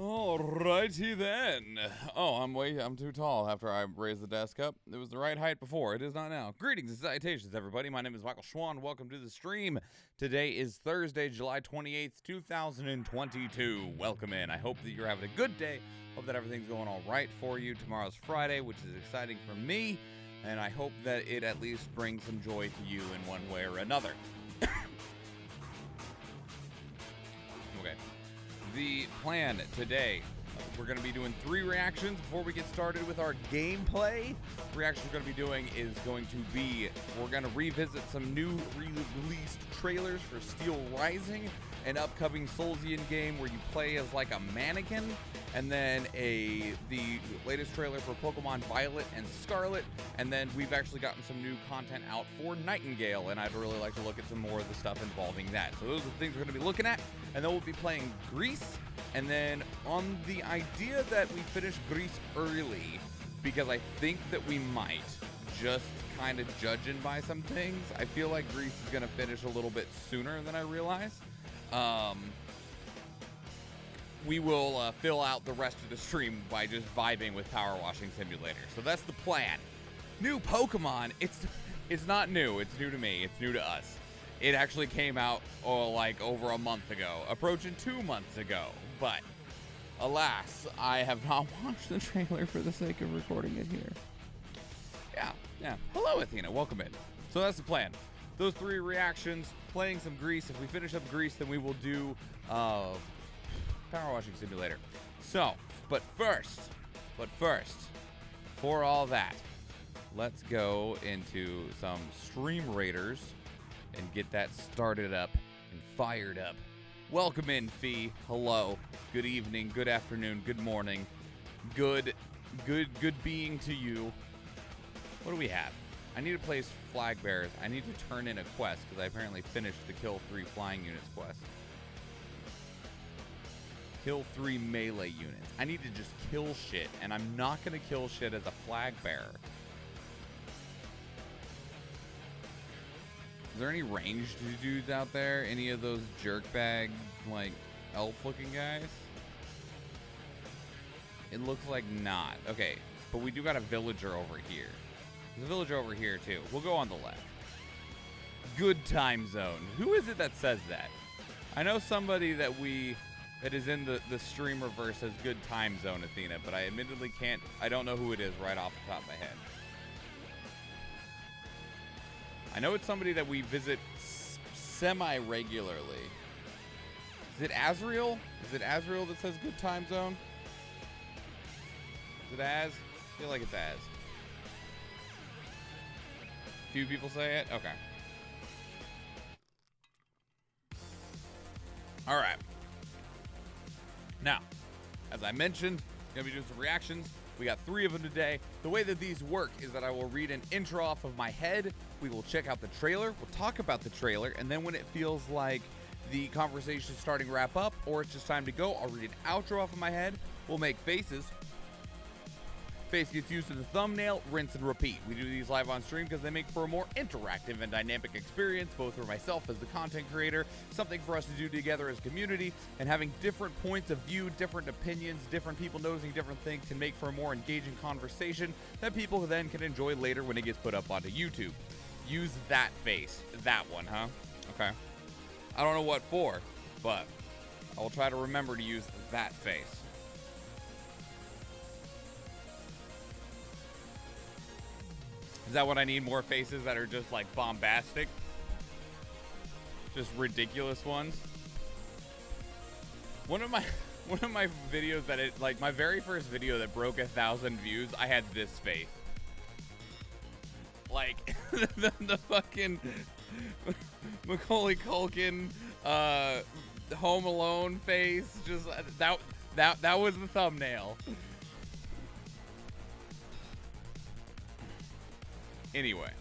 Alrighty then. Oh, I'm too tall after I raised the desk up. It was the right height before. It is not now. Greetings and salutations, everybody. My name is Michael Schwan. Welcome to the stream. Today is Thursday, July 28th, 2022. Welcome in. I hope that you're having a good day. Hope that everything's going all right for you. Tomorrow's Friday, which is exciting for me. And I hope that it at least brings some joy to you in one way or another. Okay. The plan today, we're going to be doing 3 reactions before we get started with our gameplay. The reaction we're going to be doing is going to be, we're going to revisit some new released trailers for Steel Rising, an upcoming Soulsian game where you play as like a mannequin, and then the latest trailer for Pokemon Violet and Scarlet, and then we've actually gotten some new content out for Nightingale, and I'd really like to look at some more of the stuff involving that. So those are the things we're going to be looking at, and then we'll be playing Gris, and then on the idea that we finish Gris early, because I think that we might, just kind of judging by some things, I feel like Gris is going to finish a little bit sooner than I realized. We will fill out the rest of the stream by just vibing with Power Washing Simulator. So that's the plan. New Pokemon. It's not new. It's new to me. It's new to us. It actually came out like over a month ago, approaching 2 months ago. But alas, I have not watched the trailer for the sake of recording it here. Yeah. Hello, Athena. Welcome in. So that's the plan. Those 3 reactions, playing some Gris. If we finish up Gris, then we will do Power Washing Simulator. So, but first, for all that, let's go into some Stream Raiders and get that started up and fired up. Welcome in, Fee. Hello. Good evening, good afternoon, good morning. Good being to you. What do we have? I need to place flag bearers. I need to turn in a quest because I apparently finished the kill 3 flying units quest. Kill 3 melee units. I need to just kill shit, and I'm not going to kill shit as a flag bearer. Is there any ranged dudes out there? Any of those jerkbag, like, elf-looking guys? It looks like not. Okay, but we do got a villager over here. There's a villager over here, too. We'll go on the left. Good time zone. Who is it that says that? I know somebody that is in the stream reverse as good time zone, Athena, but I admittedly can't, I don't know who it is right off the top of my head. I know it's somebody that we visit semi-regularly. Is it Azrael? Is it Azrael that says good time zone? Is it Az? I feel like it's Az. Few people say it? Okay. Alright. Now, as I mentioned, gonna be doing some reactions. We got 3 of them today. The way that these work is that I will read an intro off of my head. We will check out the trailer. We'll talk about the trailer. And then when it feels like the conversation is starting to wrap up or it's just time to go, I'll read an outro off of my head. We'll make faces. Face gets used in the thumbnail, rinse and repeat. We do these live on stream because they make for a more interactive and dynamic experience, both for myself as the content creator, something for us to do together as a community, and having different points of view, different opinions, different people noticing different things can make for a more engaging conversation that people then can enjoy later when it gets put up onto YouTube. Use that face. That one, huh? Okay. I don't know what for, but I will try to remember to use that face. Is that what I need? More faces that are just like bombastic? Just ridiculous ones? One of my videos that like my very first video that broke 1,000 views, I had this face. Like the fucking Macaulay Culkin Home Alone face. Just that was the thumbnail. Anyway.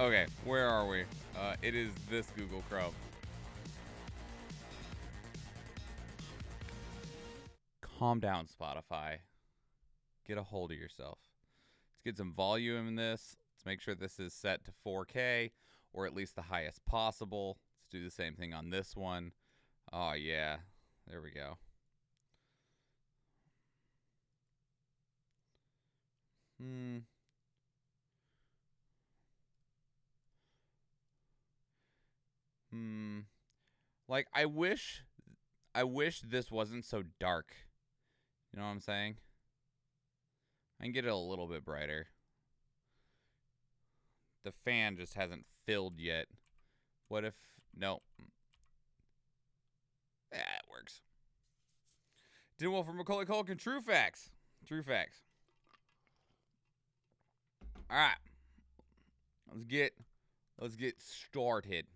Okay, where are we? It is this Google Chrome. Calm down, Spotify. Get a hold of yourself. Let's get some volume in this. Let's make sure this is set to 4K, or at least the highest possible. Let's do the same thing on this one. Oh, yeah. There we go. Like, I wish this wasn't so dark. You know what I'm saying? I can get it a little bit brighter. The fan just hasn't filled yet. What if... No. Yeah, it works. Did well for Macaulay Culkin. True facts. True facts. All right. Let's get started.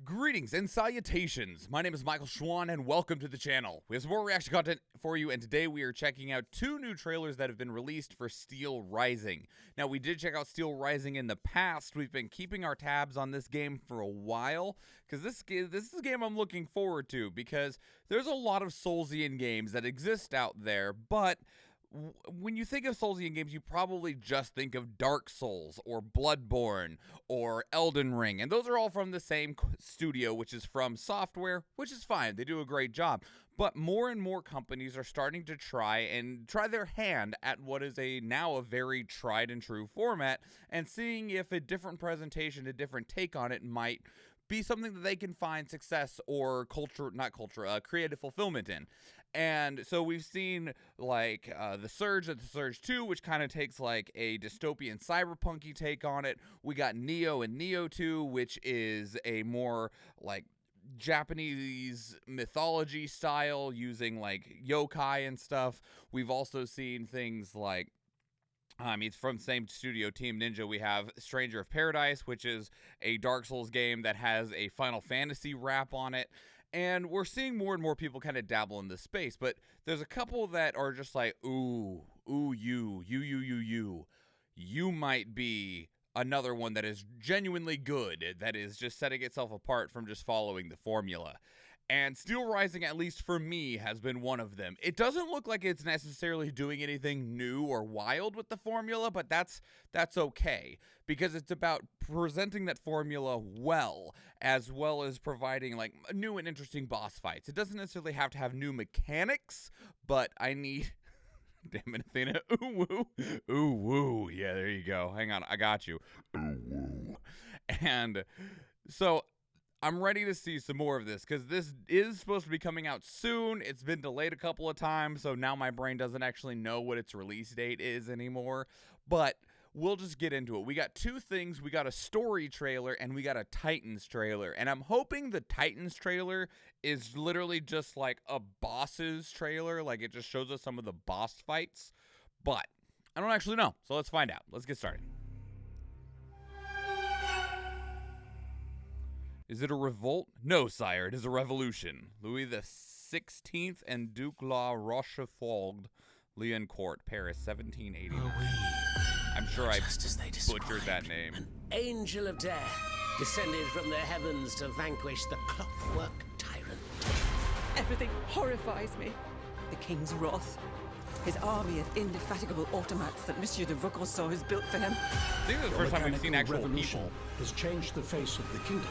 Greetings and salutations. My name is Michael Schwan and welcome to the channel. We have some more reaction content for you, and today we are checking out two new trailers that have been released for Steel Rising. Now, we did check out Steel Rising in the past. We've been keeping our tabs on this game for a while because this is a game I'm looking forward to because there's a lot of Soulsian games that exist out there, but when you think of Soulsian games, you probably just think of Dark Souls or Bloodborne or Elden Ring, and those are all from the same studio, which is From Software, which is fine. They do a great job. But more and more companies are starting to try their hand at what is now a very tried and true format, and seeing if a different presentation, a different take on it might be something that they can find success or creative fulfillment in. And so we've seen like The Surge and The Surge 2, which kind of takes like a dystopian cyberpunky take on it. We got Neo and Neo 2, which is a more like Japanese mythology style using like yokai and stuff. We've also seen things like it's from the same studio, Team Ninja. We have Stranger of Paradise, which is a Dark Souls game that has a Final Fantasy wrap on it. And we're seeing more and more people kind of dabble in this space. But there's a couple that are just like, you might be another one that is genuinely good, that is just setting itself apart from just following the formula. And Steel Rising, at least for me, has been one of them. It doesn't look like it's necessarily doing anything new or wild with the formula, but that's okay, because it's about presenting that formula well as providing like new and interesting boss fights. It doesn't necessarily have to have new mechanics, but I need... Damn it, Athena. Ooh, woo. Ooh, woo. Yeah, there you go. Hang on, I got you. Ooh, woo. And so... I'm ready to see some more of this because this is supposed to be coming out soon. It's been delayed a couple of times, so now my brain doesn't actually know what its release date is anymore. But we'll just get into it. We got two things. We got a story trailer and we got a Titans trailer. And I'm hoping the Titans trailer is literally just like a bosses trailer. Like it just shows us some of the boss fights. But I don't actually know. So let's find out. Let's get started. Is it a revolt? No, sire, it is a revolution. Louis the 16th and Duc La Rochefoucauld, Liancourt, Paris, 1780. I'm sure I butchered that name. An angel of death, descended from the heavens to vanquish the clockwork tyrant. Everything horrifies me. The king's wrath. His army of indefatigable automats that Monsieur de Vaucanson has built for him. I think this is the first time we've seen actual people. Has changed the face of the kingdom.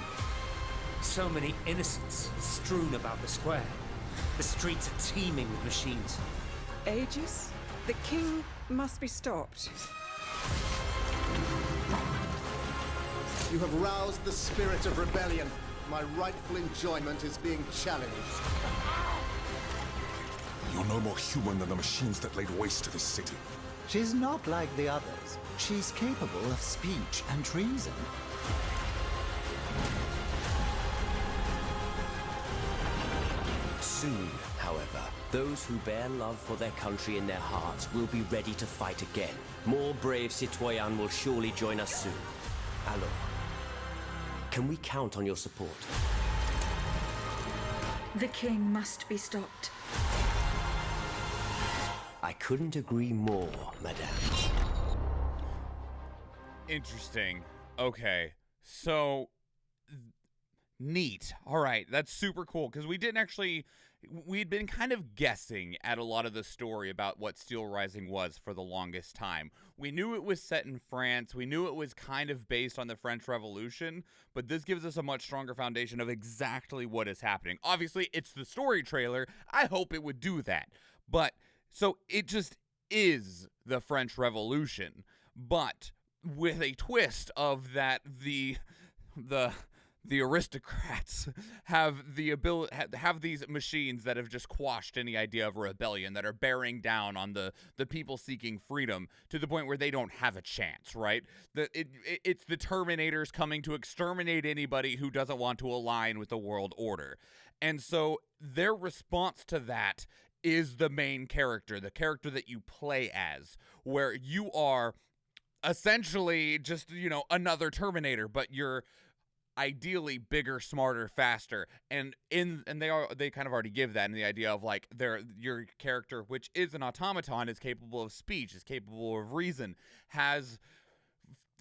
So many innocents strewn about the square. The streets are teeming with machines. Aegis? The king must be stopped. You have roused the spirit of rebellion. My rightful enjoyment is being challenged. You're no more human than the machines that laid waste to this city. She's not like the others. She's capable of speech and treason. Soon, however, those who bear love for their country in their hearts will be ready to fight again. More brave citoyens will surely join us soon. Alors, can we count on your support? The king must be stopped. I couldn't agree more, madame. Interesting. Okay. So... neat. All right, that's super cool because we didn't actually we'd been kind of guessing at a lot of the story about what Steel Rising was for the longest time. We knew it was set in France. We knew it was kind of based on the French Revolution, but this gives us a much stronger foundation of exactly what is happening. Obviously, it's the story trailer. I hope it would do that. But, so it just is the French Revolution, but with a twist of that the aristocrats have the ability, have these machines that have just quashed any idea of a rebellion, that are bearing down on the people seeking freedom to the point where they don't have a chance, right? It's the Terminators coming to exterminate anybody who doesn't want to align with the world order. And so their response to that is the main character, the character that you play as, where you are essentially just, another Terminator, but you're ideally bigger, smarter, faster, and they kind of already give that in the idea of like your character, which is an automaton, is capable of speech, is capable of reason, has,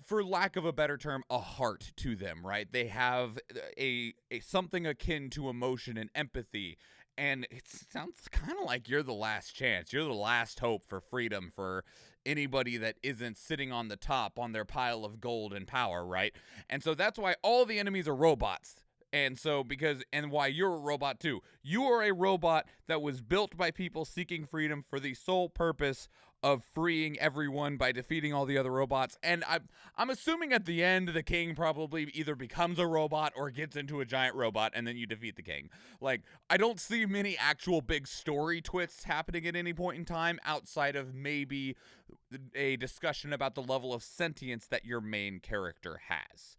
for lack of a better term, a heart to them, right? They have a something akin to emotion and empathy. And it sounds kind of like you're the last chance. You're the last hope for freedom for anybody that isn't sitting on the top on their pile of gold and power, right? And so that's why all the enemies are robots. And so and why you're a robot too. You are a robot that was built by people seeking freedom for the sole purpose of freeing everyone by defeating all the other robots. And I'm assuming at the end the king probably either becomes a robot or gets into a giant robot and then you defeat the king. Like, I don't see many actual big story twists happening at any point in time outside of maybe a discussion about the level of sentience that your main character has.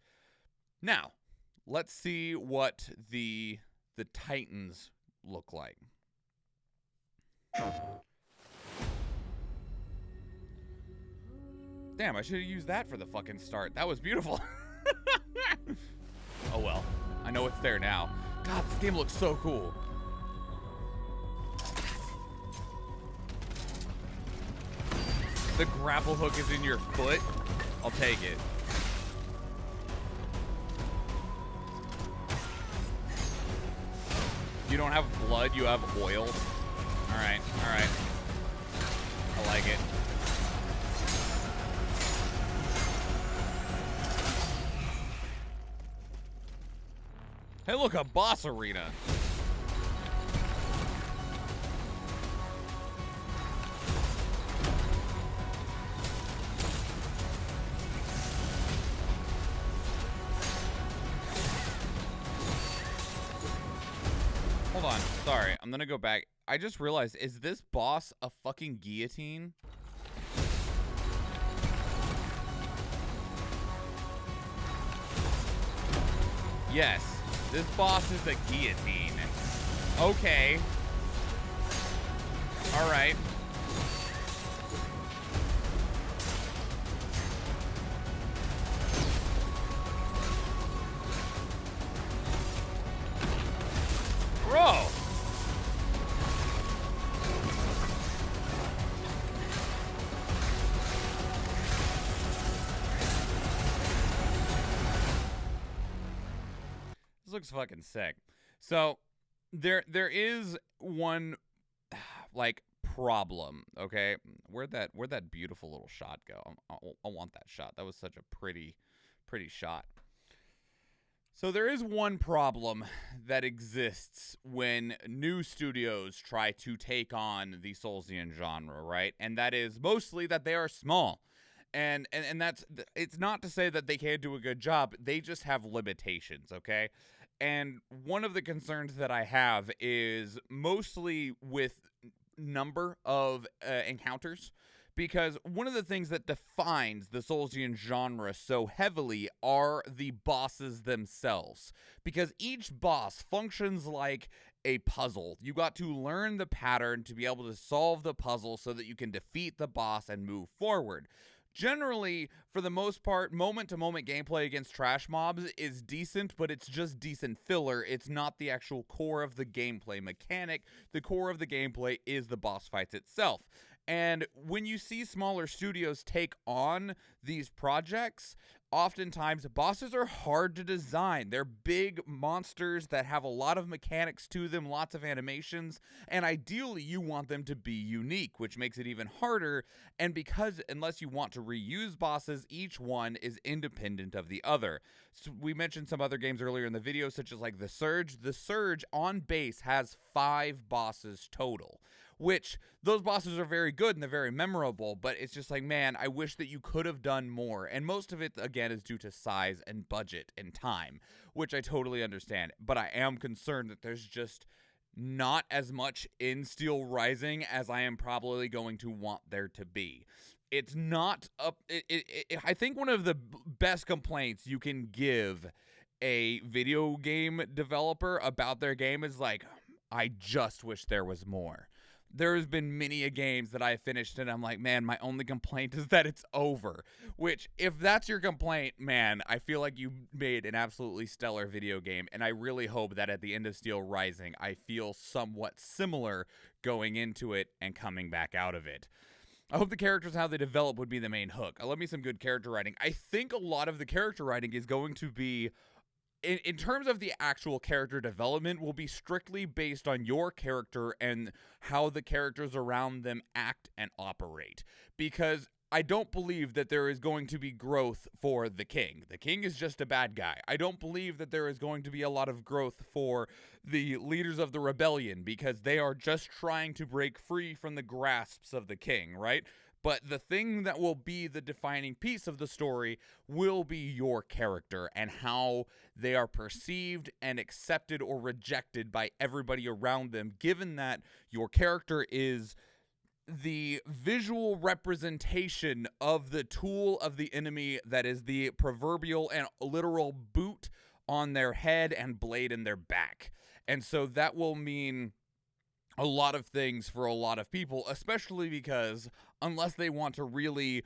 Now, let's see what the Titans look like. Damn, I should have used that for the fucking start. That was beautiful. Oh well, I know it's there now. God, this game looks so cool. The grapple hook is in your foot. I'll take it. You don't have blood, you have oil. All right. I like it. Hey, look, a boss arena. Hold on, sorry, I'm gonna go back. I just realized, is this boss a fucking guillotine? Yes, this boss is a guillotine. Okay. All right. Bro. This looks fucking sick. So there is one like problem, okay? Where'd that beautiful little shot go? I want that shot. That was such a pretty shot. So there is one problem that exists when new studios try to take on the Soulsian genre, right? And that is mostly that they are small. And that's, it's not to say that they can't do a good job. They just have limitations, okay? And one of the concerns that I have is mostly with number of encounters. Because one of the things that defines the Soulsian genre so heavily are the bosses themselves. Because each boss functions like a puzzle. You got to learn the pattern to be able to solve the puzzle so that you can defeat the boss and move forward. Generally, for the most part, moment-to-moment gameplay against trash mobs is decent, but it's just decent filler. It's not the actual core of the gameplay mechanic. The core of the gameplay is the boss fights itself. And when you see smaller studios take on these projects, oftentimes bosses are hard to design. They're big monsters that have a lot of mechanics to them, lots of animations, and ideally you want them to be unique, which makes it even harder. And because unless you want to reuse bosses, each one is independent of the other. So we mentioned some other games earlier in the video, such as like The Surge. The Surge on base has 5 bosses total, which those bosses are very good and they're very memorable, but it's just like, man, I wish that you could have done more. And most of it, again, is due to size and budget and time, which I totally understand. But I am concerned that there's just not as much in Steel Rising as I am probably going to want there to be. It's not up. I think one of the best complaints you can give a video game developer about their game is like, I just wish there was more. There's been many a games that I finished and I'm like, man, my only complaint is that it's over. Which, if that's your complaint, man, I feel like you made an absolutely stellar video game. And I really hope that at the end of Steel Rising, I feel somewhat similar going into it and coming back out of it. I hope the characters, how they develop, would be the main hook. I love me some good character writing. I think a lot of the character writing is going to be, in terms of the actual character development, will be strictly based on your character and how the characters around them act and operate. Because I don't believe that there is going to be growth for the king. The king is just a bad guy. I don't believe that there is going to be a lot of growth for the leaders of the rebellion, because they are just trying to break free from the grasps of the king, right? But the thing that will be the defining piece of the story will be your character and how they are perceived and accepted or rejected by everybody around them, given that your character is the visual representation of the tool of the enemy that is the proverbial and literal boot on their head and blade in their back. And so that will mean a lot of things for a lot of people, especially because unless they want to really,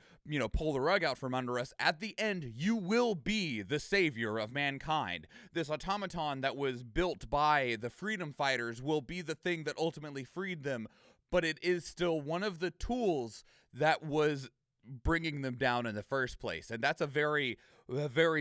pull the rug out from under us, at the end, you will be the savior of mankind. This automaton that was built by the freedom fighters will be the thing that ultimately freed them, but it is still one of the tools that was bringing them down in the first place. And that's a very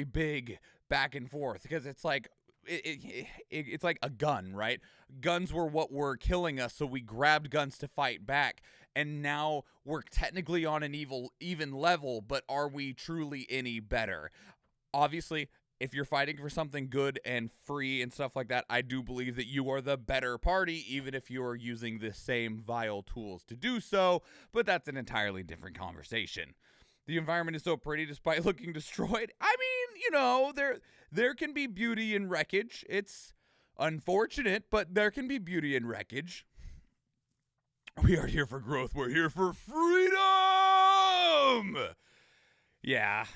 big back and forth, because it's like, it's like a gun, right? Guns were what were killing us, so we grabbed guns to fight back, and now we're technically on an even level, but are we truly any better? Obviously, if you're fighting for something good and free and stuff like that, I do believe that you are the better party, even if you are using the same vile tools to do so, but that's an entirely different conversation. The environment is so pretty despite looking destroyed. I mean, there can be beauty in wreckage. It's unfortunate, but there can be beauty in wreckage. We aren't here for growth. We're here for freedom! Yeah,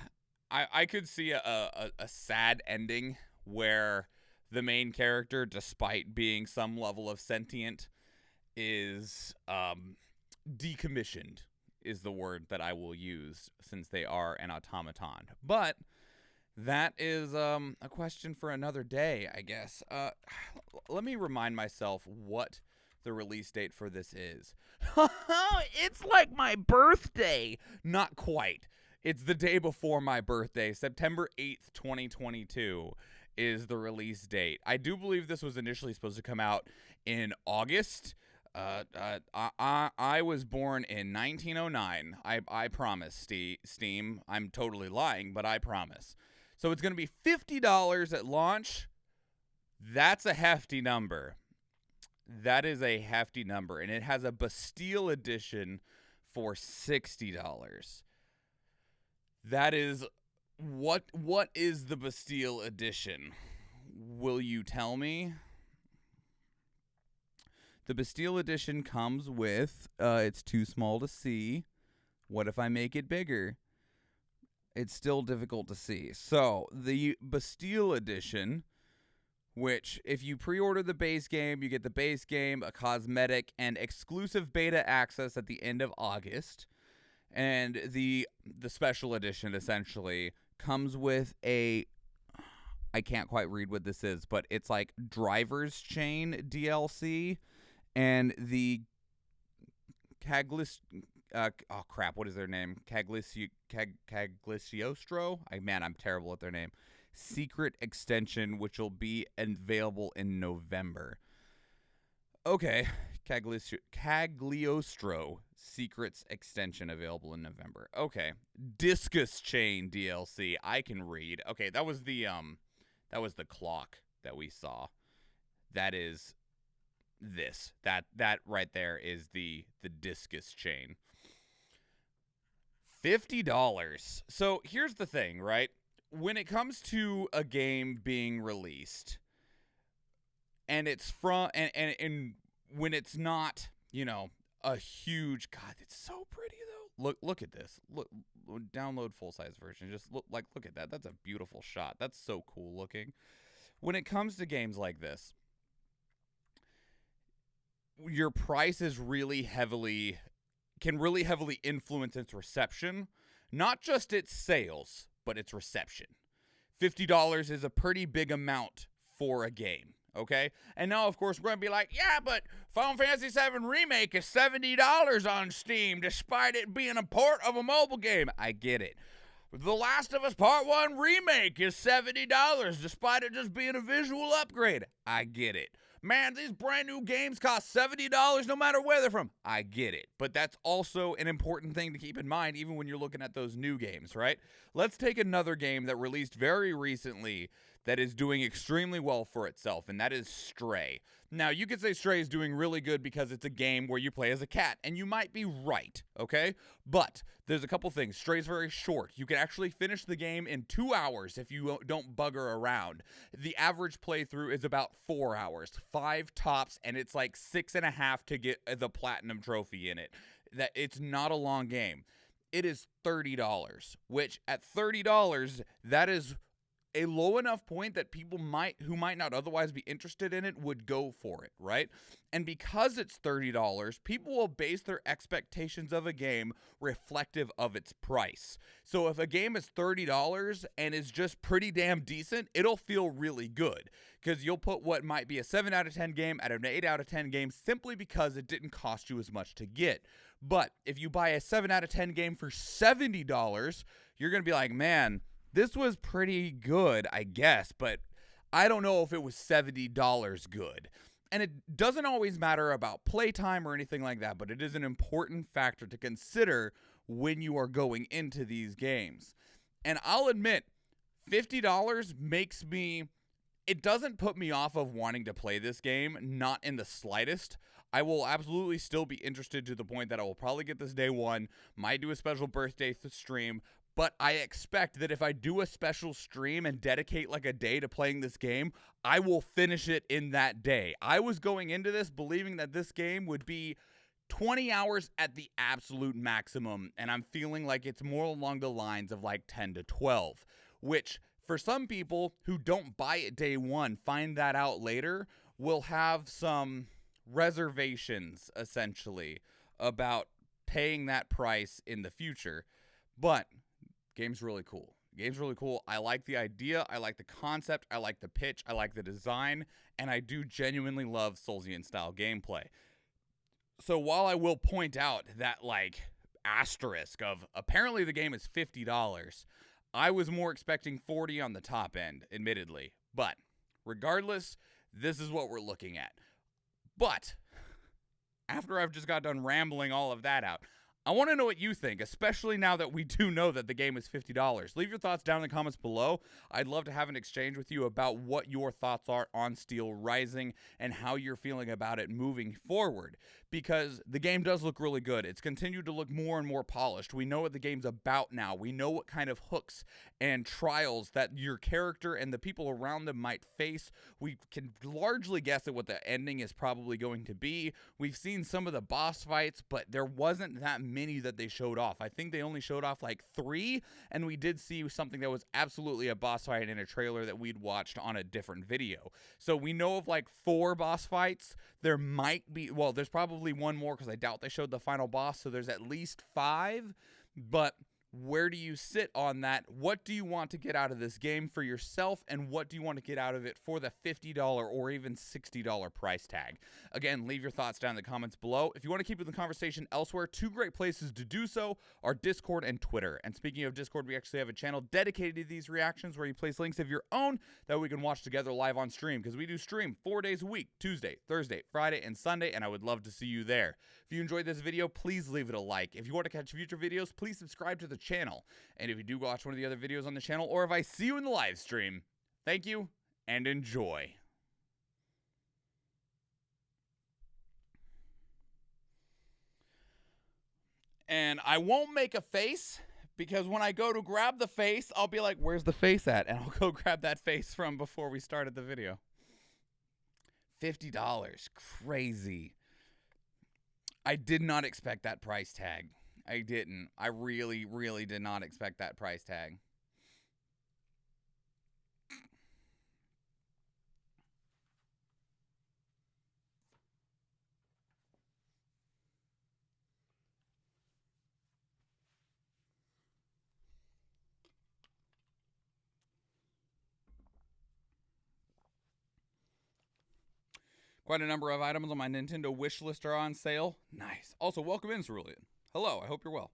I could see a sad ending where the main character, despite being some level of sentient, is decommissioned, is the word that I will use, since they are an automaton. But that is a question for another day, I guess. Let me remind myself what the release date for this is. It's like my birthday. Not quite. It's the day before my birthday. September 8th, 2022 is the release date. I do believe this was initially supposed to come out in August. I was born in 1909. I promise, Steam. I'm totally lying, but I promise. So it's going to be $50 at launch. That's a hefty number. That is a hefty number. And it has a Bastille edition for $60. That is... What is the Bastille edition? Will you tell me? The Bastille edition comes with, it's too small to see. What if I make it bigger? It's still difficult to see. So, the Bastille edition, which, if you pre-order the base game, you get the base game, a cosmetic, and exclusive beta access at the end of August. And the special edition, essentially, comes with I can't quite read what this is, but it's like Driver's Chain DLC. And the oh crap, what is their name? Cagliostro? I'm terrible at their name. Secret extension, which will be available in November. Okay, Cagliostro Secrets extension available in November. Okay, Discus Chain DLC. I can read. Okay, that was the clock that we saw. That is this. That right there is the Discus Chain. $50. So here's the thing, right? When it comes to a game being released, and it's and when it's not, a huge, God, it's so pretty though. Look at this. Look, download full size version. Just look at that. That's a beautiful shot. That's so cool looking. When it comes to games like this, your price is can really heavily influence its reception, not just its sales, but its reception. $50 is a pretty big amount for a game, okay? And now, of course, we're going to be like, yeah, but Final Fantasy VII Remake is $70 on Steam, despite it being a port of a mobile game. I get it. The Last of Us Part 1 Remake is $70, despite it just being a visual upgrade. I get it. Man, these brand new games cost $70 no matter where they're from. I get it. But that's also an important thing to keep in mind even when you're looking at those new games, right? Let's take another game that released very recently that is doing extremely well for itself, and that is Stray. Now, you could say Stray is doing really good because it's a game where you play as a cat, and you might be right, okay? But there's a couple things. Stray's very short. You can actually finish the game in 2 hours if you don't bugger around. The average playthrough is about 4 hours, 5 tops, and it's like 6.5 to get the platinum trophy in it. That it's not a long game. It is $30, which at $30, that is a low enough point that people who might not otherwise be interested in it would go for it, right? And because it's $30, people will base their expectations of a game reflective of its price. So if a game is $30 and is just pretty damn decent, it'll feel really good because you'll put what might be a 7 out of 10 game at an 8 out of 10 game simply because it didn't cost you as much to get. But if you buy a 7 out of 10 game for $70, you're going to be like, man, this was pretty good, I guess, but I don't know if it was $70 good. And it doesn't always matter about playtime or anything like that, but it is an important factor to consider when you are going into these games. And I'll admit, $50 it doesn't put me off of wanting to play this game, not in the slightest. I will absolutely still be interested to the point that I will probably get this day one, might do a special birthday stream, but I expect that if I do a special stream and dedicate like a day to playing this game, I will finish it in that day. I was going into this believing that this game would be 20 hours at the absolute maximum, and I'm feeling like it's more along the lines of like 10 to 12, which for some people who don't buy it day one, find that out later, will have some reservations, essentially, about paying that price in the future. But game's really cool. I like the idea. I like the concept. I like the pitch. I like the design. And I do genuinely love Soulsian style gameplay. So while I will point out that like asterisk of apparently the game is $50, I was more expecting 40 on the top end, admittedly. But regardless, this is what we're looking at. But after I've just got done rambling all of that out, I want to know what you think, especially now that we do know that the game is $50. Leave your thoughts down in the comments below. I'd love to have an exchange with you about what your thoughts are on Steel Rising and how you're feeling about it moving forward, because the game does look really good. It's continued to look more and more polished. We know what the game's about now. We know what kind of hooks and trials that your character and the people around them might face. We can largely guess at what the ending is probably going to be. We've seen some of the boss fights, but there wasn't that many that they showed off. I think they only showed off like 3, and we did see something that was absolutely a boss fight in a trailer that we'd watched on a different video. So we know of like 4 boss fights. There might be, well, there's probably one more because I doubt they showed the final boss, so there's at least 5, but Where do you sit on that? What do you want to get out of this game for yourself, and what do you want to get out of it for the $50 or even $60 price tag? Again, leave your thoughts down in the comments below. If you want to keep the conversation elsewhere, two great places to do so are Discord and Twitter. And speaking of Discord, we actually have a channel dedicated to these reactions where you place links of your own that we can watch together live on stream, because we do stream 4 days a week, Tuesday, Thursday, Friday, and Sunday, and I would love to see you there. If you enjoyed this video, please leave it a like. If you want to catch future videos, please subscribe to the channel. And if you do watch one of the other videos on the channel, or if I see you in the live stream, thank you and enjoy. And I won't make a face, because when I go to grab the face, I'll be like, where's the face at? And I'll go grab that face from before we started the video. $50. Crazy. I did not expect that price tag. I didn't. I really, really did not expect that price tag. Quite a number of items on my Nintendo wish list are on sale. Nice. Also, welcome in, Cerulean. Hello, I hope you're well.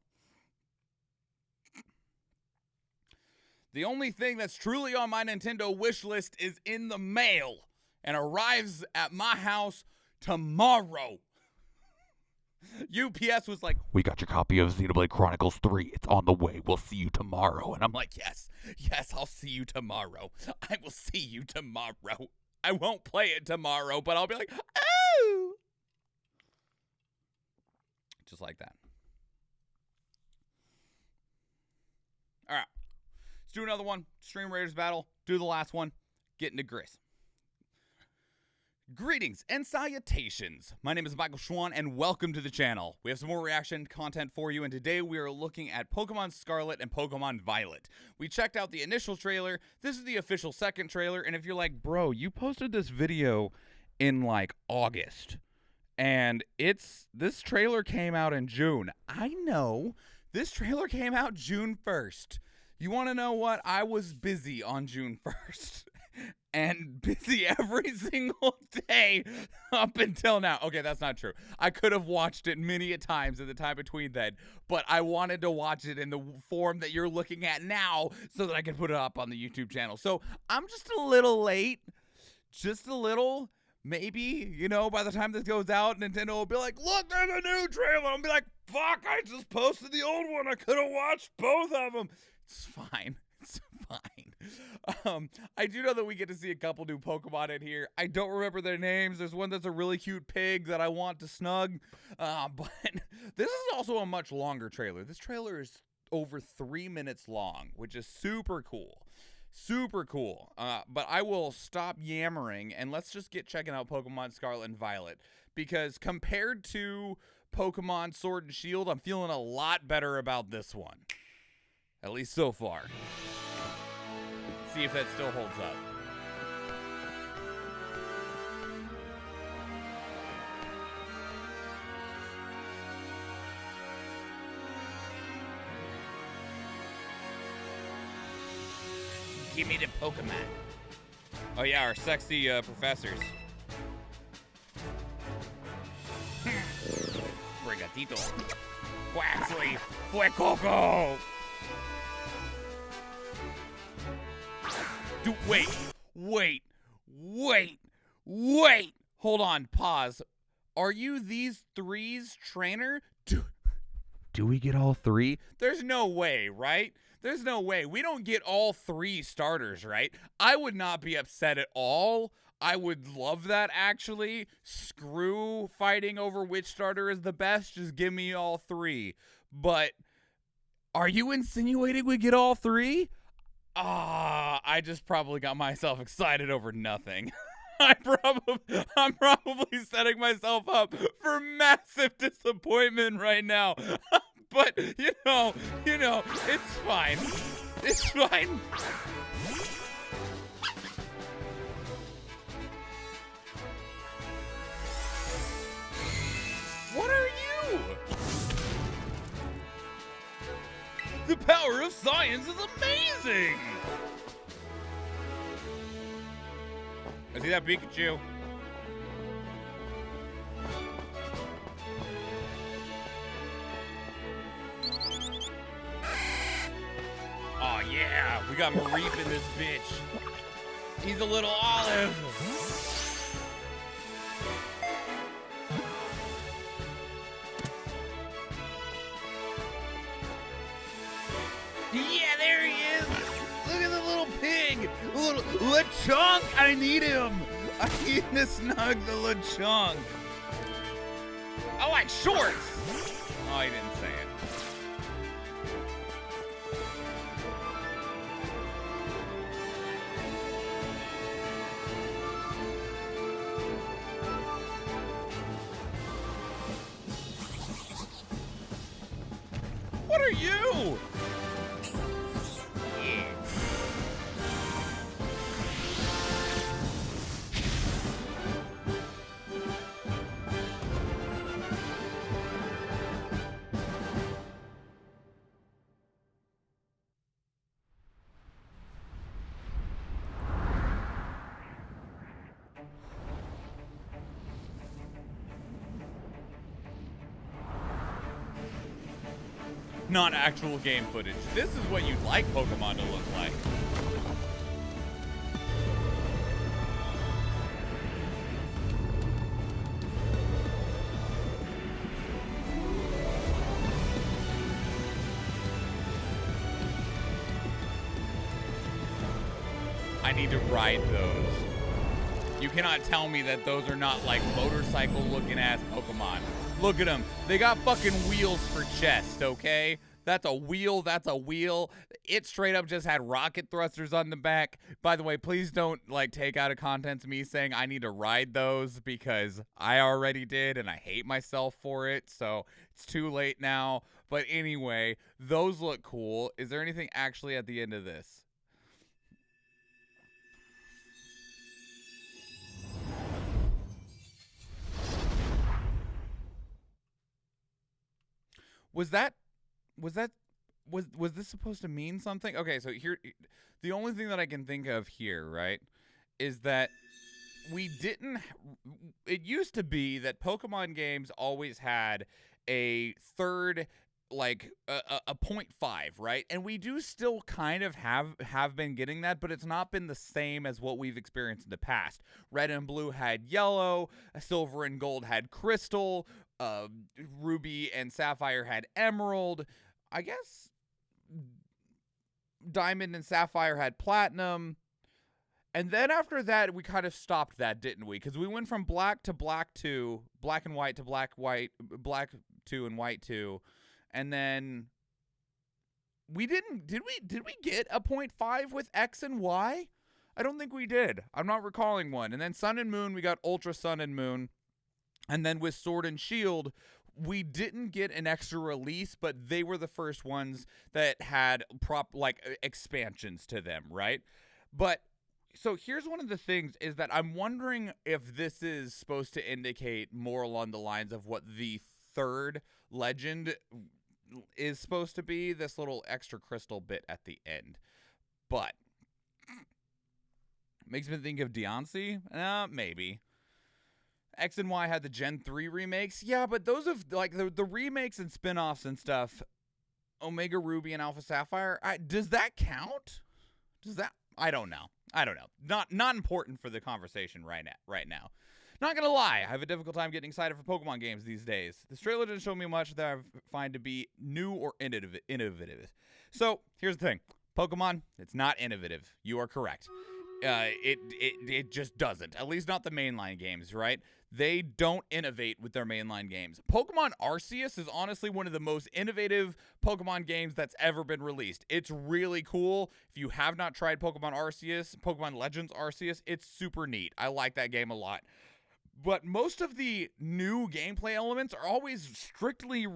The only thing that's truly on my Nintendo wish list is in the mail and arrives at my house tomorrow. UPS was like, we got your copy of Xenoblade Chronicles 3. It's on the way. We'll see you tomorrow. And I'm like, yes, I'll see you tomorrow. I will see you tomorrow. I won't play it tomorrow, but I'll be like, oh! Just like that. All right. Let's do another one. Stream Raiders battle. Do the last one. Get into Gris. Greetings and salutations. My name is Michael Schwan, and welcome to the channel. We have some more reaction content for you, and today we are looking at Pokemon Scarlet and Pokemon Violet. We checked out the initial trailer. This is the official second trailer, and if you're like, bro, you posted this video in like August, and this trailer came out in June. I know. This trailer came out June 1st. You want to know what? I was busy on June 1st. And busy every single day up until now. Okay, that's not true. I could have watched it many a times in the time between then, but I wanted to watch it in the form that you're looking at now so that I could put it up on the YouTube channel. So I'm just a little late. Just a little. Maybe, you know, by the time this goes out, Nintendo will be like, look, there's a new trailer. I'll be like, fuck, I just posted the old one. I could have watched both of them. It's fine. It's fine. I do know that we get to see a couple new Pokemon in here. I don't remember their names. There's one that's a really cute pig that I want to snug. But this is also a much longer trailer. This trailer is over 3 minutes long, which is super cool. Super cool. But I will stop yammering and let's just get checking out Pokemon Scarlet and Violet. Because compared to Pokemon Sword and Shield, I'm feeling a lot better about this one. At least so far. See if that still holds up. Give me the Pokemon. Oh yeah, our sexy professors. Brigatito. Quaxley. Fuecoco. Wait. Hold on, pause. Are you these three's trainer? Do we get all three? There's no way, right? There's no way. We don't get all three starters, right? I would not be upset at all. I would love that, actually. Screw fighting over which starter is the best. Just give me all three. But are you insinuating we get all three? I just probably got myself excited over nothing. I'm probably setting myself up for massive disappointment right now. But you know, it's fine. It's fine. What are you? The power of science is amazing! I see that Pikachu. Oh yeah, we got Mareep in this bitch. He's a little olive. Yeah, there he is. Look at the little pig. Little Lechonk. I need him. I need to snug the Lechonk. I like shorts. Oh, he didn't say it. What are you? Not actual game footage. This is what you'd like Pokemon to look like. I need to ride those. You cannot tell me that those are not like motorcycle looking ass Pokemon. Look at them. They got fucking wheels for chest, okay? That's a wheel. That's a wheel. It straight up just had rocket thrusters on the back. By the way, please don't like take out of context me saying I need to ride those because I already did and I hate myself for it. So it's too late now. But anyway, those look cool. Is there anything actually at the end of this? Was this supposed to mean something? Okay, so here, the only thing that I can think of here, right, is that it used to be that Pokemon games always had a third, like a 0.5, right? And we do still kind of have been getting that, but it's not been the same as what we've experienced in the past. Red and Blue had Yellow, Silver and Gold had Crystal, Ruby and Sapphire had Emerald. I guess Diamond and Sapphire had Platinum. And then after that, we kind of stopped that, didn't we? Because we went from Black to Black 2, Black and White to Black 2 and White 2. And then we did we get a 0.5 with X and Y? I don't think we did. I'm not recalling one. And then Sun and Moon, we got Ultra Sun and Moon. And then with Sword and Shield, we didn't get an extra release, but they were the first ones that had expansions to them, right? But so here's one of the things is that I'm wondering if this is supposed to indicate more along the lines of what the third legend is supposed to be, this little extra crystal bit at the end. But makes me think of Deontay? Maybe. X and Y had the Gen 3 remakes. Yeah, but those of like the remakes and spin-offs and stuff, Omega Ruby and Alpha Sapphire, does that count? I don't know. Not important for the conversation right now. Not gonna lie, I have a difficult time getting excited for Pokemon games these days. This trailer didn't show me much that I find to be new or innovative. So here's the thing. Pokemon, it's not innovative. You are correct. It just doesn't. At least not the mainline games, right? They don't innovate with their mainline games. Pokemon Arceus is honestly one of the most innovative Pokemon games that's ever been released. It's really cool. If you have not tried Pokemon Legends Arceus, it's super neat. I like that game a lot. But most of the new gameplay elements are always strictly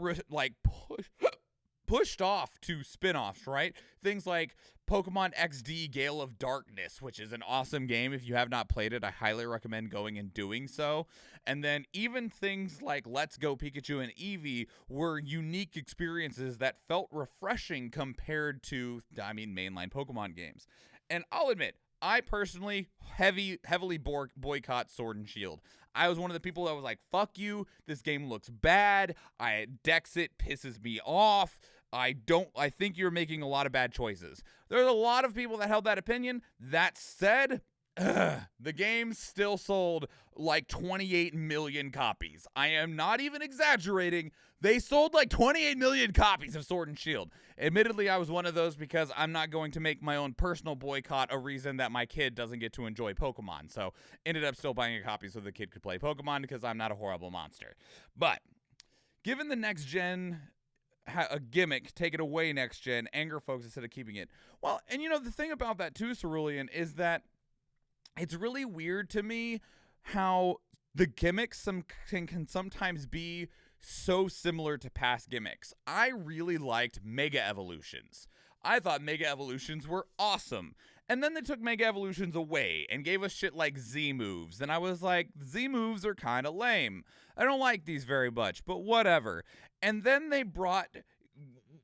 pushed off to spin-offs, right? Things like Pokemon XD Gale of Darkness, which is an awesome game. If you have not played it, I highly recommend going and doing so. And then even things like Let's Go Pikachu and Eevee were unique experiences that felt refreshing compared to, mainline Pokemon games. And I'll admit, I personally heavily boycott Sword and Shield. I was one of the people that was like, fuck you, this game looks bad, Dexit pisses me off, I think you're making a lot of bad choices. There's a lot of people that held that opinion. That said, the game still sold like 28 million copies. I am not even exaggerating. They sold like 28 million copies of Sword and Shield. Admittedly, I was one of those because I'm not going to make my own personal boycott a reason that my kid doesn't get to enjoy Pokemon. So ended up still buying a copy so the kid could play Pokemon because I'm not a horrible monster. But given the next gen a gimmick, take it away next gen, anger folks instead of keeping it. Well, and the thing about that too, Cerulean, is that it's really weird to me how the gimmicks can sometimes be so similar to past gimmicks. I really liked Mega Evolutions. I thought Mega Evolutions were awesome. And then they took Mega Evolutions away and gave us shit like Z moves. And I was like, Z moves are kind of lame. I don't like these very much, but whatever. And then they brought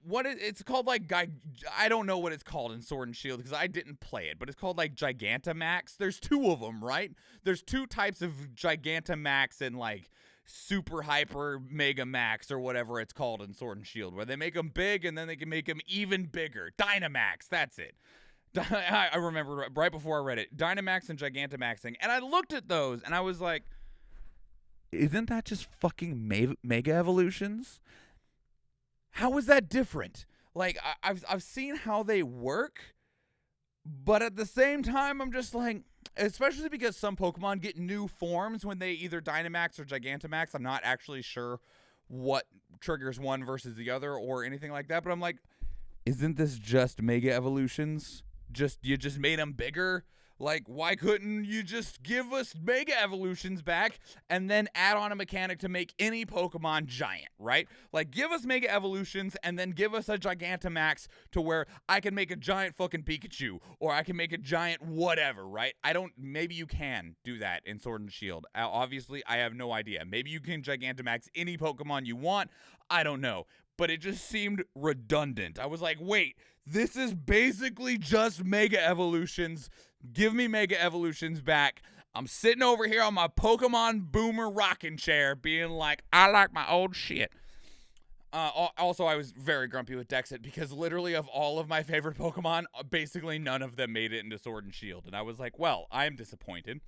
it's called, like, I don't know what it's called in Sword and Shield because I didn't play it, but it's called like Gigantamax. There's two of them, right? There's two types of Gigantamax and like Super Hyper Mega Max or whatever it's called in Sword and Shield, where they make them big and then they can make them even bigger. Dynamax, that's it. I remember right before I read it, Dynamax and Gigantamaxing, and I looked at those and I was like, isn't that just fucking Mega Evolutions? How is that different? Like, I've seen how they work, but at the same time, I'm just like, especially because some Pokemon get new forms when they either Dynamax or Gigantamax. I'm not actually sure what triggers one versus the other or anything like that, but I'm like, isn't this just Mega Evolutions? You just made them bigger? Like, why couldn't you just give us Mega Evolutions back and then add on a mechanic to make any Pokemon giant, right? Like, give us Mega Evolutions and then give us a Gigantamax to where I can make a giant fucking Pikachu or I can make a giant whatever, right? Maybe you can do that in Sword and Shield. Obviously, I have no idea. Maybe you can Gigantamax any Pokemon you want. I don't know. But it just seemed redundant. I was like, wait, this is basically just Mega Evolutions. Give me Mega Evolutions back. I'm sitting over here on my Pokemon Boomer rocking chair being like, I like my old shit. Also, I was very grumpy with Dexit because literally of all of my favorite Pokemon, basically none of them made it into Sword and Shield. And I was like, well, I am disappointed.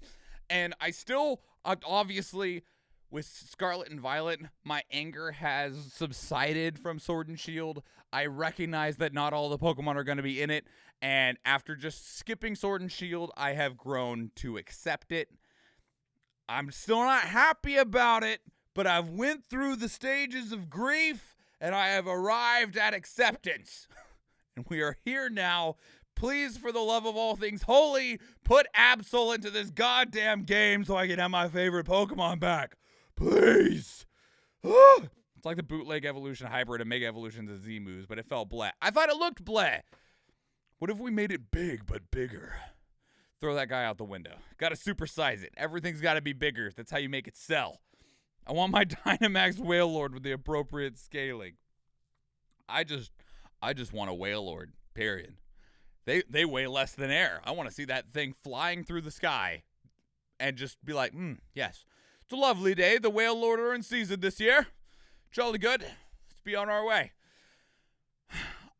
And I still, obviously, with Scarlet and Violet, my anger has subsided from Sword and Shield. I recognize that not all the Pokemon are going to be in it. And after just skipping Sword and Shield, I have grown to accept it. I'm still not happy about it, but I've went through the stages of grief, and I have arrived at acceptance. And we are here now. Please, for the love of all things holy, put Absol into this goddamn game so I can have my favorite Pokemon back. Please. It's like the bootleg evolution hybrid of Mega Evolutions of Z moves, but it felt bleh. I thought it looked bleh. What if we made it big but bigger? Throw that guy out the window. Gotta supersize it. Everything's gotta be bigger. That's how you make it sell. I want my Dynamax Wailord with the appropriate scaling. I just want a Wailord, period. They weigh less than air. I want to see that thing flying through the sky and just be like, yes. It's a lovely day. The Wailord are in season this year. Jolly good. Let's be on our way.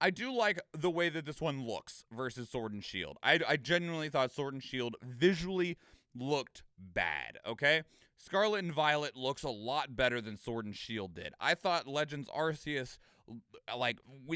I do like the way that this one looks versus Sword and Shield. I genuinely thought Sword and Shield visually looked bad, okay? Scarlet and Violet looks a lot better than Sword and Shield did. I thought Legends Arceus,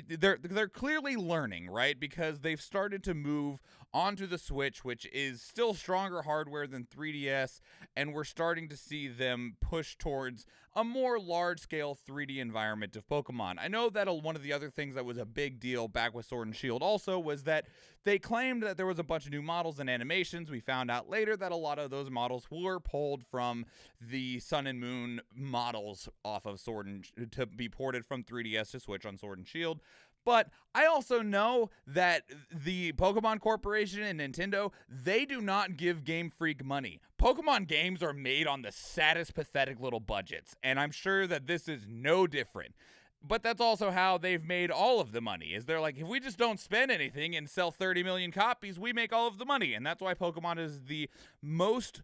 they're clearly learning, right? Because they've started to move onto the Switch, which is still stronger hardware than 3DS, and we're starting to see them push towards a more large-scale 3D environment of Pokemon. I know that one of the other things that was a big deal back with Sword and Shield also was that they claimed that there was a bunch of new models and animations. We found out later that a lot of those models were pulled from the Sun and Moon models off of Sword and to be ported from 3DS to Switch on Sword and Shield. But I also know that the Pokemon Corporation and Nintendo, they do not give Game Freak money. Pokemon games are made on the saddest, pathetic little budgets, and I'm sure that this is no different. But that's also how they've made all of the money, is they're like, if we just don't spend anything and sell 30 million copies, we make all of the money. And that's why Pokemon is the most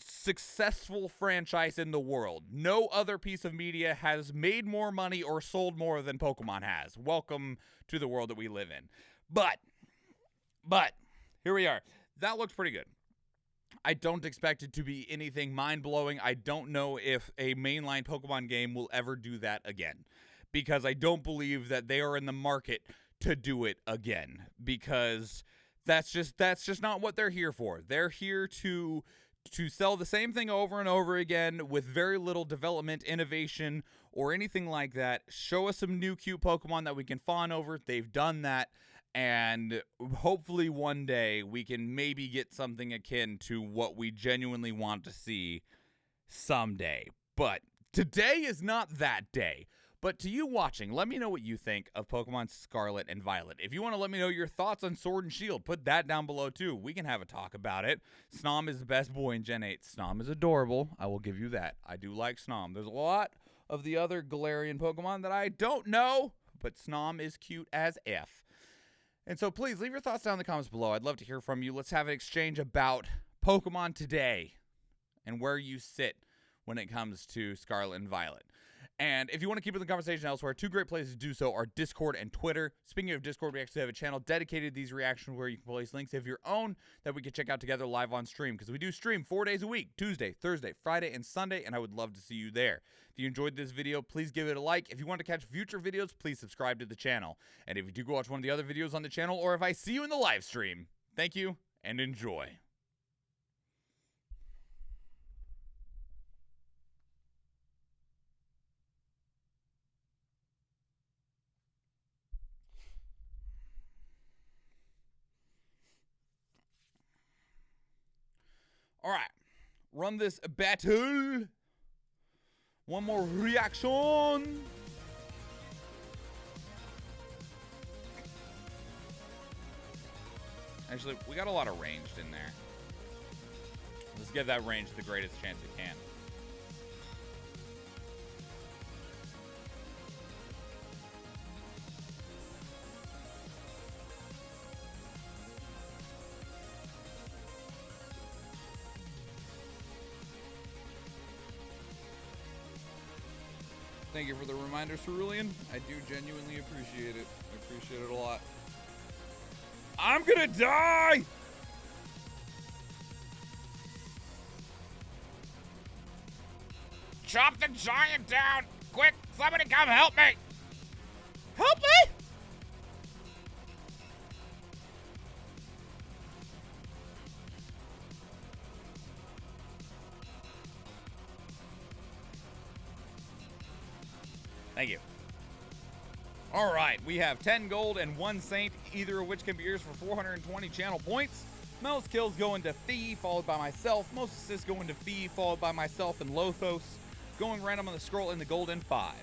successful franchise in the world. No other piece of media has made more money or sold more than Pokemon has. Welcome to the world that we live in. But here we are. That looks pretty good. I don't expect it to be anything mind-blowing. I don't know if a mainline Pokemon game will ever do that again, because I don't believe that they are in the market to do it again, because that's just not what they're here for. They're here to sell the same thing over and over again with very little development, innovation, or anything like that. Show us some new cute Pokemon that we can fawn over. They've done that, and hopefully one day we can maybe get something akin to what we genuinely want to see someday. But today is not that day. But to you watching, let me know what you think of Pokemon Scarlet and Violet. If you want to let me know your thoughts on Sword and Shield, put that down below too. We can have a talk about it. Snom is the best boy in Gen 8. Snom is adorable. I will give you that. I do like Snom. There's a lot of the other Galarian Pokemon that I don't know, but Snom is cute as F. And so please leave your thoughts down in the comments below. I'd love to hear from you. Let's have an exchange about Pokemon today and where you sit when it comes to Scarlet and Violet. And if you want to keep the conversation elsewhere, two great places to do so are Discord and Twitter. Speaking of Discord, we actually have a channel dedicated to these reactions where you can place links of your own that we can check out together live on stream, because we do stream 4 days a week, Tuesday, Thursday, Friday, and Sunday, and I would love to see you there. If you enjoyed this video, please give it a like. If you want to catch future videos, please subscribe to the channel. And if you do go watch one of the other videos on the channel, or if I see you in the live stream, thank you and enjoy. All right, run this battle. One more reaction. Actually, we got a lot of ranged in there. Let's give that range the greatest chance it can. Thank you for the reminder, Cerulean. I do genuinely appreciate it. I appreciate it a lot. I'm gonna die! Chop the giant down! Quick, somebody come help me! Help me! Thank you. All right, we have 10 gold and 1 saint, either of which can be yours for 420 channel points. Most kills going to Fee, followed by myself. Most assists going to Fee, followed by myself and Lothos. Going random on the scroll in the golden 5.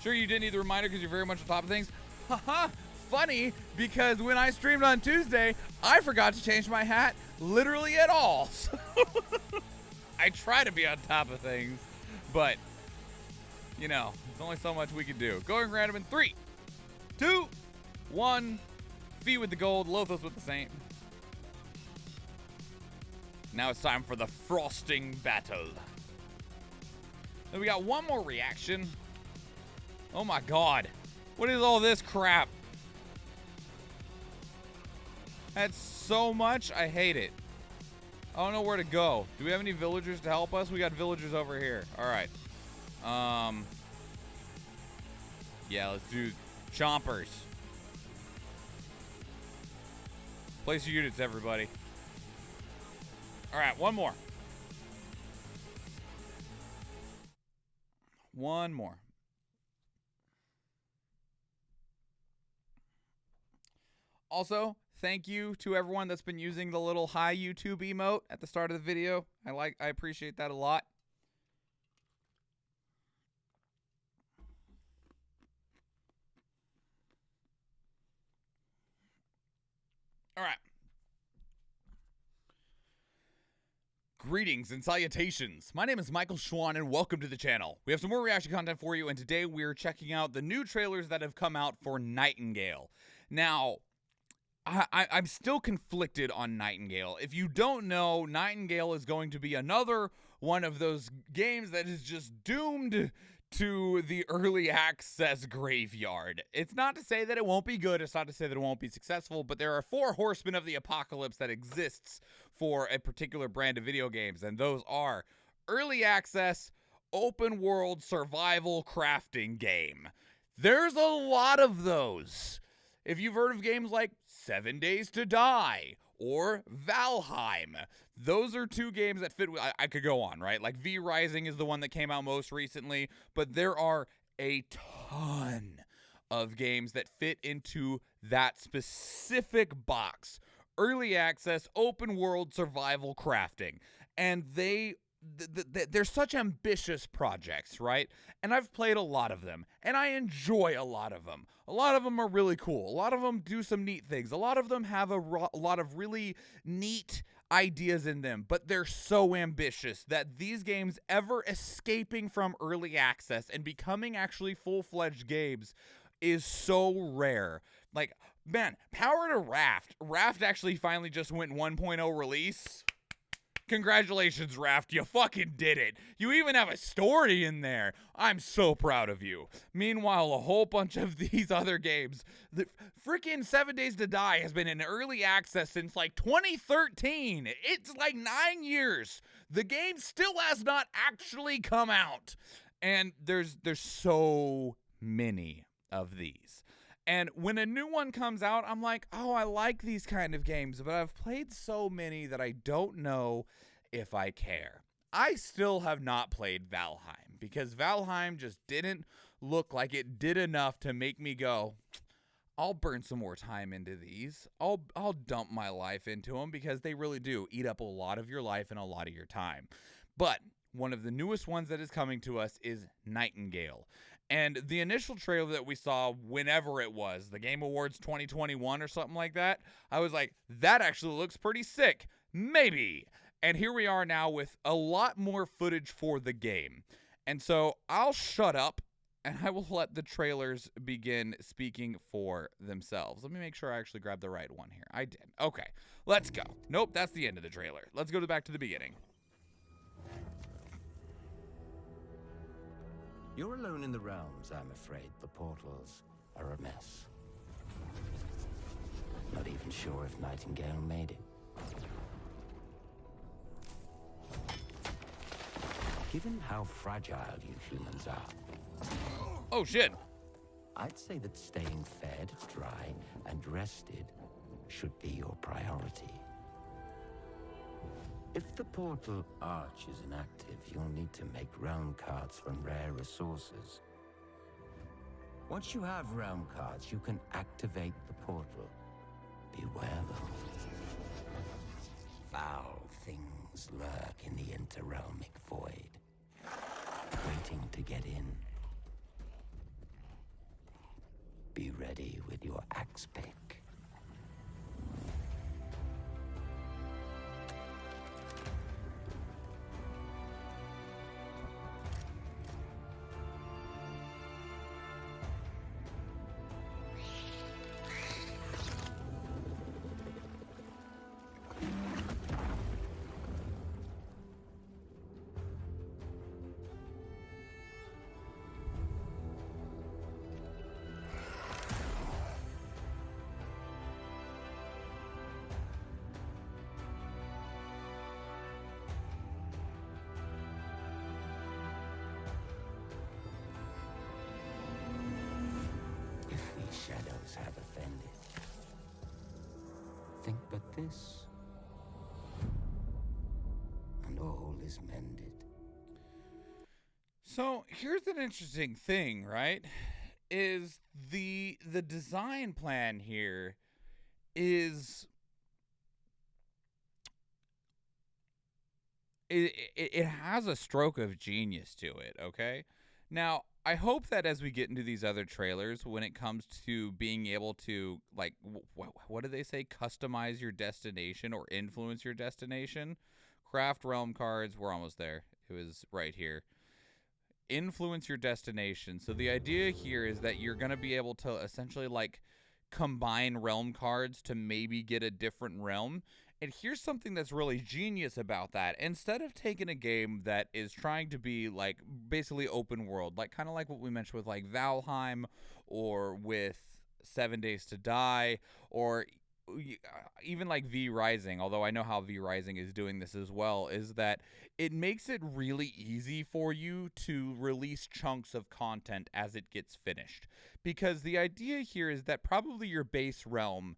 Sure you didn't need the reminder because you're very much on top of things? Haha, funny, because when I streamed on Tuesday, I forgot to change my hat literally at all. I try to be on top of things, but, you know, there's only so much we can do. Going random in 3, 2, 1. Fee with the gold, Lothos with the saint. Now it's time for the frosting battle. Then we got one more reaction. Oh my god. What is all this crap? That's so much. I hate it. I don't know where to go. Do we have any villagers to help us? We got villagers over here. All right. Yeah, let's do chompers. Place your units, everybody. All right, one more. One more. Also, thank you to everyone that's been using the little hi YouTube emote at the start of the video. I appreciate that a lot. All right. Greetings and salutations. My name is Michael Schwan, and welcome to the channel. We have some more reaction content for you, and today we're checking out the new trailers that have come out for Nightingale. Now, I'm still conflicted on Nightingale. If you don't know, Nightingale is going to be another one of those games that is just doomed to the early access graveyard. It's not to say that it won't be good, it's not to say that it won't be successful, but there are 4 horsemen of the apocalypse that exists for a particular brand of video games, and those are early access, open world survival crafting game. There's a lot of those. If you've heard of games like 7 Days to Die or Valheim, those are 2 games that fit. I could go on, right? Like V Rising is the one that came out most recently, but there are a ton of games that fit into that specific box. Early access, open world survival crafting. And they're such ambitious projects, right? And I've played a lot of them, and I enjoy a lot of them. A lot of them are really cool. A lot of them do some neat things. A lot of them have a lot of really neat ideas in them, but they're so ambitious that these games ever escaping from early access and becoming actually full-fledged games is so rare. Like, man, power to Raft. Raft actually finally just went 1.0 release. Congratulations, Raft. You fucking did it. You even have a story in there. I'm so proud of you. Meanwhile, a whole bunch of these other games, the freaking 7 Days to Die has been in early access since like 2013. It's like 9 years. The game still has not actually come out. And there's so many of these. And when a new one comes out, I'm like, oh, I like these kind of games, but I've played so many that I don't know if I care. I still have not played Valheim because Valheim just didn't look like it did enough to make me go, I'll burn some more time into these. I'll dump my life into them because they really do eat up a lot of your life and a lot of your time. But one of the newest ones that is coming to us is Nightingale. And the initial trailer that we saw, whenever it was, the Game Awards 2021 or something like that, I was like, that actually looks pretty sick. Maybe. And here we are now with a lot more footage for the game. And so I'll shut up and I will let the trailers begin speaking for themselves. Let me make sure I actually grabbed the right one here. I did. Okay, let's go. Nope, that's the end of the trailer. Let's go back to the beginning. You're alone in the realms, I'm afraid. The portals are a mess. Not even sure if Nightingale made it. Given how fragile you humans are... Oh, shit. I'd say that staying fed, dry, and rested should be your priority. If the portal arch is inactive, you'll need to make realm cards from rare resources. Once you have realm cards, you can activate the portal. Beware, though. Foul things lurk in the interrealmic void, waiting to get in. Be ready with your axe pick. Shadows have offended. Think but this, and all is mended. So here's an interesting thing, right? Is the design plan here is it has a stroke of genius to it, okay? Now, I hope that as we get into these other trailers, when it comes to being able to, like, what do they say? Customize your destination or influence your destination. Craft realm cards. We're almost there. It was right here. Influence your destination. So the idea here is that you're going to be able to essentially, like, combine realm cards to maybe get a different realm. And here's something that's really genius about that. Instead of taking a game that is trying to be like basically open world, like kind of like what we mentioned with like Valheim or with 7 Days to Die, or even like V Rising, although I know how V Rising is doing this as well, is that it makes it really easy for you to release chunks of content as it gets finished. Because the idea here is that probably your base realm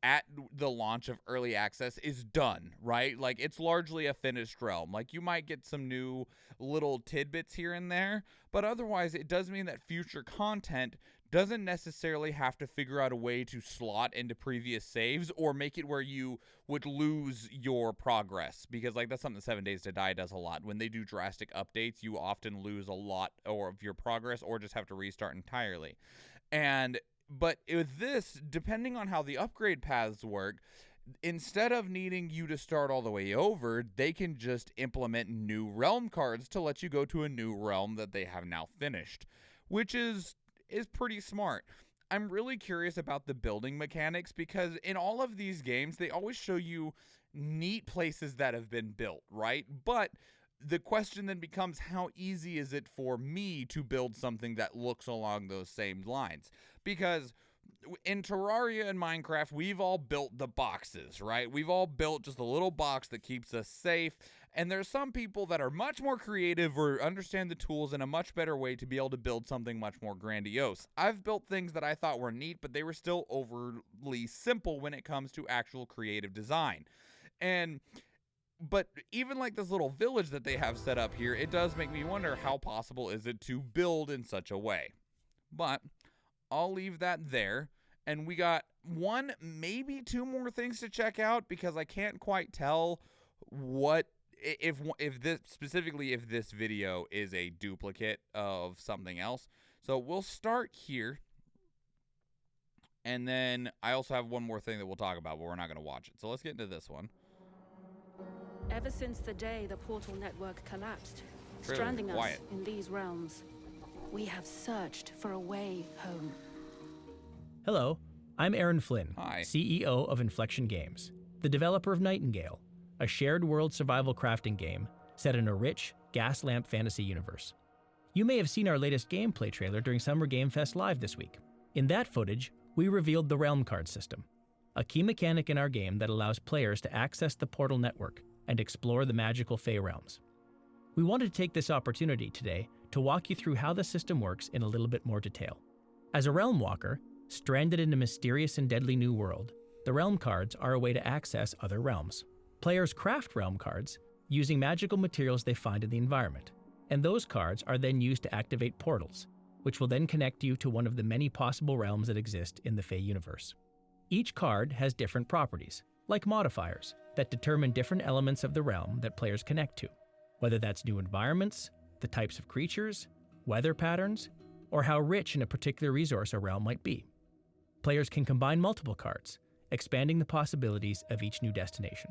at the launch of early access is done, right? Like, it's largely a finished realm. Like, you might get some new little tidbits here and there, but otherwise it does mean that future content doesn't necessarily have to figure out a way to slot into previous saves or make it where you would lose your progress, because like that's something 7 Days to Die does a lot. When they do drastic updates, you often lose a lot or of your progress or just have to restart entirely. But with this, depending on how the upgrade paths work, instead of needing you to start all the way over, they can just implement new realm cards to let you go to a new realm that they have now finished, which is pretty smart. I'm really curious about the building mechanics, because in all of these games, they always show you neat places that have been built, right? But the question then becomes, how easy is it for me to build something that looks along those same lines? Because in Terraria and Minecraft, we've all built the boxes, right? We've all built just a little box that keeps us safe. And there's some people that are much more creative or understand the tools in a much better way to be able to build something much more grandiose. I've built things that I thought were neat, but they were still overly simple when it comes to actual creative design. But even like this little village that they have set up here, it does make me wonder, how possible is it to build in such a way? But I'll leave that there. And we got one, maybe two more things to check out, because I can't quite tell what if this video is a duplicate of something else. So we'll start here. And then I also have one more thing that we'll talk about, but we're not going to watch it. So let's get into this one. Ever since the day the portal network collapsed, stranding us in these realms, we have searched for a way home. Hello, I'm Aaron Flynn, Hi. CEO of Inflection Games, the developer of Nightingale, a shared world survival crafting game set in a rich, gas lamp fantasy universe. You may have seen our latest gameplay trailer during Summer Game Fest Live this week. In that footage, we revealed the Realm Card system, a key mechanic in our game that allows players to access the portal network and explore the magical Fey realms. We wanted to take this opportunity today to walk you through how the system works in a little bit more detail. As a realm walker, stranded in a mysterious and deadly new world, the realm cards are a way to access other realms. Players craft realm cards using magical materials they find in the environment, and those cards are then used to activate portals, which will then connect you to one of the many possible realms that exist in the Fey universe. Each card has different properties, like modifiers, that determine different elements of the realm that players connect to, whether that's new environments, the types of creatures, weather patterns, or how rich in a particular resource a realm might be. Players can combine multiple cards, expanding the possibilities of each new destination.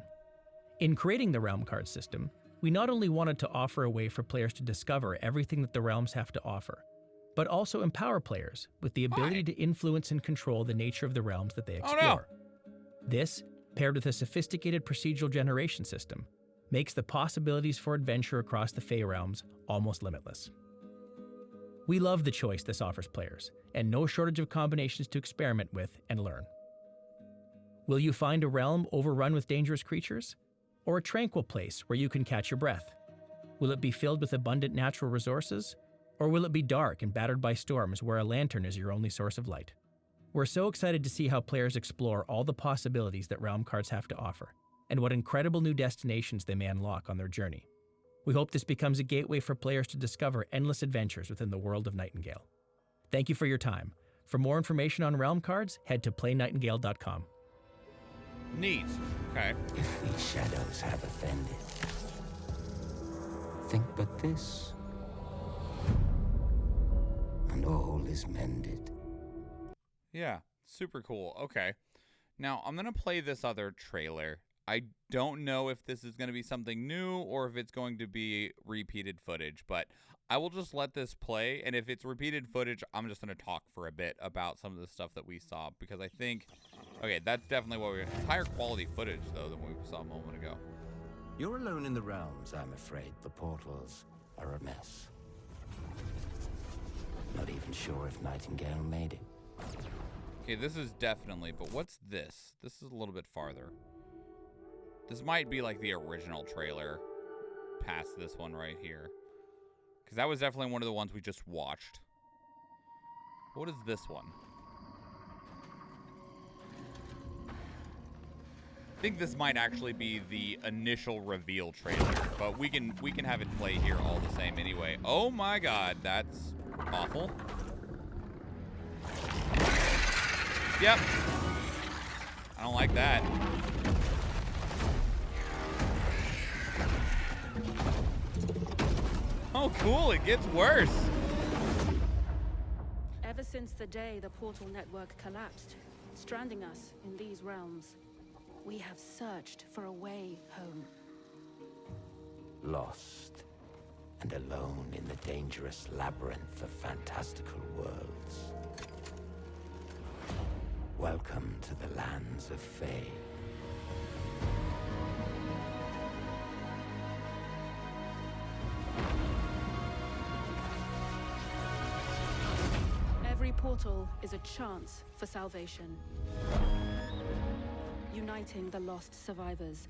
In creating the realm card system, we not only wanted to offer a way for players to discover everything that the realms have to offer, but also empower players with the ability to influence and control the nature of the realms that they explore. This, paired with a sophisticated procedural generation system, makes the possibilities for adventure across the Fey realms almost limitless. We love the choice this offers players, and no shortage of combinations to experiment with and learn. Will you find a realm overrun with dangerous creatures? Or a tranquil place where you can catch your breath? Will it be filled with abundant natural resources? Or will it be dark and battered by storms where a lantern is your only source of light? We're so excited to see how players explore all the possibilities that realm cards have to offer, and what incredible new destinations they may unlock on their journey. We hope this becomes a gateway for players to discover endless adventures within the world of Nightingale. Thank you for your time. For more information on realm cards, head to playnightingale.com. Neat. Okay. If these shadows have offended, think but this. and all is mended. Yeah, super cool. Okay. Now, I'm going to play this other trailer. I don't know if this is going to be something new or if it's going to be repeated footage, but I will just let this play, and if it's repeated footage, I'm just going to talk for a bit about some of the stuff that we saw, because I think, okay, that's definitely what we're... It's higher quality footage, though, than we saw a moment ago. You're alone in the realms, I'm afraid. The portals are a mess. Not even sure if Nightingale made it. Okay, this is definitely, but what's this? This is a little bit farther. This might be like the original trailer past this one right here. Because that was definitely one of the ones we just watched. What is this one? I think this might actually be the initial reveal trailer, but we can have it play here all the same anyway. Oh my god, that's awful. Yep. I don't like that. Oh, cool. It gets worse. Ever since the day the portal network collapsed, stranding us in these realms, we have searched for a way home. Lost and alone in the dangerous labyrinth of fantastical worlds. Welcome to the lands of Fae. Every portal is a chance for salvation. Uniting the lost survivors.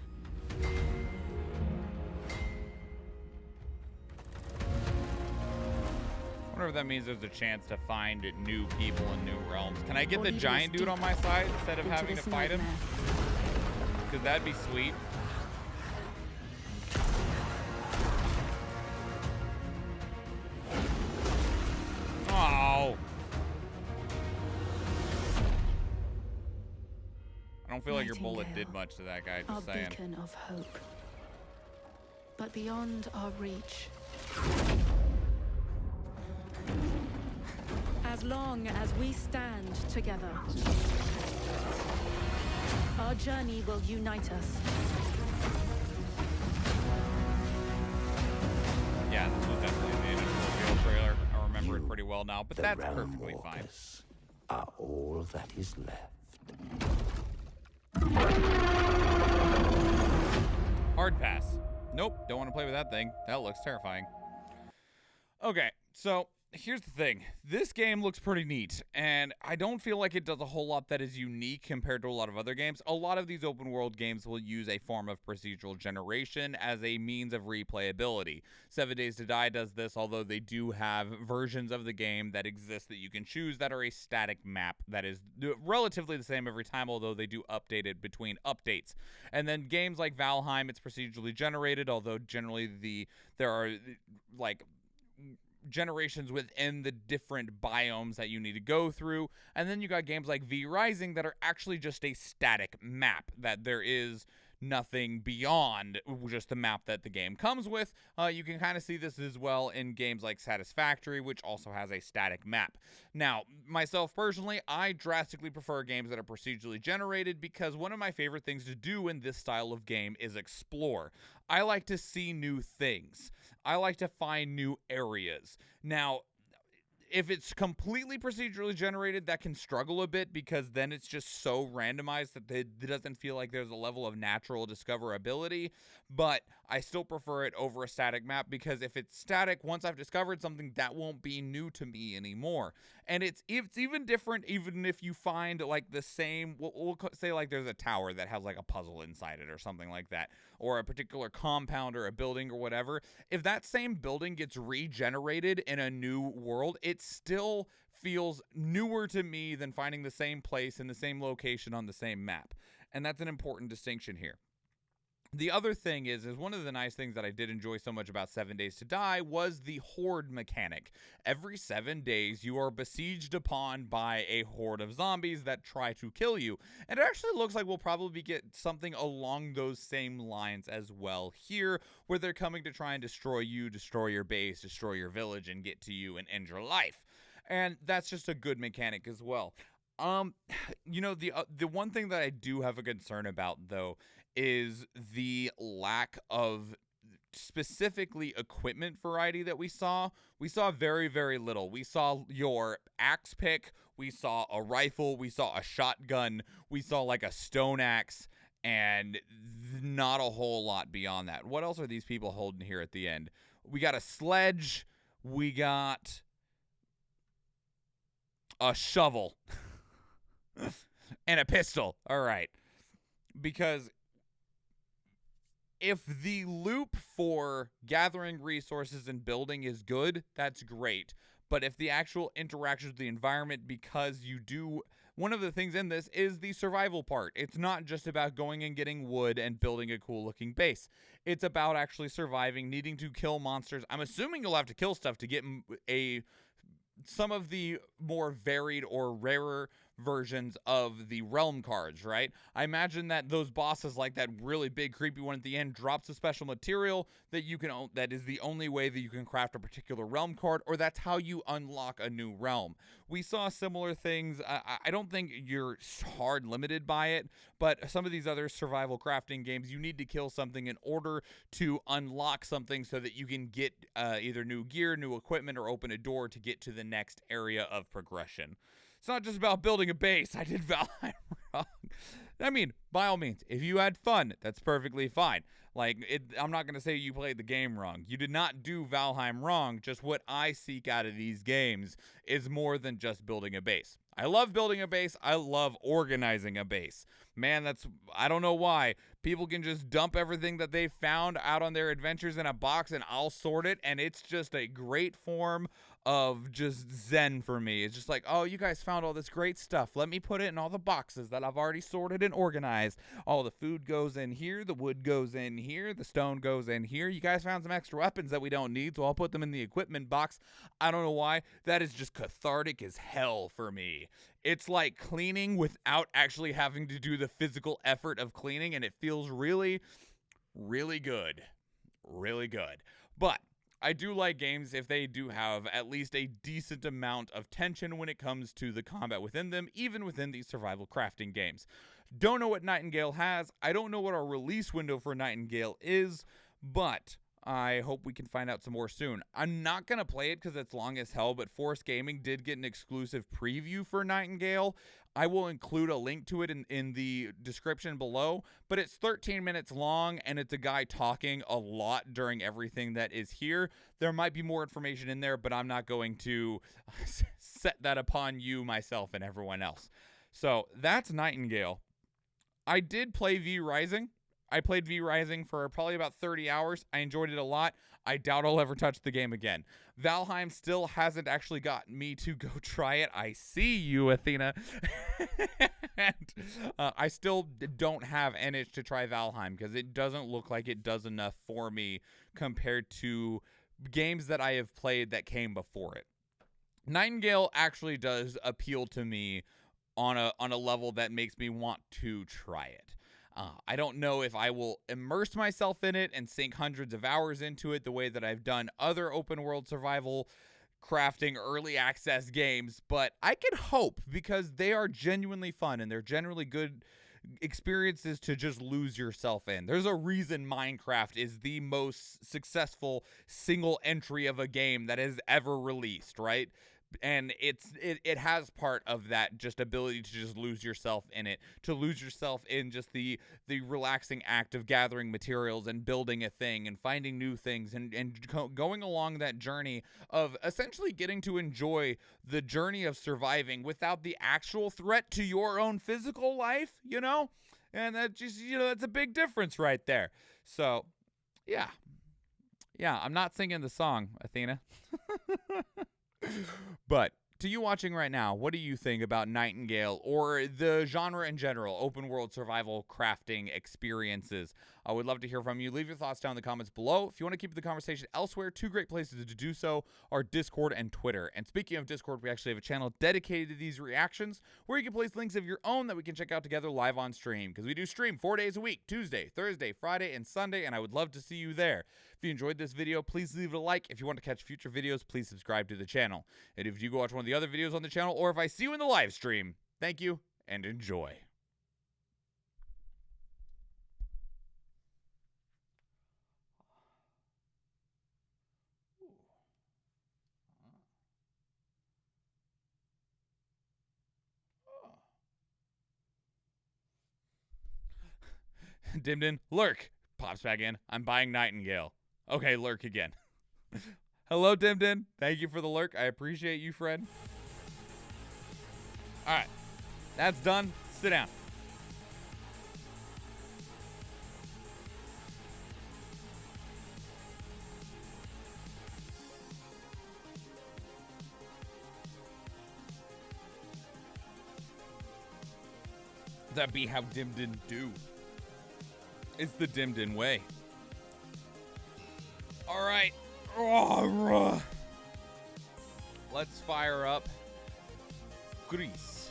I wonder if that means there's a chance to find new people in new realms. Can I get the giant dude on my side instead of having to fight him? Because that'd be sweet. Oh. I don't feel like your bullet did much to that guy, just saying. Our beacon of hope. But beyond our reach. As long as we stand together, our journey will unite us. Yeah, this was definitely the initial reveal trailer. I remember it pretty well now, but that's perfectly fine. Are all that is left. Hard pass. Nope, don't want to play with that thing. That looks terrifying. Okay, so here's the thing. This game looks pretty neat, and I don't feel like it does a whole lot that is unique compared to a lot of other games. A lot of these open world games will use a form of procedural generation as a means of replayability. 7 Days to Die does this, although they do have versions of the game that exist that you can choose that are a static map that is relatively the same every time, although they do update it between updates. And then games like Valheim, it's procedurally generated, although generally there are like generations within the different biomes that you need to go through. And then you got games like V Rising that are actually just a static map, that there is nothing beyond just the map that the game comes with. You can kind of see this as well in games like Satisfactory, which also has a static map. Now, myself personally, I drastically prefer games that are procedurally generated because one of my favorite things to do in this style of game is explore. I like to see new things. I like to find new areas. Now, if it's completely procedurally generated, that can struggle a bit because then it's just so randomized that it doesn't feel like there's a level of natural discoverability. But I still prefer it over a static map because if it's static, once I've discovered something, that won't be new to me anymore. And it's even different even if you find like the same, we'll say like there's a tower that has like a puzzle inside it or something like that, or a particular compound or a building or whatever. If that same building gets regenerated in a new world, it still feels newer to me than finding the same place in the same location on the same map. And that's an important distinction here. The other thing is one of the nice things that I did enjoy so much about 7 Days to Die was the horde mechanic. Every 7 days, you are besieged upon by a horde of zombies that try to kill you. And it actually looks like we'll probably get something along those same lines as well here, where they're coming to try and destroy you, destroy your base, destroy your village, and get to you and end your life. And that's just a good mechanic as well. The one thing that I do have a concern about, though, is the lack of specifically equipment variety that we saw. We saw very, very little. We saw your axe pick, we saw a rifle, we saw a shotgun, we saw like a stone axe, and not a whole lot beyond that. What else are these people holding here at the end? We got a sledge, we got a shovel, and a pistol. All right. Because if the loop for gathering resources and building is good, that's great. But if the actual interactions with the environment, because one of the things in this is the survival part. It's not just about going and getting wood and building a cool looking base. It's about actually surviving, needing to kill monsters. I'm assuming you'll have to kill stuff to get some of the more varied or rarer versions of the realm cards, right? I imagine that those bosses, like that really big creepy one at the end, drops a special material that is the only way that you can craft a particular realm card, or that's how you unlock a new realm. We saw similar things. I don't think you're hard limited by it, but some of these other survival crafting games, you need to kill something in order to unlock something so that you can get either new gear, new equipment, or open a door to get to the next area of progression. It's not just about building a base. I did Valheim wrong. I mean, by all means, if you had fun, that's perfectly fine. I'm not going to say you played the game wrong. You did not do Valheim wrong. Just what I seek out of these games is more than just building a base. I love building a base. I love organizing a base. Man, I don't know why. People can just dump everything that they found out on their adventures in a box and I'll sort it. And it's just a great form of just zen for me. It's just like, oh, you guys found all this great stuff. Let me put it in all the boxes that I've already sorted and organized. All the food goes in here. The wood goes in here. The stone goes in here. You guys found some extra weapons that we don't need, so I'll put them in the equipment box. I don't know why. That is just cathartic as hell for me. It's like cleaning without actually having to do the physical effort of cleaning, and it feels really, really good. Really good. But I do like games if they do have at least a decent amount of tension when it comes to the combat within them, even within these survival crafting games. Don't know what Nightingale has. I don't know what our release window for Nightingale is, but I hope we can find out some more soon. I'm not going to play it because it's long as hell, but Force Gaming did get an exclusive preview for Nightingale. I will include a link to it in the description below, but it's 13 minutes long, and it's a guy talking a lot during everything that is here. There might be more information in there, but I'm not going to set that upon you, myself, and everyone else. So that's Nightingale. I did play V Rising. I played V Rising for probably about 30 hours. I enjoyed it a lot. I doubt I'll ever touch the game again. Valheim still hasn't actually gotten me to go try it. I see you, Athena. And I still don't have an itch to try Valheim because it doesn't look like it does enough for me compared to games that I have played that came before it. Nightingale actually does appeal to me on a level that makes me want to try it. I don't know if I will immerse myself in it and sink hundreds of hours into it the way that I've done other open world survival crafting early access games, but I can hope because they are genuinely fun and they're generally good experiences to just lose yourself in. There's a reason Minecraft is the most successful single entry of a game that has ever released, right? And it has part of that just ability to just lose yourself in it, to lose yourself in just the relaxing act of gathering materials and building a thing and finding new things and going along that journey of essentially getting to enjoy the journey of surviving without the actual threat to your own physical life, you know? And that just, that's a big difference right there. So, yeah, I'm not singing the song, Athena. But to you watching right now, what do you think about Nightingale or the genre in general, open world survival crafting experiences? I would love to hear from you. Leave your thoughts down in the comments below. If you want to keep the conversation elsewhere, 2 great places to do so are Discord and Twitter. And speaking of Discord, we actually have a channel dedicated to these reactions where you can place links of your own that we can check out together live on stream, because we do stream 4 days a week, Tuesday, Thursday, Friday, and Sunday, and I would love to see you there. If you enjoyed this video, please leave it a like. If you want to catch future videos, please subscribe to the channel. And if you go watch one of the other videos on the channel, or if I see you in the live stream, thank you and enjoy. Dimmed in. Lurk. Pops back in. I'm buying Nightingale. Okay, Lurk again. Hello, Dimmed in. Thank you for the lurk. I appreciate you, friend. All right. That's done. Sit down. That be how Dimmed in do. It's the Dimmed in way. All right. Let's fire up Gris.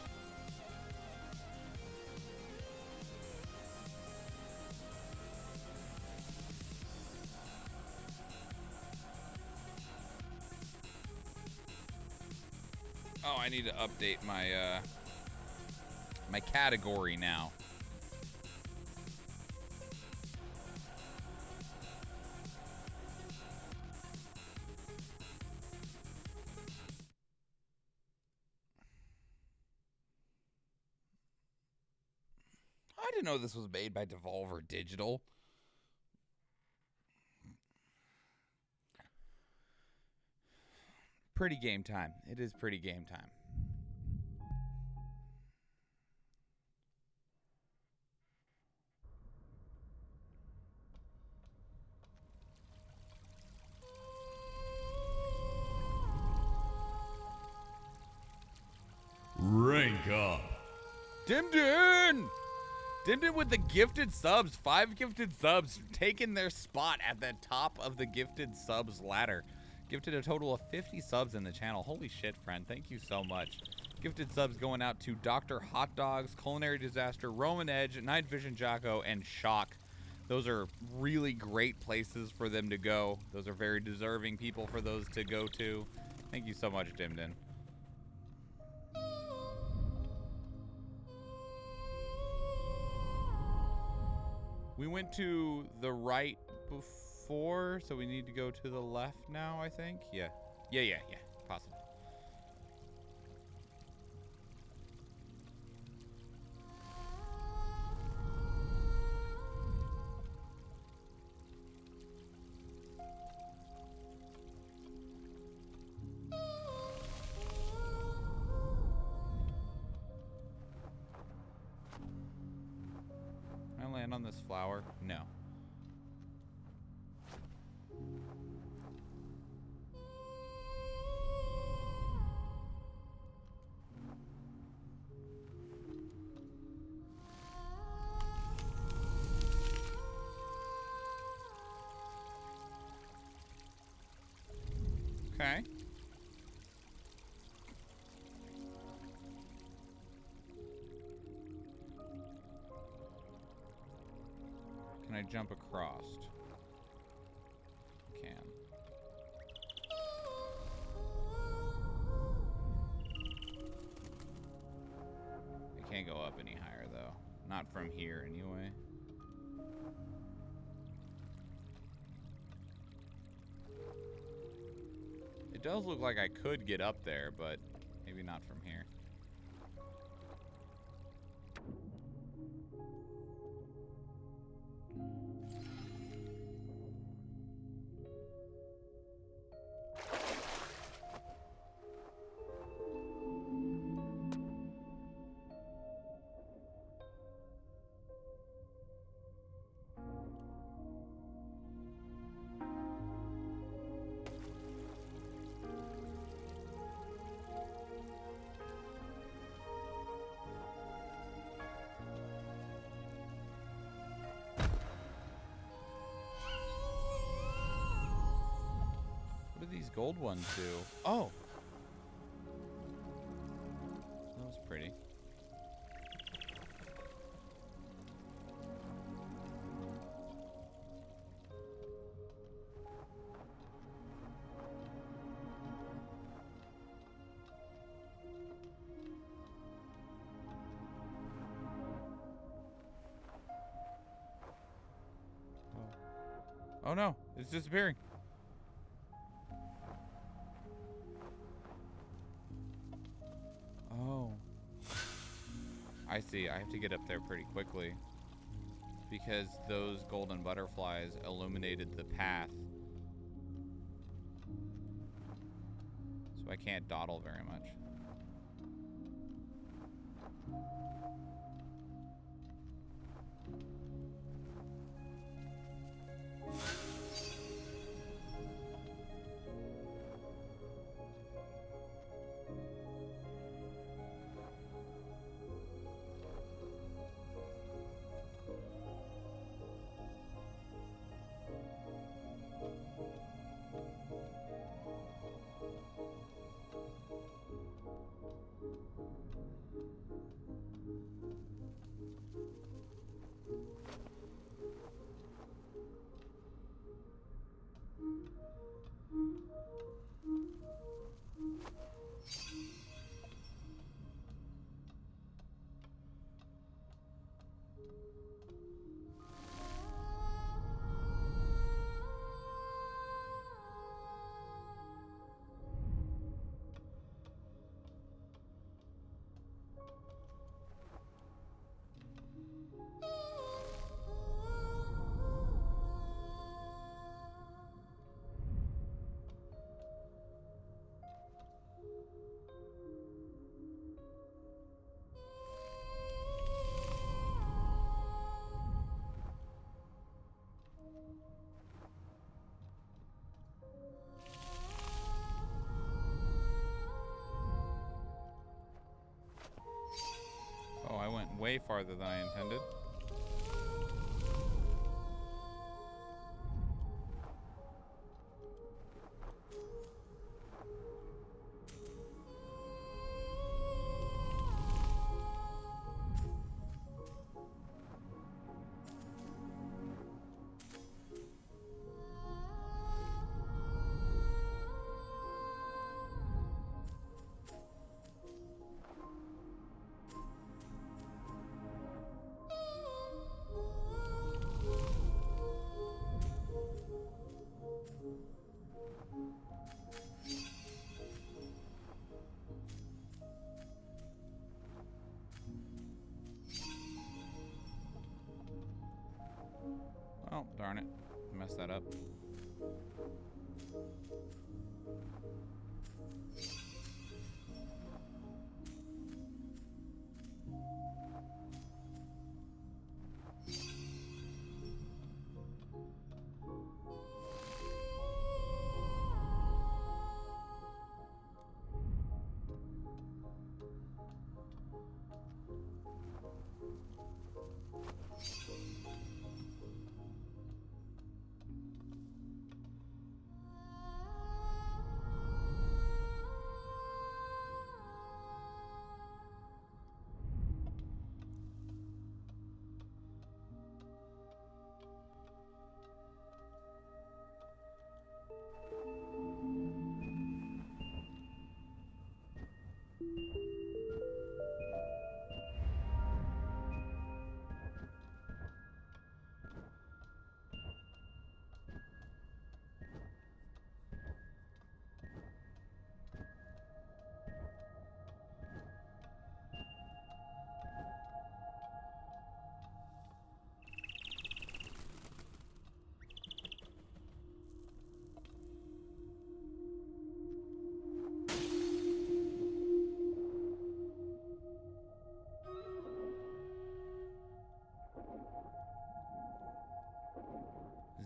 Oh, I need to update my my category now. I didn't know this was made by Devolver Digital. Pretty game time. It is pretty game time. Rank up. Dimmed in! Dimmed in with the gifted subs. 5 gifted subs, taking their spot at the top of the gifted subs ladder. Gifted a total of 50 subs in the channel. Holy shit, friend. Thank you so much. Gifted subs going out to Dr. Hot Dogs, Culinary Disaster, Roman Edge, Night Vision Jocko, and Shock. Those are really great places for them to go. Those are very deserving people for those to go to. Thank you so much, Dimmed in. We went to the right before, so we need to go to the left now, I think. Yeah. Yeah. Possible. Can I land on this flower? No. Okay. Can I jump across? Can. I can't go up any higher though. Not from here anyway. It does look like I could get up there, but maybe not from here. these gold ones do? Oh! That was pretty. Oh no, it's disappearing. Oh. I see. I have to get up there pretty quickly because those golden butterflies illuminated the path. So I can't dawdle very much. Oh, I went way farther than I intended. Oh, darn it. I messed that up.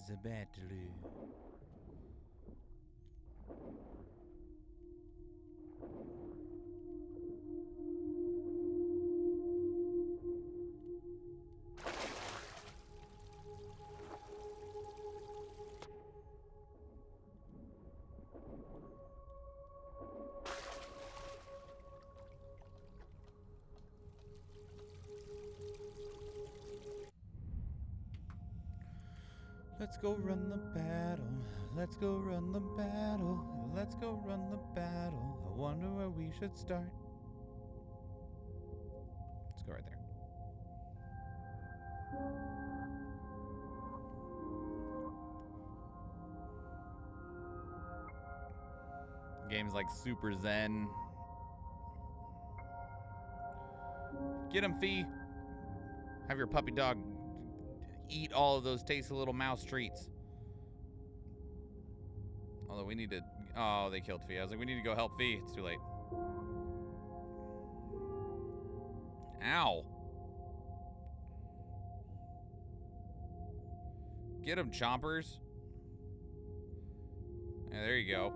The battle. Let's go run the battle. Let's go run the battle. Let's go run the battle. I wonder where we should start. Let's go right there. Game's like super zen. Get him, Fee. Have your puppy dog eat all of those tasty little mouse treats. Although we need to... Oh, they killed Fee. I was like, we need to go help Fee. It's too late. Ow. Get him, chompers. Yeah, there you go.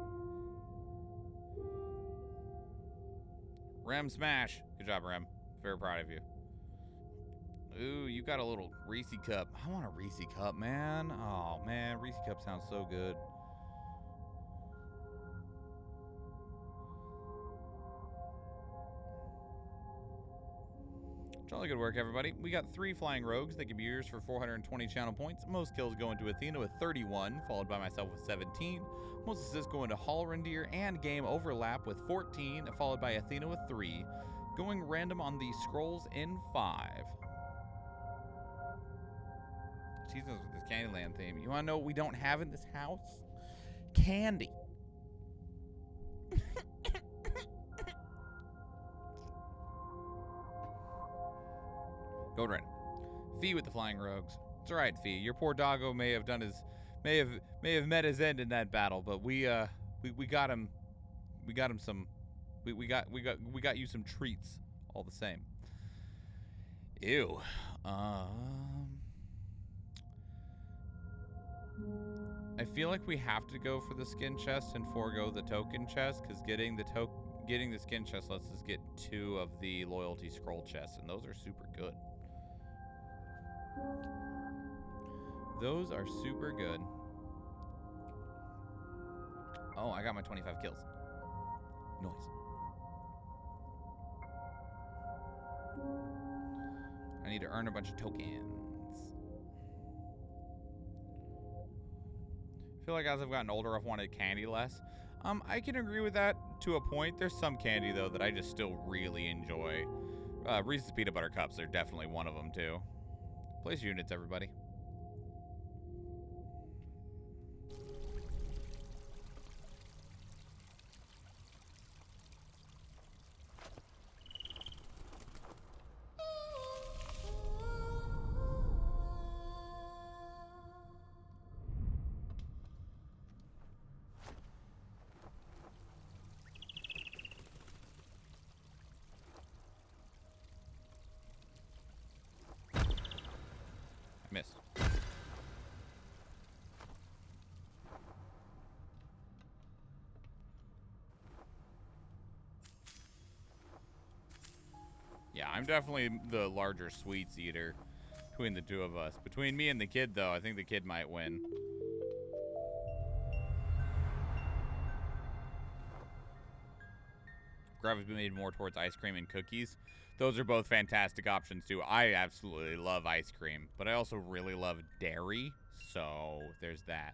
Rem smash. Good job, Rem. Very proud of you. Ooh, you got a little Reese cup. I want a Reese cup, man. Oh, man. Reese cup sounds so good. Jolly good work, everybody. We got 3 flying rogues that can be yours for 420 channel points. Most kills go into Athena with 31, followed by myself with 17. Most assists go into Hallrendir and Game Overlap with 14, followed by Athena with 3. Going random on the scrolls in 5. Jesus, with this Candyland theme. You want to know what we don't have in this house? Candy. Go right. Fee with the flying rogues. It's all right, Fee. Your poor doggo may have done his, may have met his end in that battle, but we got him. We got him some. We got you some treats all the same. Ew. I feel like we have to go for the skin chest and forego the token chest, because getting the skin chest lets us get 2 of the loyalty scroll chests, and those are super good. Those are super good. Oh, I got my 25 kills. Nice. I need to earn a bunch of tokens. I feel like as I've gotten older, I've wanted candy less. I can agree with that to a point. There's some candy, though, that I just still really enjoy. Reese's Peanut Butter Cups are definitely one of them, too. Place units, everybody. Missed. Yeah, I'm definitely the larger sweets eater between the 2 of us. Between me and the kid, though, I think the kid might win. Grav's been made more towards ice cream and cookies. Those are both fantastic options, too. I absolutely love ice cream, but I also really love dairy, so there's that.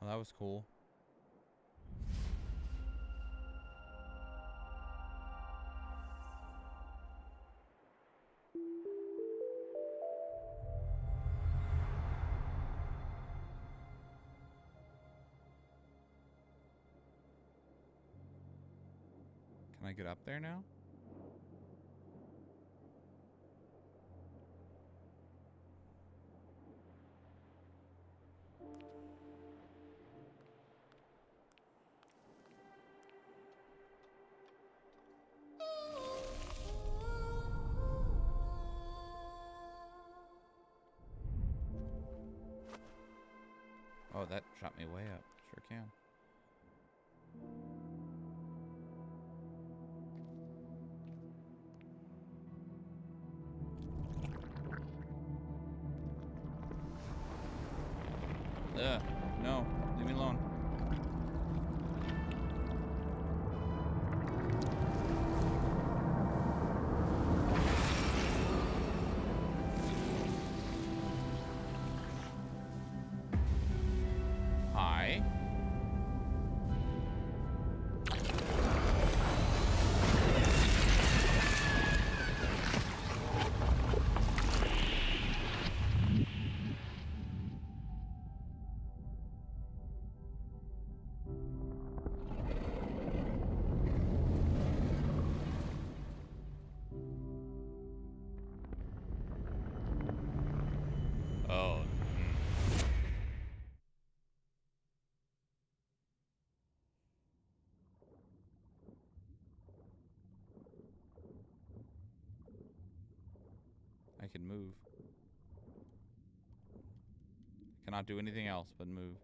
Well, that was cool. Can I get up there now? Oh, that shot me way up. Sure can. No. Leave me alone. Hi. Oh. I can move. Cannot do anything else but move.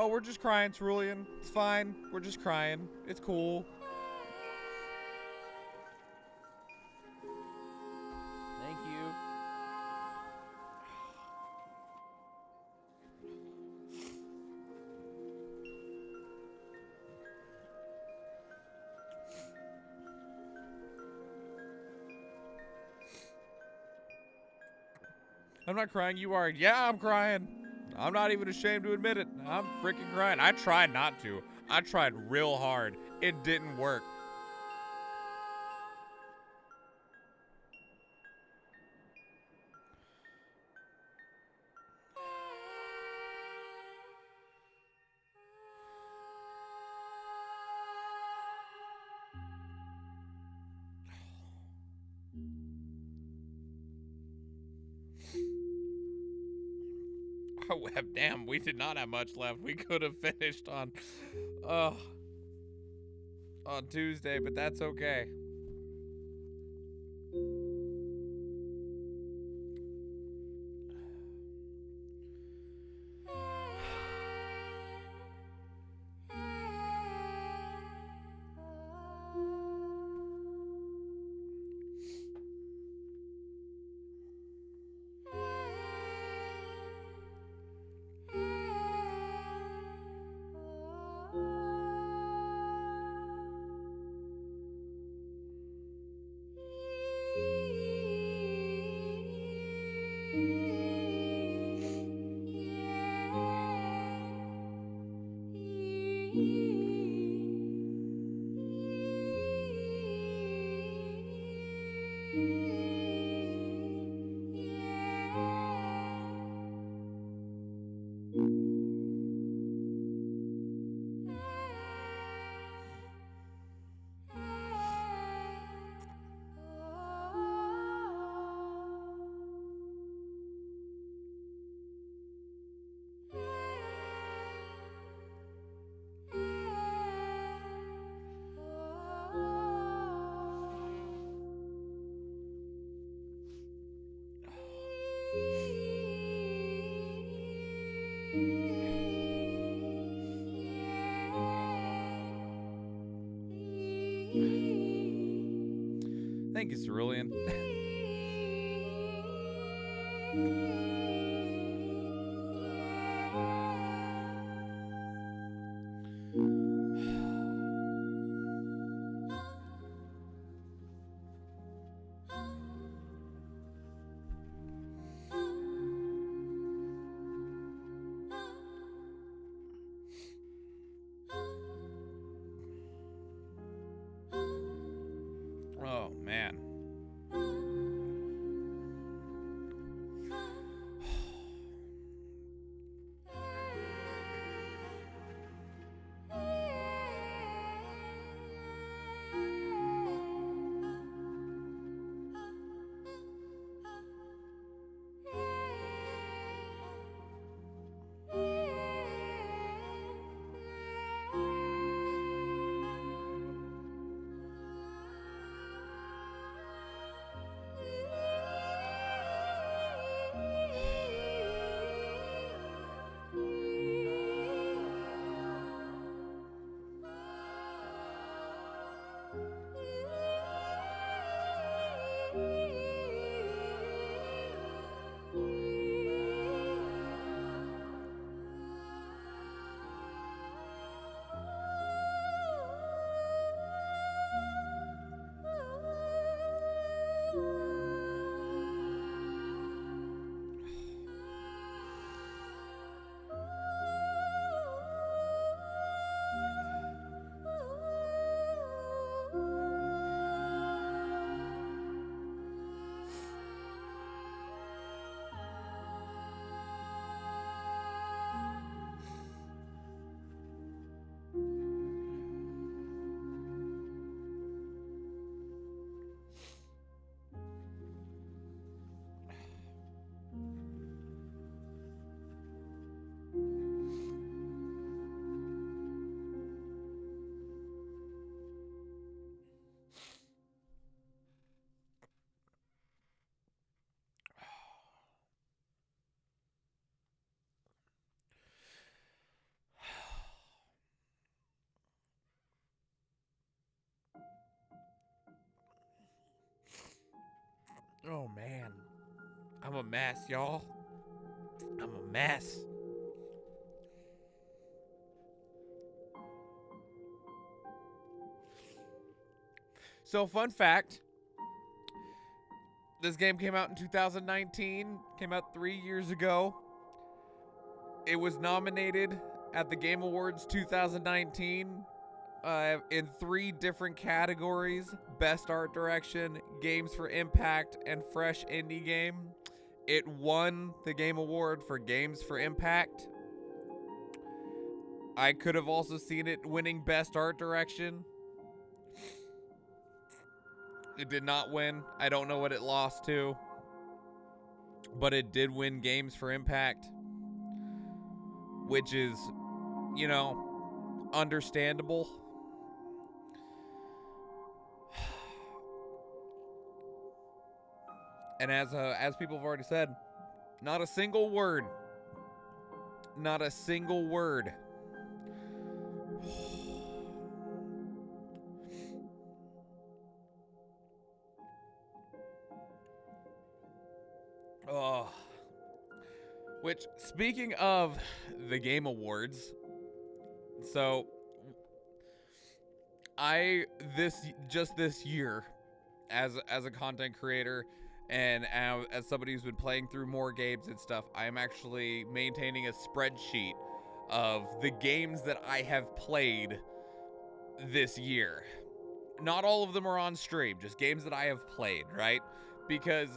Oh, we're just crying, Cerulean. It's fine. We're just crying. It's cool. Thank you. I'm not crying. You are. Yeah, I'm crying. I'm not even ashamed to admit it. I'm freaking crying. I tried not to. I tried real hard. It didn't work. Oh, damn, we did not have much left. We could have finished on Tuesday, but that's okay. Thank you, Cerulean. Oh, man. I'm a mess, y'all. I'm a mess. So, fun fact. This game came out in 2019. Came out 3 years ago. It was nominated at the Game Awards 2019 in 3 different categories: Best Art Direction, Games for Impact, and Fresh Indie Game. It won the Game Award for Games for Impact. I could have also seen it winning Best Art Direction. It did not win. I don't know what it lost to. But it did win Games for Impact, which is, you know, understandable. And as people have already said, not a single word. Not a single word. Oh. Which, speaking of the Game Awards, so this year, as a content creator and as somebody who's been playing through more games and stuff, I am actually maintaining a spreadsheet of the games that I have played this year. Not all of them are on stream, just games that I have played, right? Because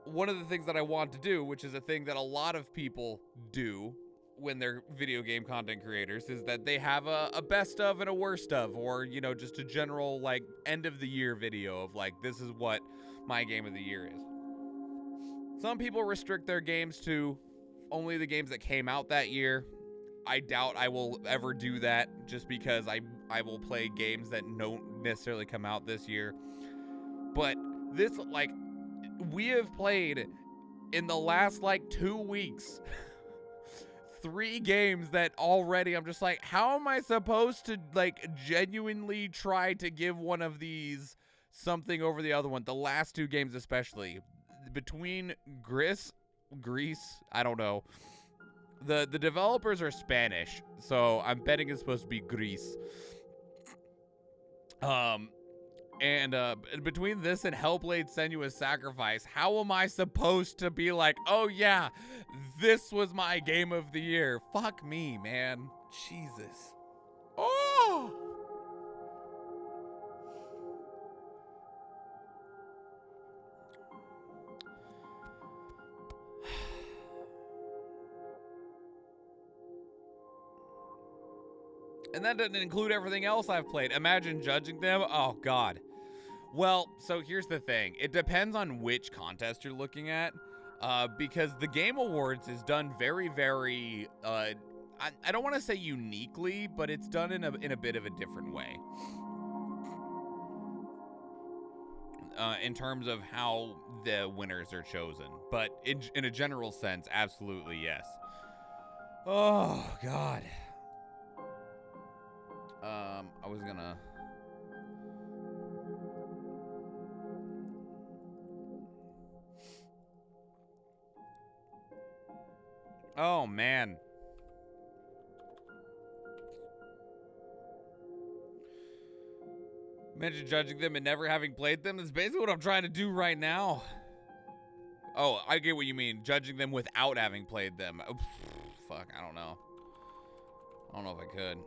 one of the things that I want to do, which is a thing that a lot of people do when they're video game content creators, is that they have a best of and a worst of, or, you know, just a general, like, end of the year video of, like, this is what my game of the year is. Some people restrict their games to only the games that came out that year. I doubt I will ever do that, just because I will play games that don't necessarily come out this year. But this, like, we have played in the last, like, 2 weeks 3 games that already I'm just like, how am I supposed to, like, genuinely try to give one of these something over the other one? The last 2 games especially. Between Gris, I don't know. The developers are Spanish, so I'm betting it's supposed to be Gris. And between this and Hellblade Senua's Sacrifice, how am I supposed to be like, oh yeah, this was my game of the year? Fuck me, man. Jesus. Oh! And that doesn't include everything else I've played. Imagine judging them. Oh, God. Well, so here's the thing. It depends on which contest you're looking at, because the Game Awards is done very, very, I don't want to say uniquely, but it's done in a bit of a different way. In terms of how the winners are chosen. But in a general sense, absolutely yes. Oh, God. I was gonna... Oh, man. Imagine judging them and never having played them. That's basically what I'm trying to do right now. Oh, I get what you mean. Judging them without having played them. Oh, fuck, I don't know. I don't know if I could.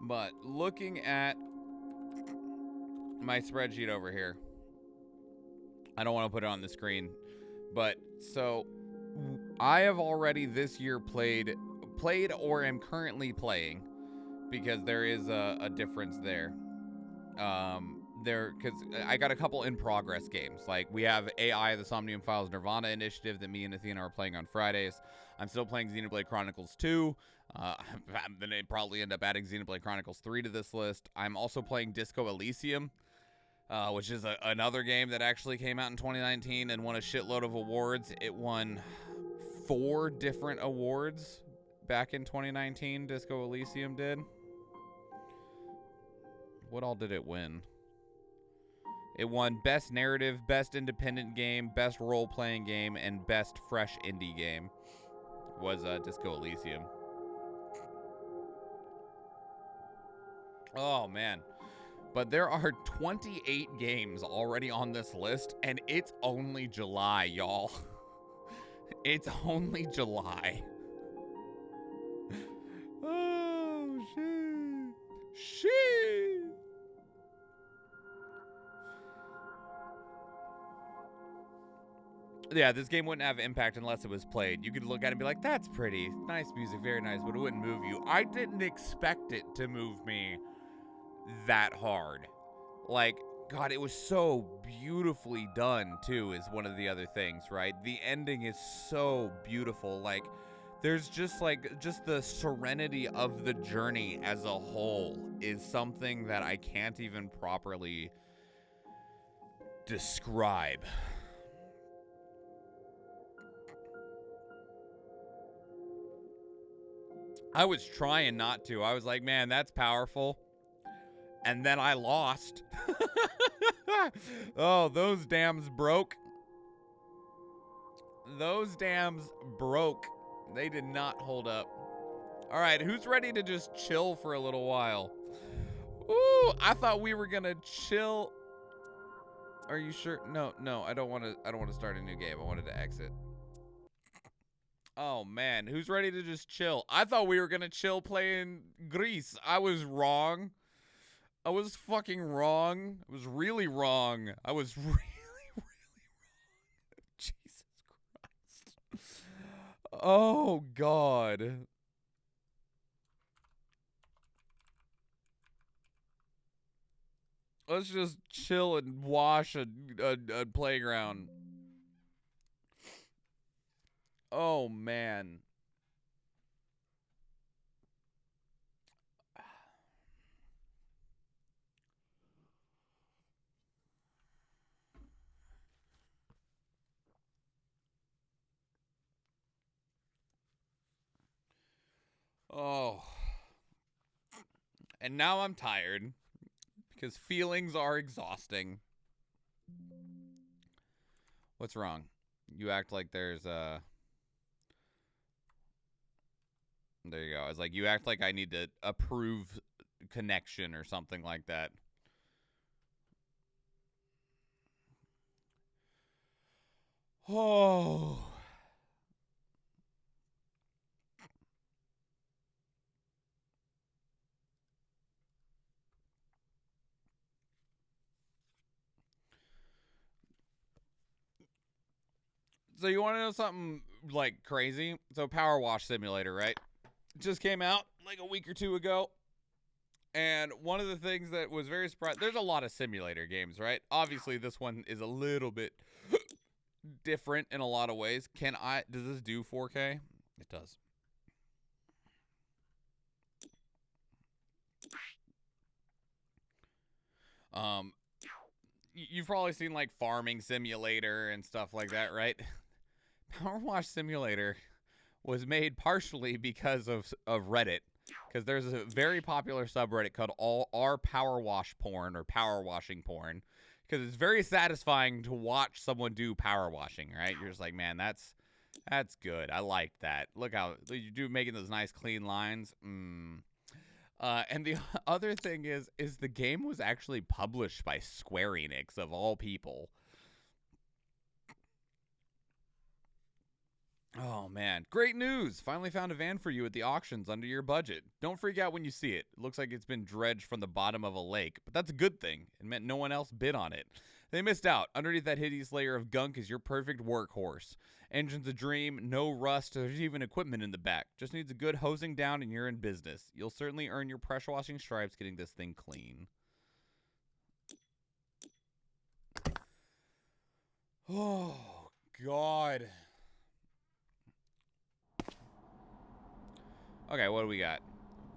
But looking at my spreadsheet over here, I don't want to put it on the screen, but so I have already this year played or am currently playing, because there is a difference there. Because I got a couple in progress games. Like, we have AI, the Somnium Files Nirvana initiative that me and Athena are playing on Fridays. I'm still playing Xenoblade Chronicles 2. Then they'd probably end up adding Xenoblade Chronicles 3 to this list. I'm also playing Disco Elysium, which is another game that actually came out in 2019 and won a shitload of awards. It won 4 different awards back in 2019, Disco Elysium did. What all did it win? It won Best Narrative, Best Independent Game, Best Role-Playing Game, and Best Fresh Indie Game. Was Disco Elysium. Oh, man. But there are 28 games already on this list, and it's only July, y'all. It's only July. Oh, shit. Shit. Yeah, this game wouldn't have impact unless it was played. You could look at it and be like, that's pretty. Nice music, very nice, but it wouldn't move you. I didn't expect it to move me that hard. Like, God, it was so beautifully done, too, is one of the other things, right? The ending is so beautiful. Like, there's just the serenity of the journey as a whole is something that I can't even properly describe. I was trying not to. I was like, man, that's powerful. And then I lost. Oh, those dams broke. Those dams broke. They did not hold up. All right, who's ready to just chill for a little while? Ooh, I thought we were gonna chill. Are you sure? No, I don't want to start a new game. I wanted to exit. Oh, man. Who's ready to just chill? I thought we were going to chill playing Gris. I was wrong. I was fucking wrong. I was really wrong. I was really, really wrong. Jesus Christ. Oh, God. Let's just chill and wash a playground. Oh, man. Oh. And now I'm tired because feelings are exhausting. What's wrong? You act like there's a... There you go. I was like, you act like I need to approve connection or something like that. Oh. So you want to know something like crazy? So Power Wash Simulator, right? Just came out like a week or two ago. And one of the things that was very surprising, there's a lot of simulator games, right? Obviously, this one is a little bit different in a lot of ways. Does this do 4K? It does. You've probably seen like Farming Simulator and stuff like that, right? Power Wash Simulator was made partially because of Reddit, because there's a very popular subreddit called our Power Wash Porn or Power Washing Porn, because it's very satisfying to watch someone do power washing, right? You're just like, man, that's good. I like that. Look how you do, making those nice clean lines. And the other thing is the game was actually published by Square Enix, of all people. Oh, man. Great news. Finally found a van for you at the auctions under your budget. Don't freak out when you see it. It looks like it's been dredged from the bottom of a lake, but that's a good thing. It meant no one else bid on it. They missed out. Underneath that hideous layer of gunk is your perfect workhorse. Engine's a dream, no rust, there's even equipment in the back. Just needs a good hosing down and you're in business. You'll certainly earn your pressure washing stripes getting this thing clean. Oh, God. Okay, what do we got?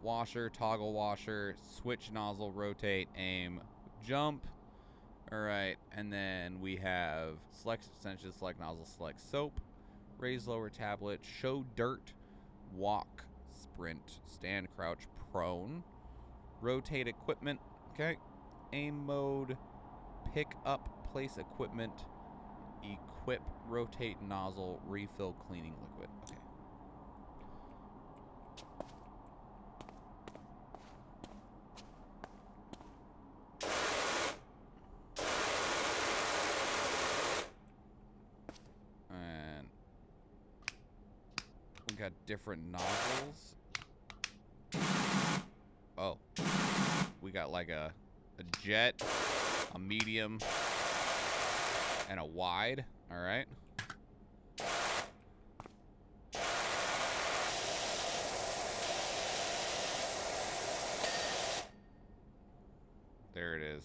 Washer, toggle washer, switch nozzle, rotate, aim, jump. All right, and then we have select extension, select nozzle, select soap, raise lower tablet, show dirt, walk, sprint, stand, crouch, prone, rotate equipment. Okay, aim mode, pick up, place equipment, equip, rotate nozzle, refill cleaning liquid. Okay. And we got different nozzles. Oh, we got like a jet, a medium, and a wide. All right. There it is.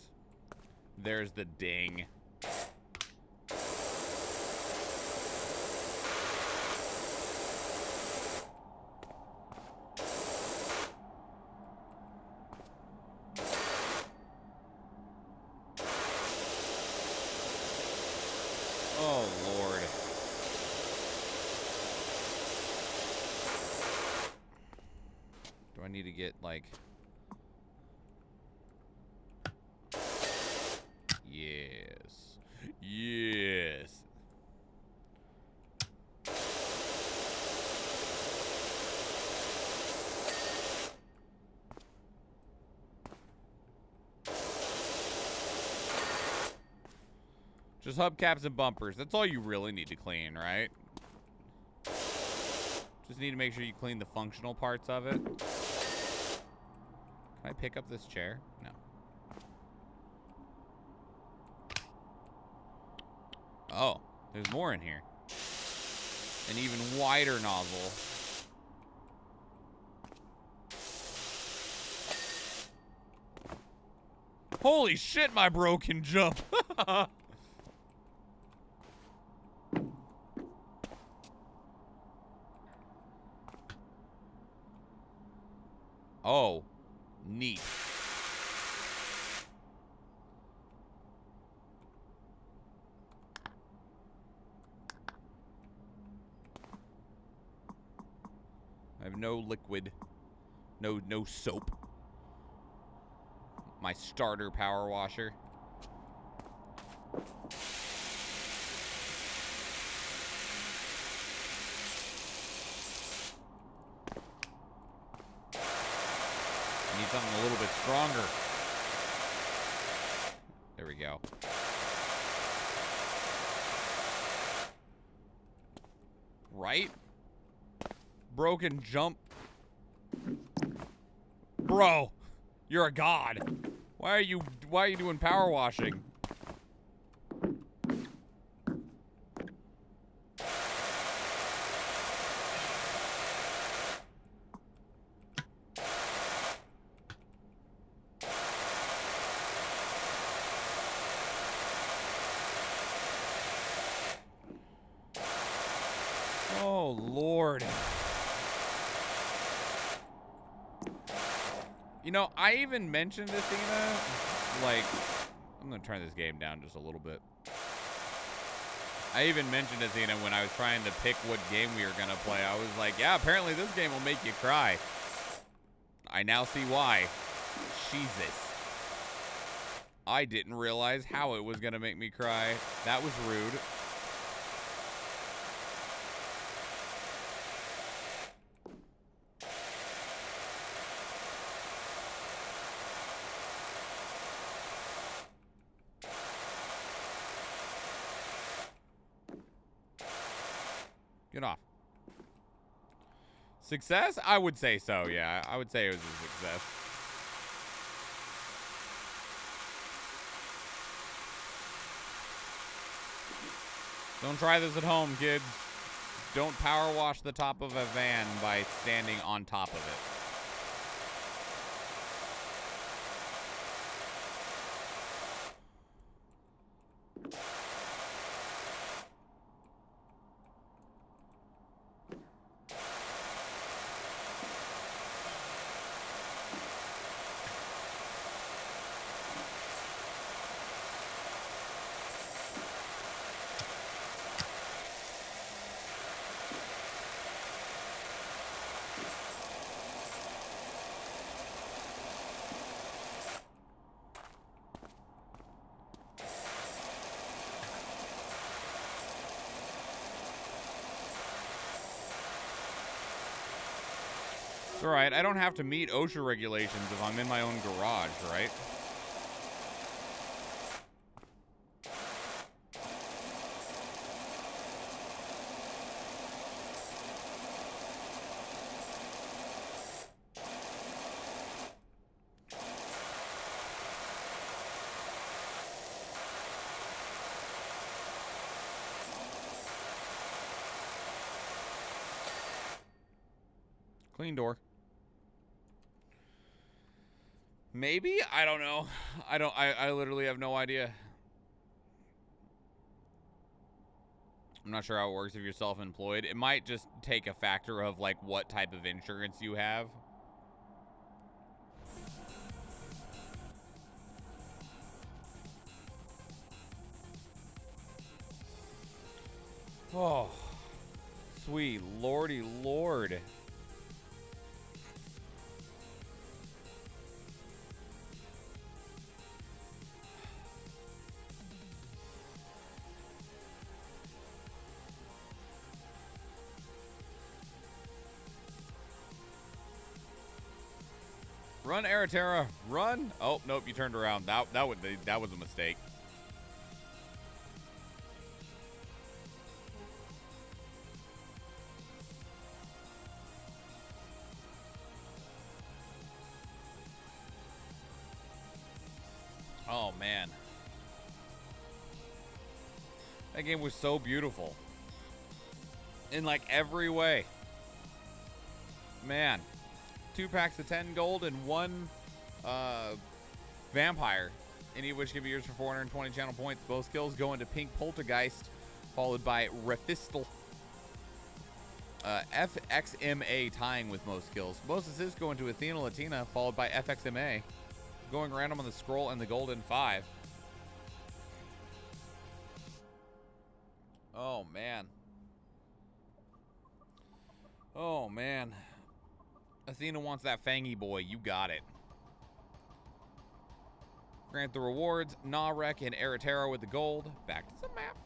There's the ding. Oh, Lord. Do I need to get, like... Yes. Yes. Just hubcaps and bumpers. That's all you really need to clean, right? Just need to make sure you clean the functional parts of it. Can I pick up this chair? No. Oh, there's more in here. An even wider nozzle. Holy shit, my bro can jump. Oh, neat. I have no liquid, no soap. My starter power washer. I need something a little bit stronger. There we go. Right? Broken jump. Bro, you're a god. Why are you doing power washing? Oh, Lord. You know, I even mentioned Athena, like, I'm going to turn this game down just a little bit. I even mentioned Athena when I was trying to pick what game we were going to play. I was like, yeah, apparently this game will make you cry. I now see why. Jesus. I didn't realize how it was going to make me cry. That was rude. Get off. Success? I would say so, yeah. I would say it was a success. Don't try this at home, kids. Don't power wash the top of a van by standing on top of it. It's alright, I don't have to meet OSHA regulations if I'm in my own garage, right? Clean door. Maybe? I don't know. I literally have no idea. I'm not sure how it works if you're self-employed. It might just take a factor of like what type of insurance you have. Oh, sweet lordy lord. Run, Eritrea, run! Oh, nope, you turned around. That was a mistake. Oh, man. That game was so beautiful. In, like, every way. Man. 2 packs of 10 gold and 1 vampire. Any of which can be used for 420 channel points. Both skills go into Pink Poltergeist, followed by Refistal. FXMA tying with most skills. Most assists go into Athena Latina, followed by FXMA. Going random on the scroll and the golden 5. Oh, man. Oh, man. Athena wants that fangy boy. You got it. Grant the rewards. Narek and Eritrea with the gold. Back to the map.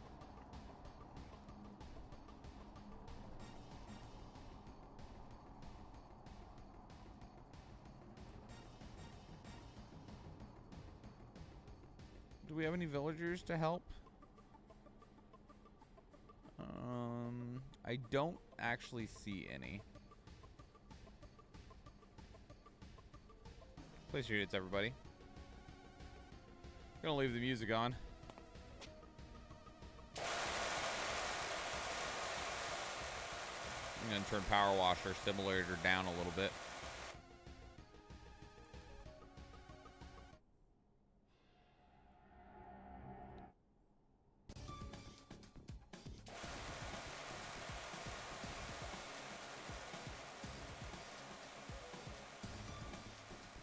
Do we have any villagers to help? I don't actually see any. Place your units, everybody. Gonna leave the music on. I'm gonna turn Power Washer Simulator down a little bit.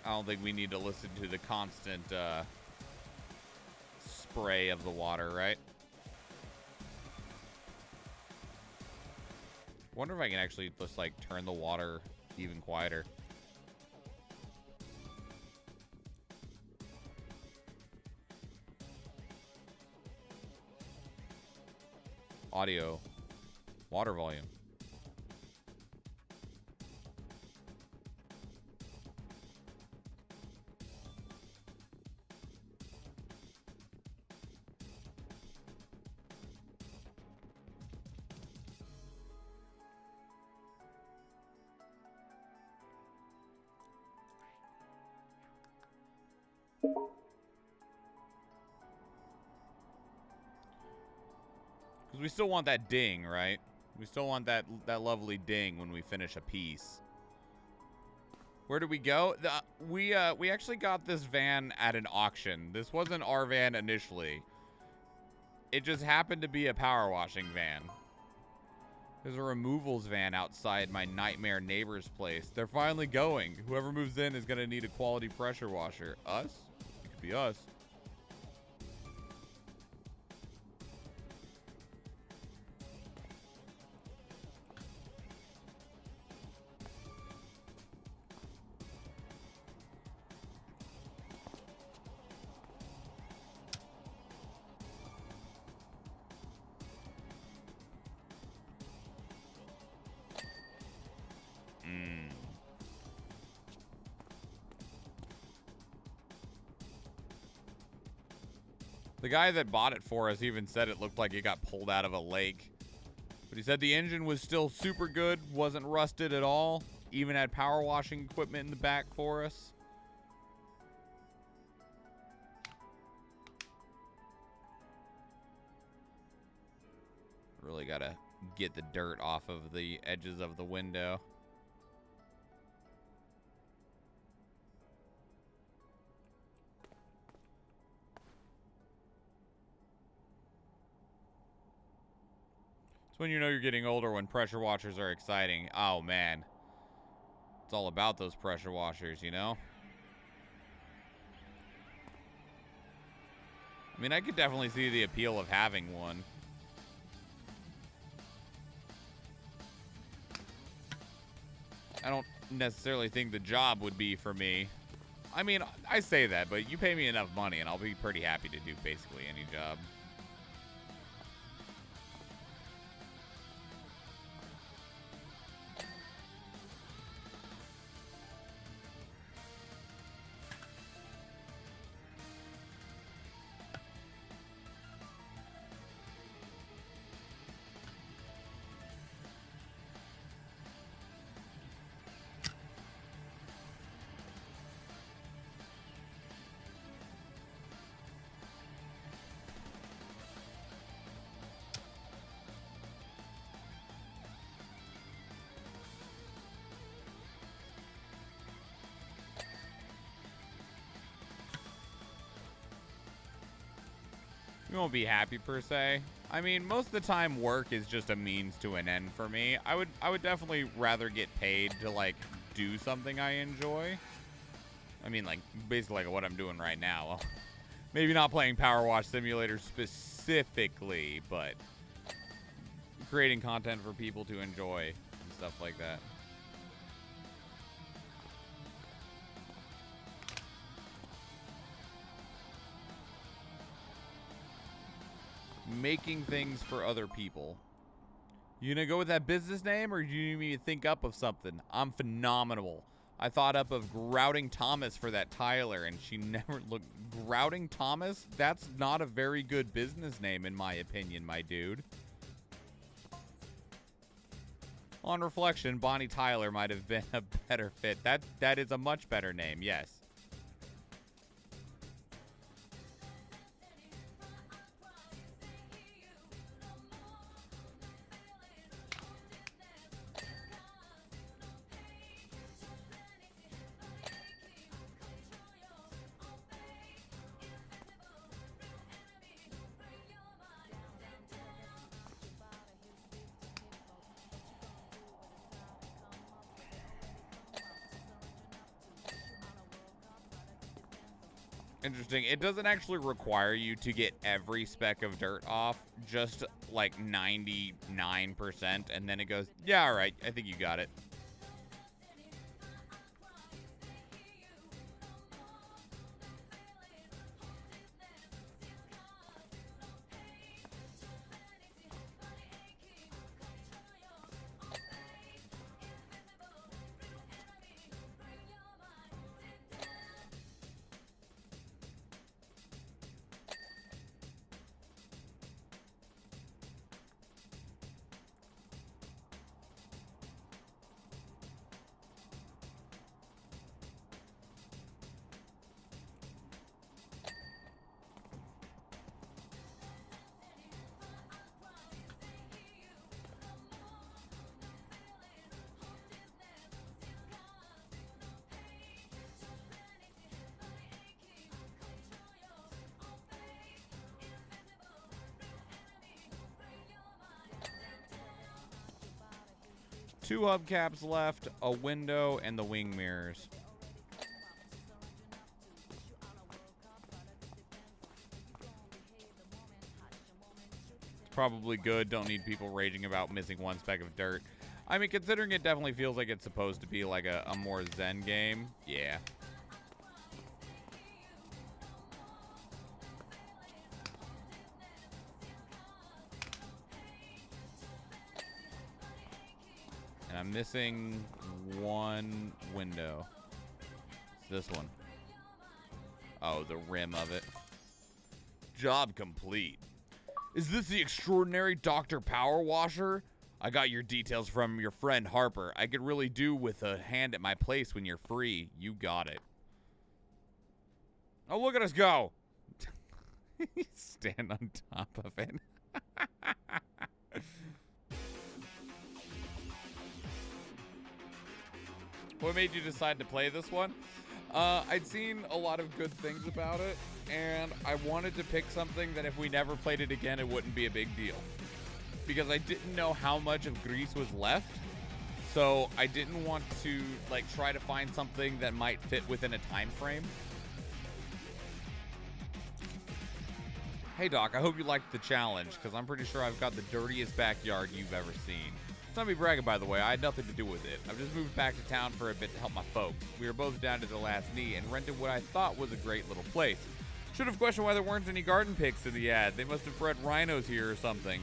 I don't think we need to listen to the constant spray of the water, right? Wonder if I can actually just like turn the water even quieter. Audio, water volume. Because we still want that ding, right? We still want that lovely ding when we finish a piece. Where did we go? We actually got this van at an auction. This wasn't our van initially. It just happened to be a power washing van. There's a removals van outside my nightmare neighbor's place. They're finally going. Whoever moves in is going to need a quality pressure washer. Us? It could be us. The guy that bought it for us even said it looked like it got pulled out of a lake. But he said the engine was still super good, wasn't rusted at all, even had power washing equipment in the back for us. Really gotta get the dirt off of the edges of the window. It's when you know you're getting older when pressure washers are exciting. Oh, man. It's all about those pressure washers, you know? I mean, I could definitely see the appeal of having one. I don't necessarily think the job would be for me. I mean, I say that, but you pay me enough money and I'll be pretty happy to do basically any job. You won't be happy per se. I mean, most of the time work is just a means to an end for me. I would definitely rather get paid to like do something I enjoy. I mean, like basically like what I'm doing right now. Well, maybe not playing Power Wash Simulator specifically, but creating content for people to enjoy and stuff like that. Making things for other people. You gonna go with that business name, or do you need me to think up of something? I'm phenomenal. I thought up of Grouting Thomas for that Tyler, and she never looked. Grouting Thomas? That's not a very good business name, in my opinion, my dude. On reflection, Bonnie Tyler might have been a better fit. That is a much better name, yes. Interesting. It doesn't actually require you to get every speck of dirt off, just like 99%, and then it goes, yeah, all right, I think you got it. Two hubcaps left, a window, and the wing mirrors. It's probably good. Don't need people raging about missing one speck of dirt. I mean, considering it definitely feels like it's supposed to be like a more zen game. Yeah. I'm missing one window. It's this one. Oh, the rim of it. Job complete. Is this the extraordinary Dr. Power Washer? I got your details from your friend Harper. I could really do with a hand at my place when you're free. You got it. Oh, look at us go. Stand on top of it. What made you decide to play this one? I'd seen a lot of good things about it, and I wanted to pick something that if we never played it again, it wouldn't be a big deal. Because I didn't know how much of Gris was left, so I didn't want to like try to find something that might fit within a time frame. Hey Doc, I hope you liked the challenge, because I'm pretty sure I've got the dirtiest backyard you've ever seen. It's not me bragging, by the way. I had nothing to do with it. I've just moved back to town for a bit to help my folks. We were both down to the last knee and rented what I thought was a great little place. Should have questioned why there weren't any garden pics in the ad. They must have bred rhinos here or something.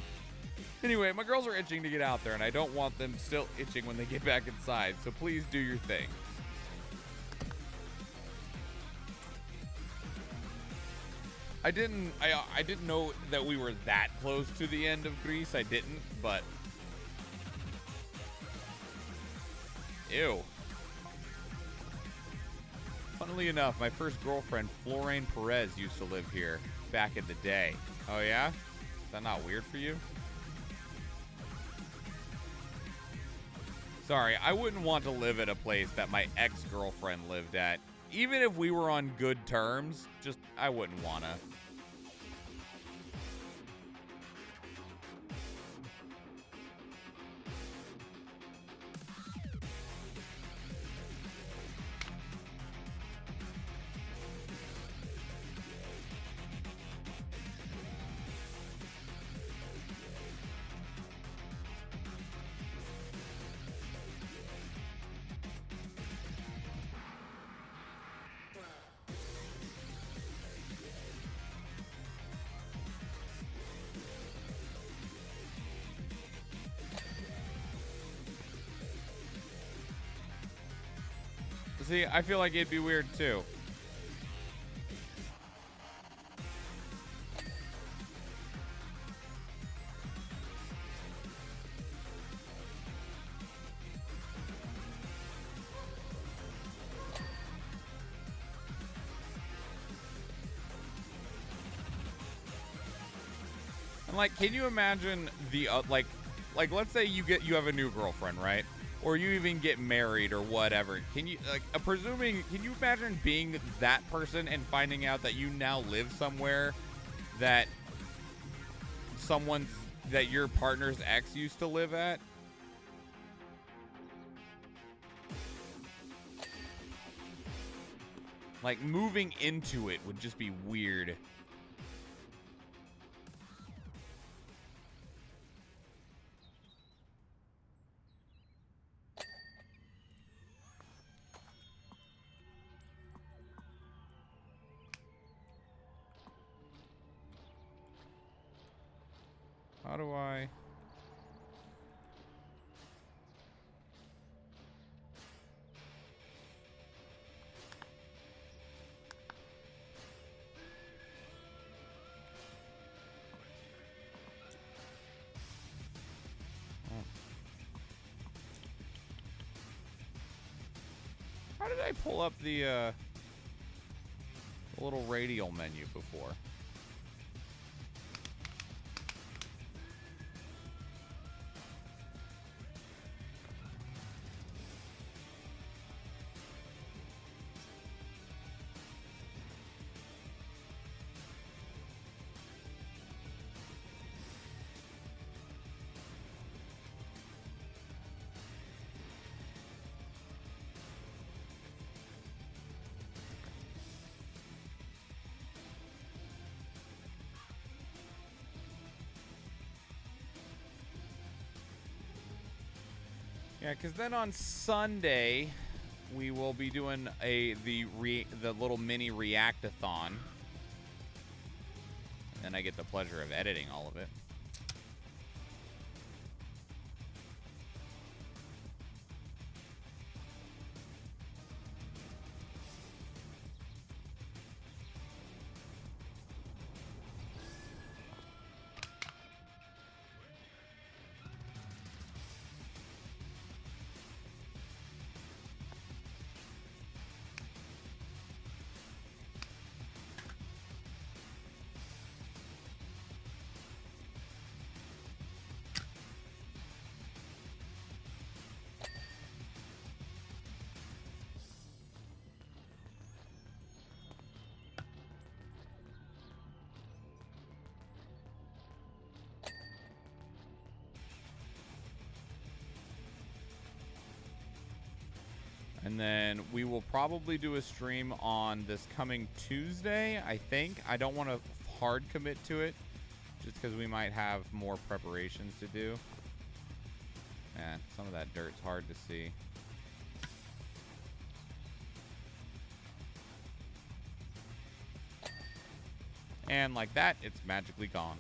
Anyway, my girls are itching to get out there, and I don't want them still itching when they get back inside, so please do your thing. I didn't know that we were that close to the end of Gris. I didn't, but... Ew. Funnily enough, my first girlfriend, Florine Perez, used to live here back in the day. Oh, yeah? Is that not weird for you? Sorry, I wouldn't want to live at a place that my ex-girlfriend lived at. Even if we were on good terms, just, I wouldn't wanna. See, I feel like it'd be weird too. And like, can you imagine the like let's say you have a new girlfriend, right? Or you even get married or whatever. Can you, like, can you imagine being that person and finding out that you now live somewhere that that your partner's ex used to live at? Like, moving into it would just be weird. How do I... How did I pull up the little radial menu before? Yeah, because then on Sunday, we will be doing the little mini react-a-thon. And then I get the pleasure of editing all of it. And then we will probably do a stream on this coming Tuesday, I think. I don't want to hard commit to it, just because we might have more preparations to do. Man, some of that dirt's hard to see. And like that, it's magically gone.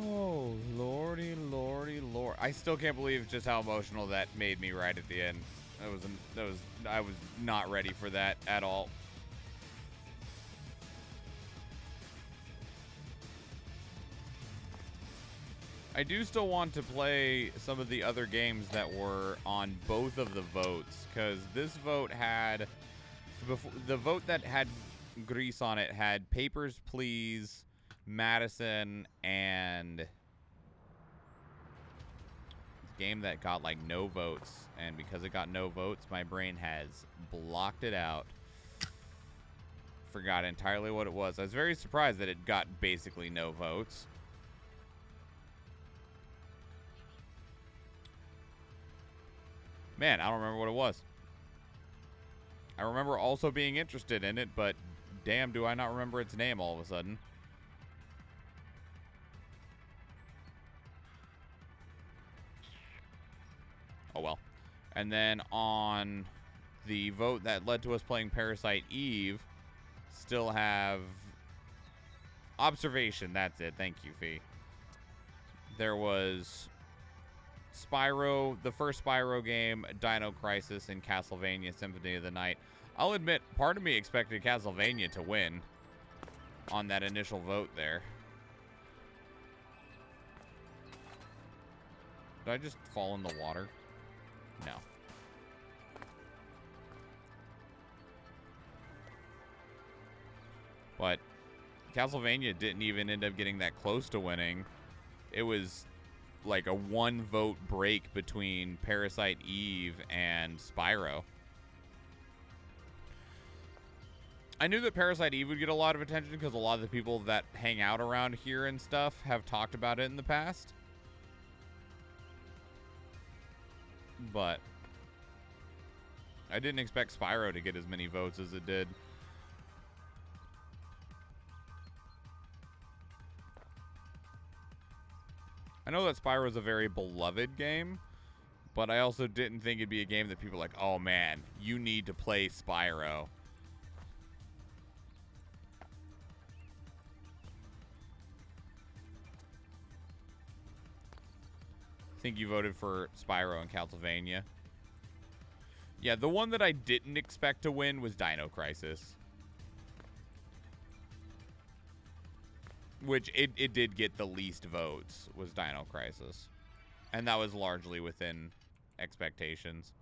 Oh, lordy, lordy, lord. I still can't believe just how emotional that made me right at the end. I was not ready for that at all. I do still want to play some of the other games that were on both of the votes, because this vote had, the vote that had Gris on it had Papers, Please, Madison, and the game that got like no votes, and because it got no votes, my brain has blocked it out. Forgot entirely what it was. I was very surprised that it got basically no votes. Man, I don't remember what it was. I remember also being interested in it, but damn, do I not remember its name all of a sudden. Oh well. And then on the vote that led to us playing Parasite Eve, still have Observation. That's it. Thank you, Fee. There was Spyro, the first Spyro game, Dino Crisis, and Castlevania Symphony of the Night. I'll admit, part of me expected Castlevania to win on that initial vote there. Did I just fall in the water? No. But Castlevania didn't even end up getting that close to winning. It was like a one vote break between Parasite Eve and Spyro. I knew that Parasite Eve would get a lot of attention because a lot of the people that hang out around here and stuff have talked about it in the past. But I didn't expect Spyro to get as many votes as it did. I know that Spyro is a very beloved game, but I also didn't think it'd be a game that people are like, oh man, you need to play Spyro. I think you voted for Spyro and Castlevania. Yeah, the one that I didn't expect to win was Dino Crisis. Which it did get the least votes, was Dino Crisis. And that was largely within expectations.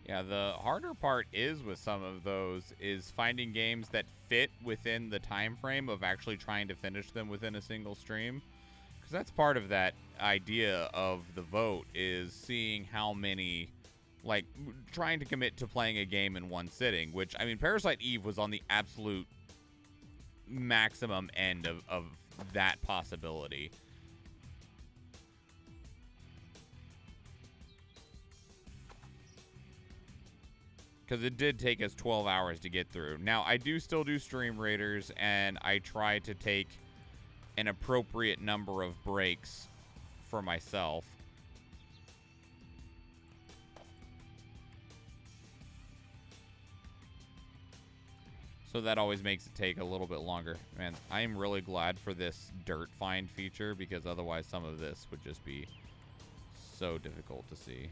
Yeah, the harder part is with some of those is finding games that fit within the time frame of actually trying to finish them within a single stream. Because that's part of that idea of the vote, is seeing how many, like, trying to commit to playing a game in one sitting, which, I mean, Parasite Eve was on the absolute maximum end of that possibility. Because it did take us 12 hours to get through. Now, I do still do stream raiders, and I try to take an appropriate number of breaks for myself. So that always makes it take a little bit longer. Man, I am really glad for this dirt find feature, because otherwise some of this would just be so difficult to see.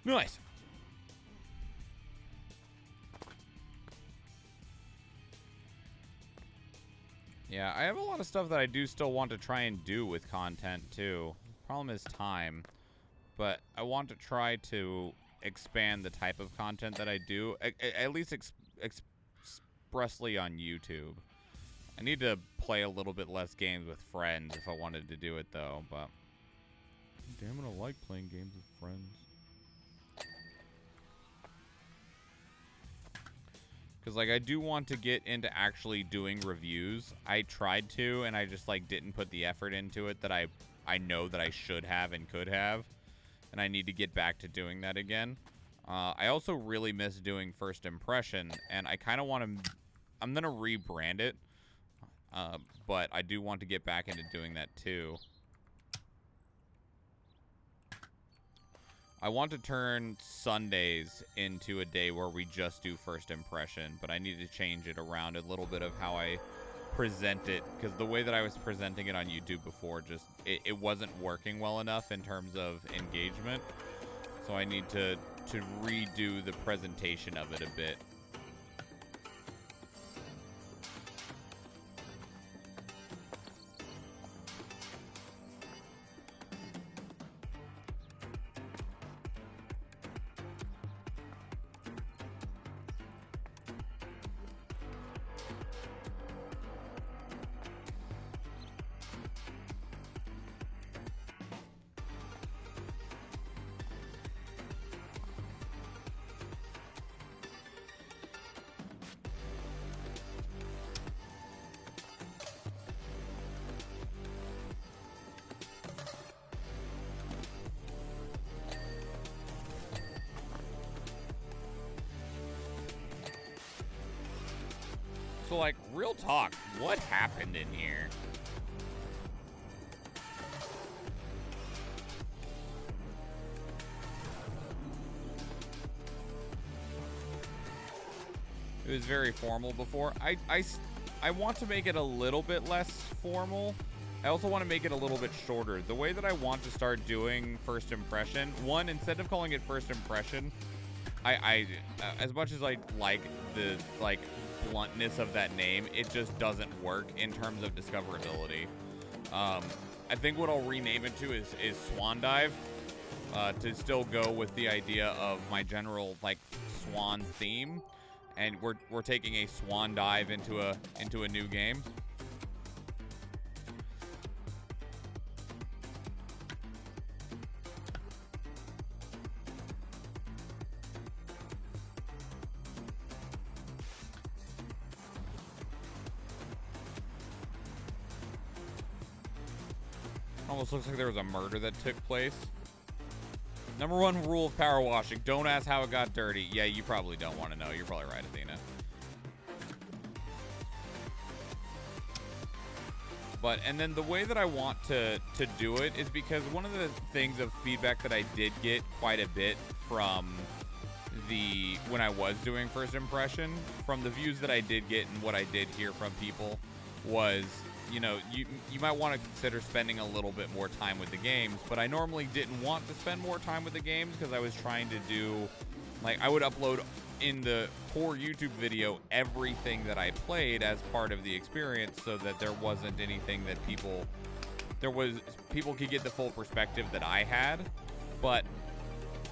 Nice. Yeah, I have a lot of stuff that I do still want to try and do with content, too. Problem is time. But I want to try to expand the type of content that I do, at least expressly on YouTube. I need to play a little bit less games with friends if I wanted to do it, though, but damn it, I like playing games with friends. Because, like, I do want to get into actually doing reviews. I tried to, and I just, like, didn't put the effort into it that I know that I should have and could have. And I need to get back to doing that again. I also really miss doing First Impression, and I kind of want to... I'm going to rebrand it. But I do want to get back into doing that, too. I want to turn Sundays into a day where we just do First Impression, but I need to change it around a little bit of how I present it, because the way that I was presenting it on YouTube before, just it wasn't working well enough in terms of engagement. So I need to redo the presentation of it a bit. So, like, real talk, what happened in here? It was very formal before. I want to make it a little bit less formal. I also want to make it a little bit shorter. The way that I want to start doing First Impression, one, instead of calling it First Impression, I as much as I like the, like, bluntness of that name, it just doesn't work in terms of discoverability. I think what I'll rename it to is Swan Dive, to still go with the idea of my general, like, swan theme, and we're taking a swan dive into a new game. Almost looks like there was a murder that took place. Number one rule of power washing, don't ask how it got dirty. Yeah, you probably don't want to know. You're probably right, Athena. But, and then the way that I want to do it is because one of the things of feedback that I did get quite a bit from when I was doing first impression, from the views that I did get and what I did hear from people was, you know, you might want to consider spending a little bit more time with the games, but I normally didn't want to spend more time with the games because I was trying to do, like, I would upload in the core YouTube video everything that I played as part of the experience so that there wasn't anything that people could get the full perspective that I had. But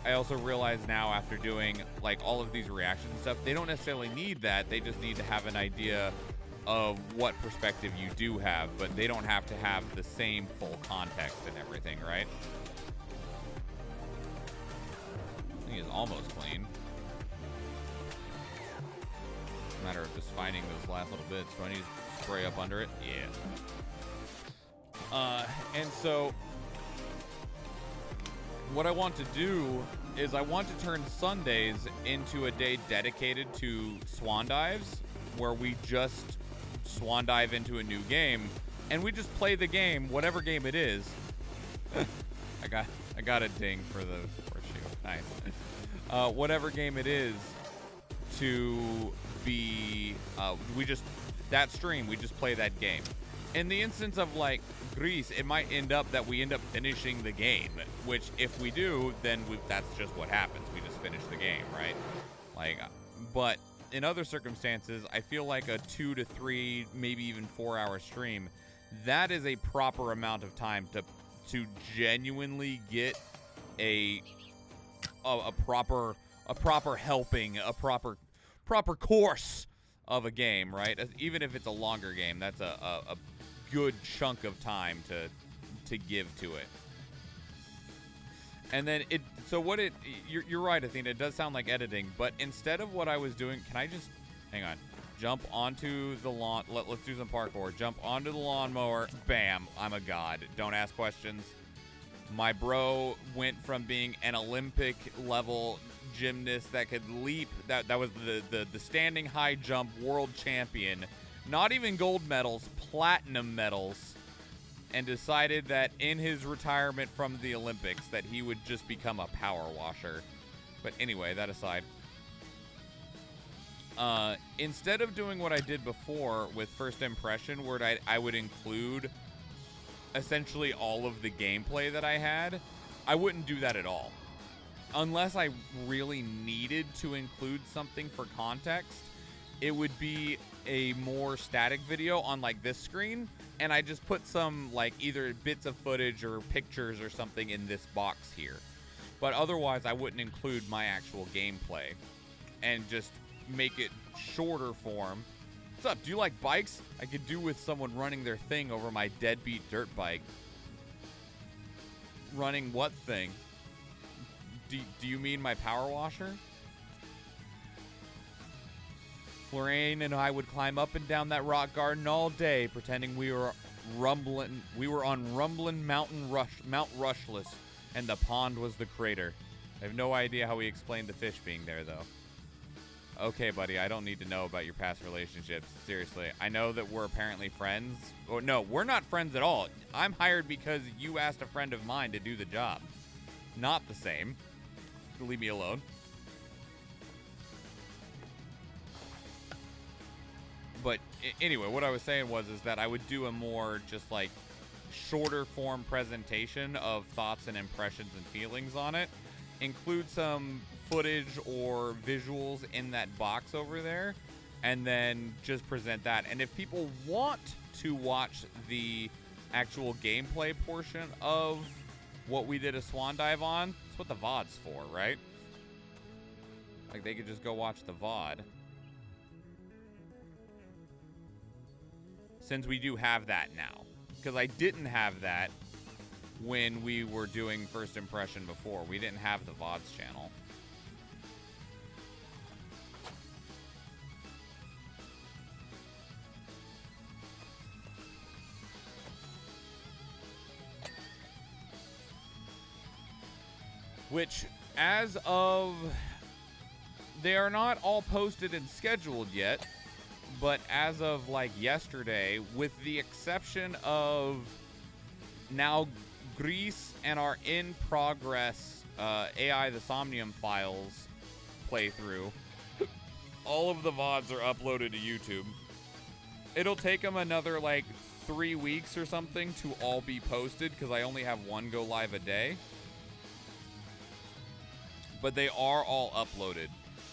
I also realize now, after doing like all of these reactions and stuff, they don't necessarily need that. They just need to have an idea of what perspective you do have, but they don't have to have the same full context and everything, right? I think it's almost clean. Matter of just finding those last little bits. Do I need to spray up under it? Yeah. And so what I want to do is I want to turn Sundays into a day dedicated to swan dives, where we just swan dive into a new game and we just play the game, whatever game it is. I got a ding for the shield. Nice. Whatever game it is, to be that stream, we just play that game. In the instance of like Gris, it might end up that we end up finishing the game, which if we do, then that's just what happens. We just finish the game, right? Like, but in other circumstances, I feel like a 2 to 3, maybe even 4 hour stream, that is a proper amount of time to genuinely get a proper helping, a proper course of a game, right? Even if it's a longer game, that's a good chunk of time to give to it. And then you're right, Athena, it does sound like editing, but instead of what I was doing, can I just, hang on, jump onto the lawn, let's do some parkour, jump onto the lawnmower, bam, I'm a god, don't ask questions. My bro went from being an Olympic level gymnast that could leap, that was the standing high jump world champion, not even gold medals, platinum medals, and decided that in his retirement from the Olympics that he would just become a power washer. But anyway, that aside, instead of doing what I did before with first impression, where I would include essentially all of the gameplay that I had, I wouldn't do that at all. Unless I really needed to include something for context, it would be a more static video on like this screen, and I just put some like either bits of footage or pictures or something in this box here. But otherwise, I wouldn't include my actual gameplay and just make it shorter form. What's up? Do you like bikes? I could do with someone running their thing over my deadbeat dirt bike. Running what thing? Do you mean my power washer? Lorraine and I would climb up and down that rock garden all day, pretending we were on Rumblin' Mount Rushless, and the pond was the crater. I have no idea how we explained the fish being there, though. Okay, buddy, I don't need to know about your past relationships. Seriously, I know that we're apparently friends. Or no, we're not friends at all. I'm hired because you asked a friend of mine to do the job. Not the same. Leave me alone. But anyway, what I was saying is that I would do a more just like shorter form presentation of thoughts and impressions and feelings on it. Include some footage or visuals in that box over there, and then just present that. And if people want to watch the actual gameplay portion of what we did a swan dive on, that's what the VOD's for, right? Like, they could just go watch the VOD. Since we do have that now. Because I didn't have that when we were doing first impression before. We didn't have the VODs channel. which as of, they are not all posted and scheduled yet, but as of like yesterday, with the exception of now Gris and our in progress AI the Somnium Files playthrough, all of the VODs are uploaded to YouTube. It'll take them another like 3 weeks or something to all be posted because I only have one go live a day. But they are all uploaded.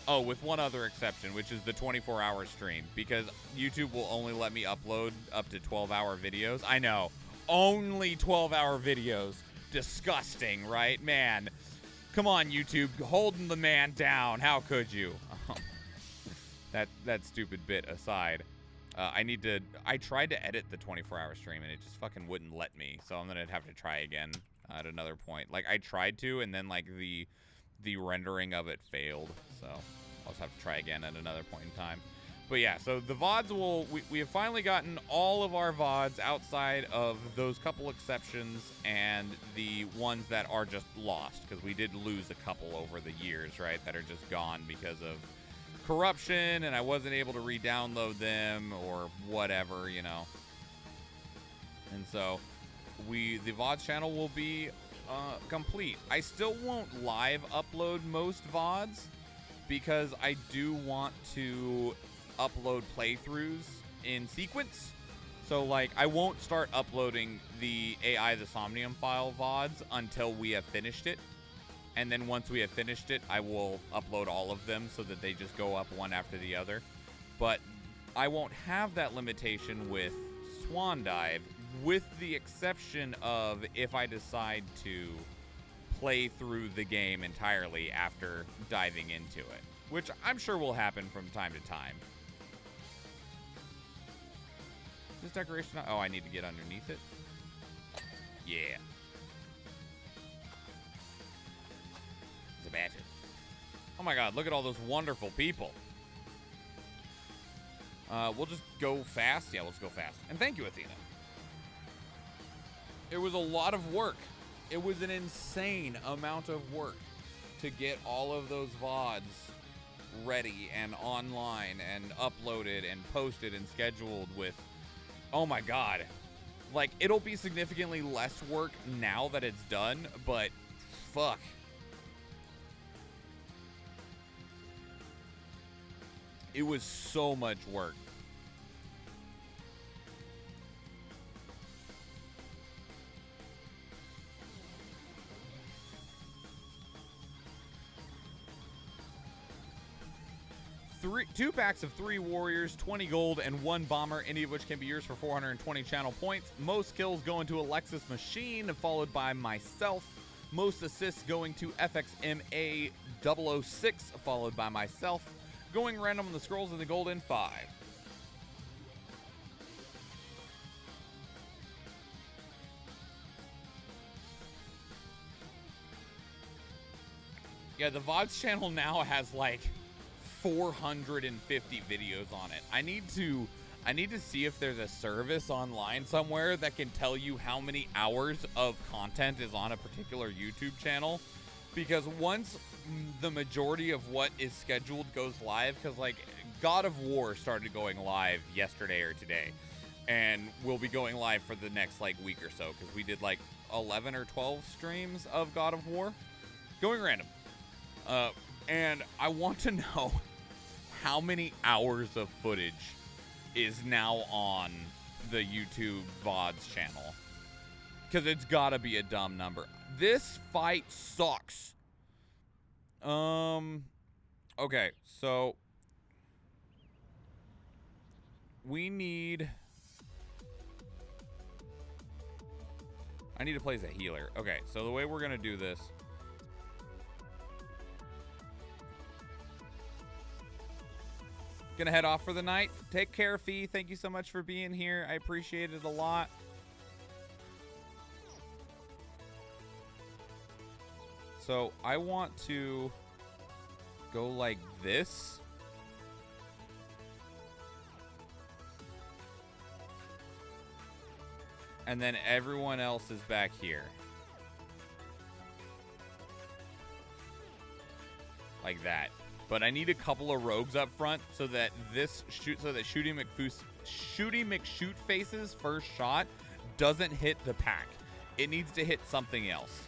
Oh, with one other exception, which is the 24-hour stream, because YouTube will only let me upload up to 12-hour videos. I know. Only 12-hour videos. Disgusting, right? Man. Come on, YouTube. Holding the man down. How could you? That stupid bit aside. I tried to edit the 24-hour stream, and it just fucking wouldn't let me. So I'm going to have to try again at another point. Like, I tried to, and then, like, the rendering of it failed. So I'll just have to try again at another point in time. But yeah, so the VODs we have finally gotten all of our VODs outside of those couple exceptions and the ones that are just lost, because we did lose a couple over the years, right, that are just gone because of corruption and I wasn't able to re-download them or whatever, you know. And so the VODs channel will be complete. I still won't live upload most VODs because I do want to upload playthroughs in sequence. So like I won't start uploading the AI the Somnium File VODs until we have finished it. And then once we have finished it, I will upload all of them so that they just go up one after the other. But I won't have that limitation with Swan Dive, with the exception of if I decide to play through the game entirely after diving into it, which I'm sure will happen from time to time. This decoration, oh, I need to get underneath it. Yeah. Sebastian. Oh my god, look at all those wonderful people. We'll just go fast. Yeah, let's go fast. And thank you, Athena. It was a lot of work. It was an insane amount of work to get all of those VODs ready and online and uploaded and posted and scheduled with, oh my god. Like, it'll be significantly less work now that it's done, but fuck. It was so much work. Two packs of 3 warriors, 20 gold, and 1 bomber, any of which can be yours for 420 channel points. Most kills going to Alexis Machine, followed by myself. Most assists going to FXMA 006, followed by myself. Going random on the scrolls and the gold in 5. Yeah, the VODs channel now has like 450 videos on it. I need to see if there's a service online somewhere that can tell you how many hours of content is on a particular YouTube channel, because once the majority of what is scheduled goes live, because like God of War started going live yesterday or today, and we'll be going live for the next like week or so, because we did like 11 or 12 streams of God of War. Going random. And I want to know how many hours of footage is now on the YouTube VODs channel, because it's gotta be a dumb number. This fight sucks. Okay, so I need to place a healer. Okay, so the way we're gonna do this, gonna head off for the night. Take care, Fee. Thank you so much for being here. I appreciate it a lot. So I want to go like this. And then everyone else is back here. like that. But I need a couple of rogues up front so that Shooty McShootface's first shot doesn't hit the pack. It needs to hit something else.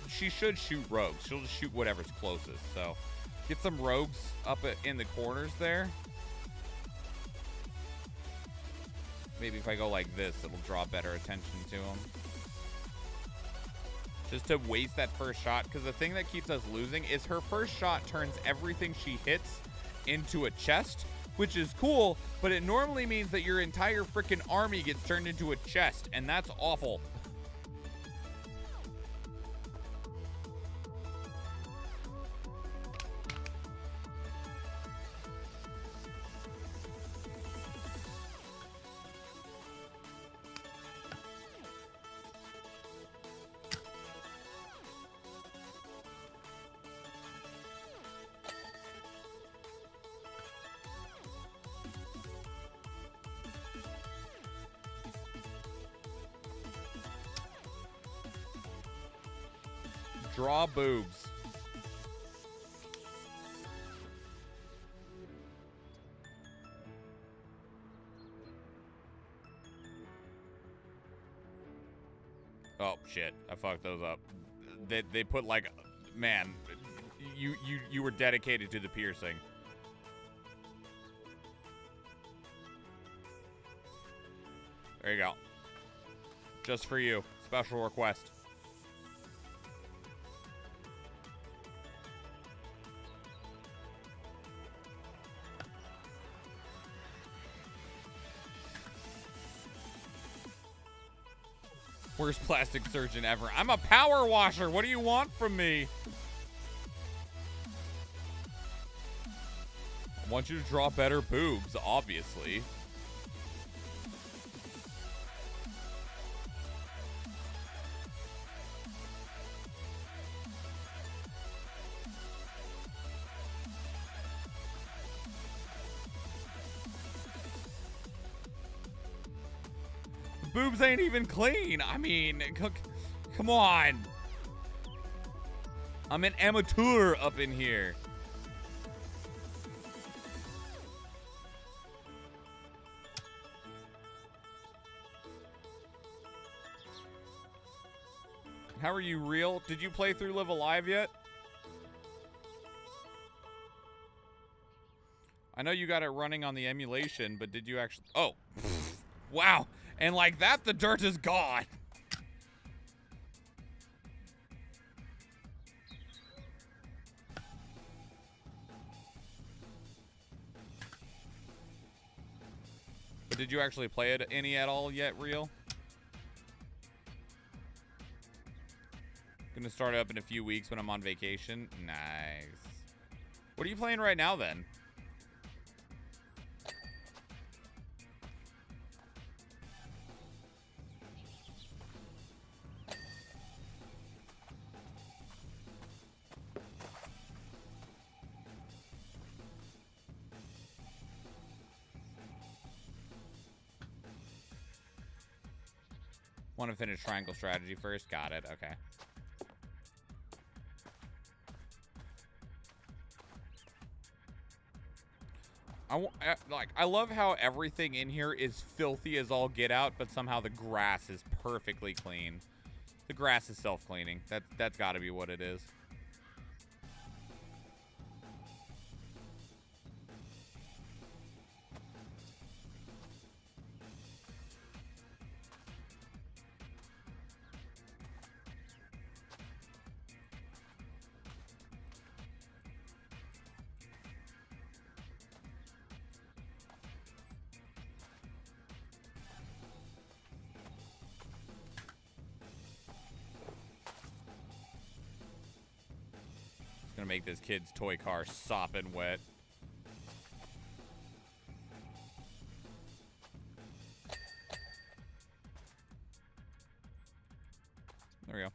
She should shoot rogues. She'll just shoot whatever's closest. So get some rogues up in the corners there. Maybe if I go like this, it'll draw better attention to them. Just to waste that first shot, because the thing that keeps us losing is her first shot turns everything she hits into a chest, which is cool, but it normally means that your entire freaking army gets turned into a chest, and that's awful. Draw boobs. Oh shit, I fucked those up. They put like, man, you were dedicated to the piercing. There you go. Just for you. Special request. Worst plastic surgeon ever. I'm a power washer. What do you want from me? I want you to draw better boobs, obviously. Boobs ain't even clean. I mean, come on. I'm an amateur up in here. How are you, real? Did you play through Live Alive yet? I know you got it running on the emulation, but did you actually... Oh, wow. And like that, the dirt is gone. But did you actually play it any at all yet, real? Gonna start up in a few weeks when I'm on vacation. Nice. What are you playing right now then? Want to finish triangle strategy first? Got it. Okay. I love how everything in here is filthy as all get out, but somehow the grass is perfectly clean. The grass is self-cleaning. That's got to be what it is. Gonna make this kid's toy car sopping wet. There we go.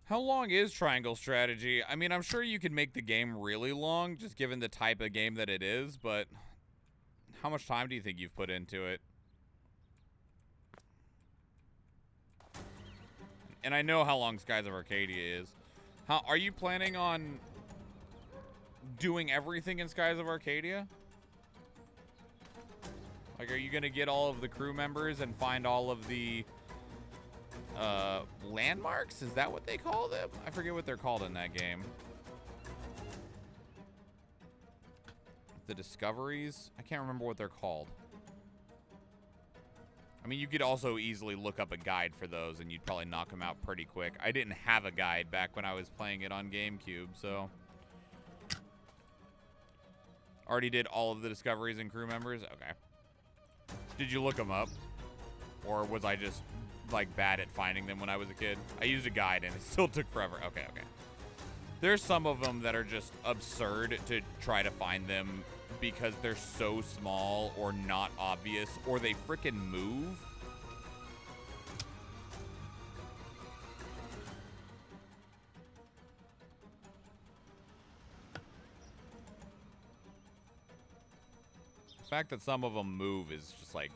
How long is triangle strategy? I mean, I'm sure you could make the game really long, just given the type of game that it is, but how much time do you think you've put into it? And I know how long Skies of Arcadia is. How are you planning on doing everything in Skies of Arcadia? Like, are you gonna get all of the crew members and find all of the landmarks? Is that what they call them? I forget what they're called in that game. The discoveries? I can't remember what they're called. I mean, you could also easily look up a guide for those and you'd probably knock them out pretty quick. I didn't have a guide back when I was playing it on GameCube, so. Already did all of the discoveries and crew members? Okay. Did you look them up? Or was I just, like, bad at finding them when I was a kid? I used a guide and it still took forever. Okay, okay. There's some of them that are just absurd to try to find them because they're so small or not obvious or they frickin' move. The fact that some of them move is just like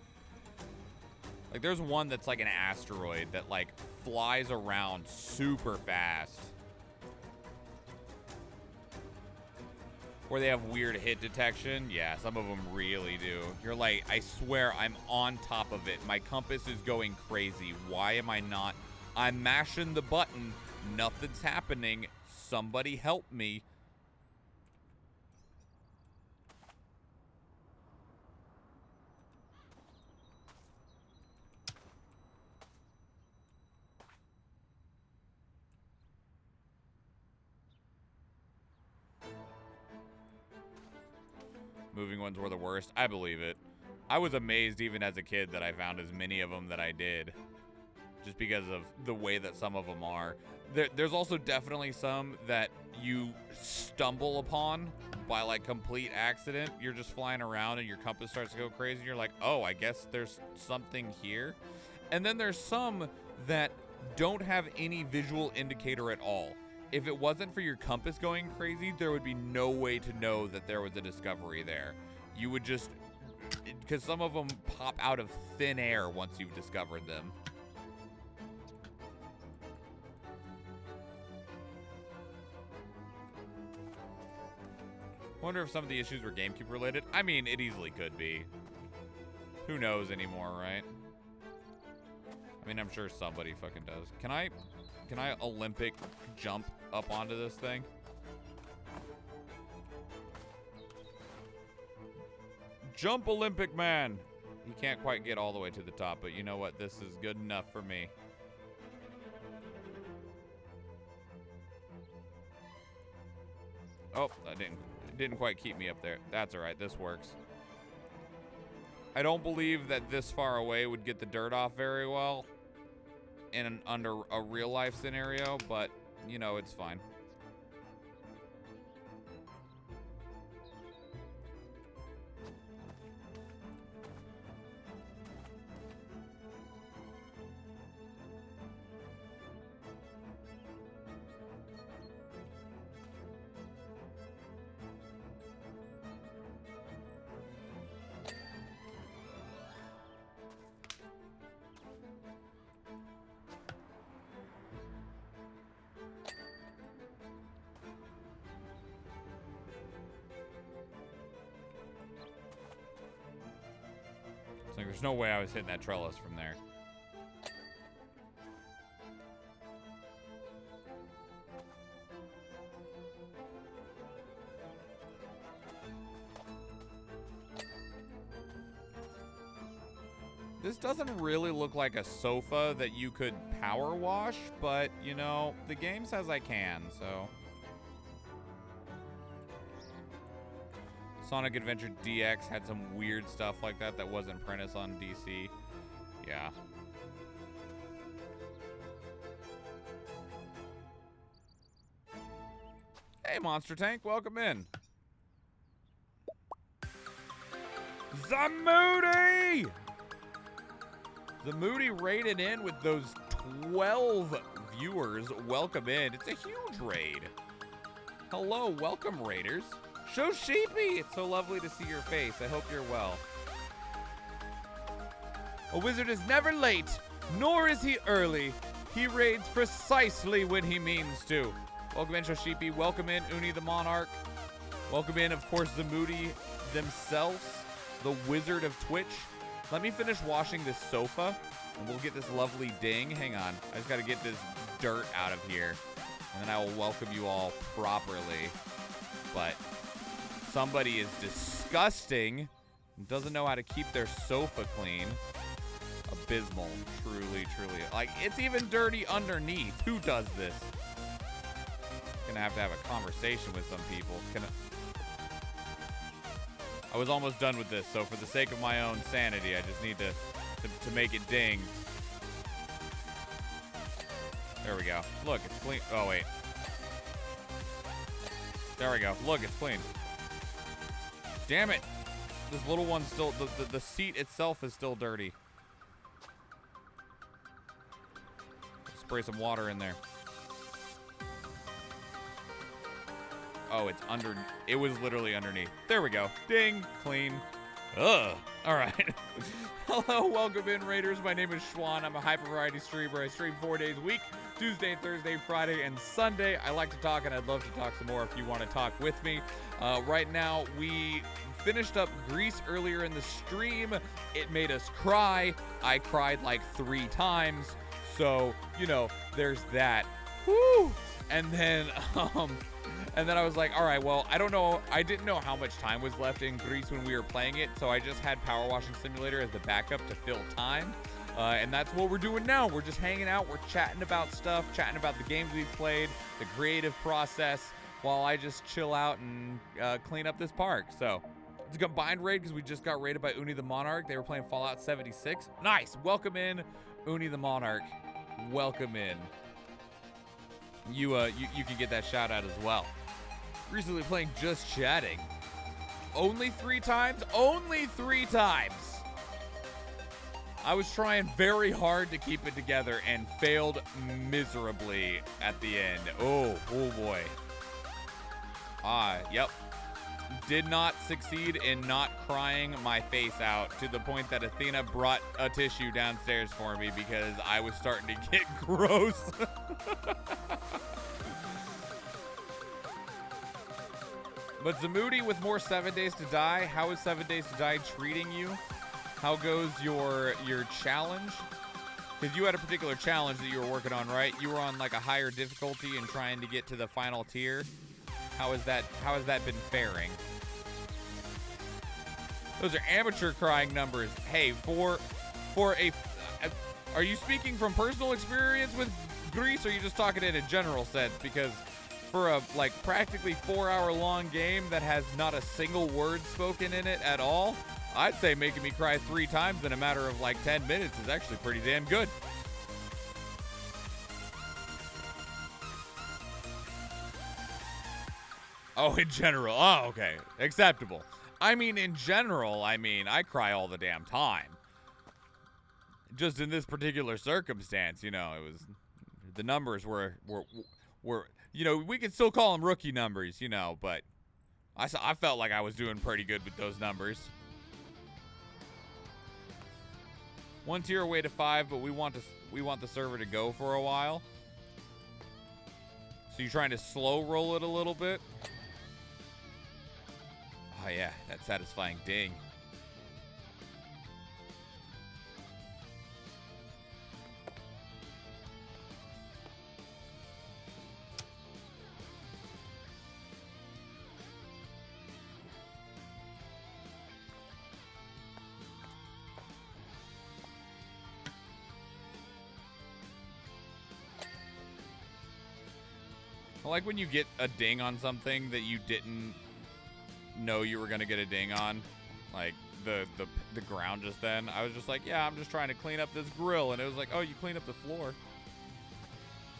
there's one that's like an asteroid that like flies around super fast. Or they have weird hit detection. Yeah, some of them really do. You're like, I swear I'm on top of it. My compass is going crazy. Why am I not? I'm mashing the button. Nothing's happening. Somebody help me. Moving ones were the worst. I believe it. I was amazed even as a kid that I found as many of them that I did. Just because of the way that some of them are. There's also definitely some that you stumble upon by like complete accident. You're just flying around and your compass starts to go crazy. You're like, oh, I guess there's something here. And then there's some that don't have any visual indicator at all. If it wasn't for your compass going crazy, there would be no way to know that there was a discovery there. You would just, because some of them pop out of thin air once you've discovered them. Wonder if some of the issues were GameCube related. I mean, it easily could be. Who knows anymore, right? I mean, I'm sure somebody fucking does. Can I Olympic jump up onto this thing? Jump, Olympic man! He can't quite get all the way to the top, but you know what? This is good enough for me. Oh, that didn't quite keep me up there. That's all right. This works. I don't believe that this far away would get the dirt off very well under a real life scenario, but you know, it's fine. Like, there's no way I was hitting that trellis from there. This doesn't really look like a sofa that you could power wash, but, you know, the game says I can, so. Sonic Adventure DX had some weird stuff like that that wasn't Prentice on DC. Yeah. Hey, Monster Tank, welcome in. Zamoody! Zamoody raided in with those 12 viewers. Welcome in. It's a huge raid. Hello, welcome, raiders. Show Sheepy! It's so lovely to see your face. I hope you're well. A wizard is never late, nor is he early. He raids precisely when he means to. Welcome in, Shoshipi. Welcome in, Uni the Monarch. Welcome in, of course, the Moody themselves, the Wizard of Twitch. Let me finish washing this sofa, and we'll get this lovely ding. Hang on. I just got to get this dirt out of here, and then I will welcome you all properly. But somebody is disgusting and doesn't know how to keep their sofa clean. Abysmal. Truly, truly. Like, it's even dirty underneath. Who does this? Gonna have to have a conversation with some people. I was almost done with this, so for the sake of my own sanity, I just need to make it ding. There we go. Look, it's clean. Oh, wait. There we go. Look, it's clean. Damn it. This little one's still, the seat itself is still dirty. Spray some water in there. Oh, it's under. It was literally underneath. There we go. Ding. Clean. Ugh. All right. Hello, welcome in, Raiders. My name is Schwan. I'm a hyper variety streamer. I stream 4 days a week: Tuesday, Thursday, Friday, and Sunday. I like to talk, and I'd love to talk some more if you want to talk with me. Right now, we finished up Gris earlier in the stream. It made us cry. I cried like 3 times. So, you know, there's that. Woo! And then I was like, all right, well, I don't know. I didn't know how much time was left in Gris when we were playing it, so I just had Power Washing Simulator as the backup to fill time. And that's what we're doing now. We're just hanging out. We're chatting about stuff, chatting about the games we've played, the creative process, while I just chill out and clean up this park. So it's a combined raid because we just got raided by Uni the Monarch. They were playing Fallout 76. Nice. Welcome in, Uni the Monarch. Welcome in. You can get that shout out as well. Recently playing Just Chatting. Only 3 times? Only 3 times. I was trying very hard to keep it together and failed miserably at the end. Oh boy. Yep. Did not succeed in not crying my face out to the point that Athena brought a tissue downstairs for me because I was starting to get gross. But Zamudi with more 7 Days to Die. How is 7 Days to Die treating you? How goes your challenge? Because you had a particular challenge that you were working on, right? You were on like a higher difficulty and trying to get to the final tier. How has that been faring? Those are amateur crying numbers. Hey, for a are you speaking from personal experience with Gris, or are you just talking in a general sense? Because for a like practically 4-hour long game that has not a single word spoken in it at all, I'd say making me cry 3 times in a matter of like 10 minutes is actually pretty damn good. Oh, in general. Oh, okay. Acceptable. I mean, in general, I cry all the damn time. Just in this particular circumstance, you know, it was, the numbers were you know, we could still call them rookie numbers, you know, but I felt like I was doing pretty good with those numbers. 1 tier away to 5, but we want the server to go for a while. So you're trying to slow roll it a little bit. Oh yeah, that satisfying ding. I like when you get a ding on something that you didn't know you were gonna get a ding on, like the ground just then. I was just like, yeah, I'm just trying to clean up this grill, and it was like, oh, you clean up the floor.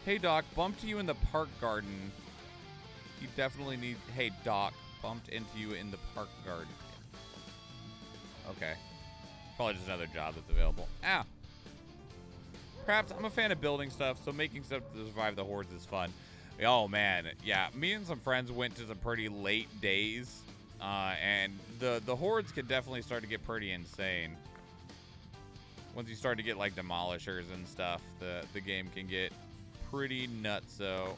Hey Doc, bumped you in the park garden. You definitely need. Hey Doc, bumped into you in the park garden. Okay, probably just another job that's available. Ow. Perhaps I'm a fan of building stuff, so making stuff to survive the hordes is fun. Oh man, yeah, me and some friends went to some pretty late days, and the hordes could definitely start to get pretty insane. Once you start to get like demolishers and stuff, the game can get pretty nutso.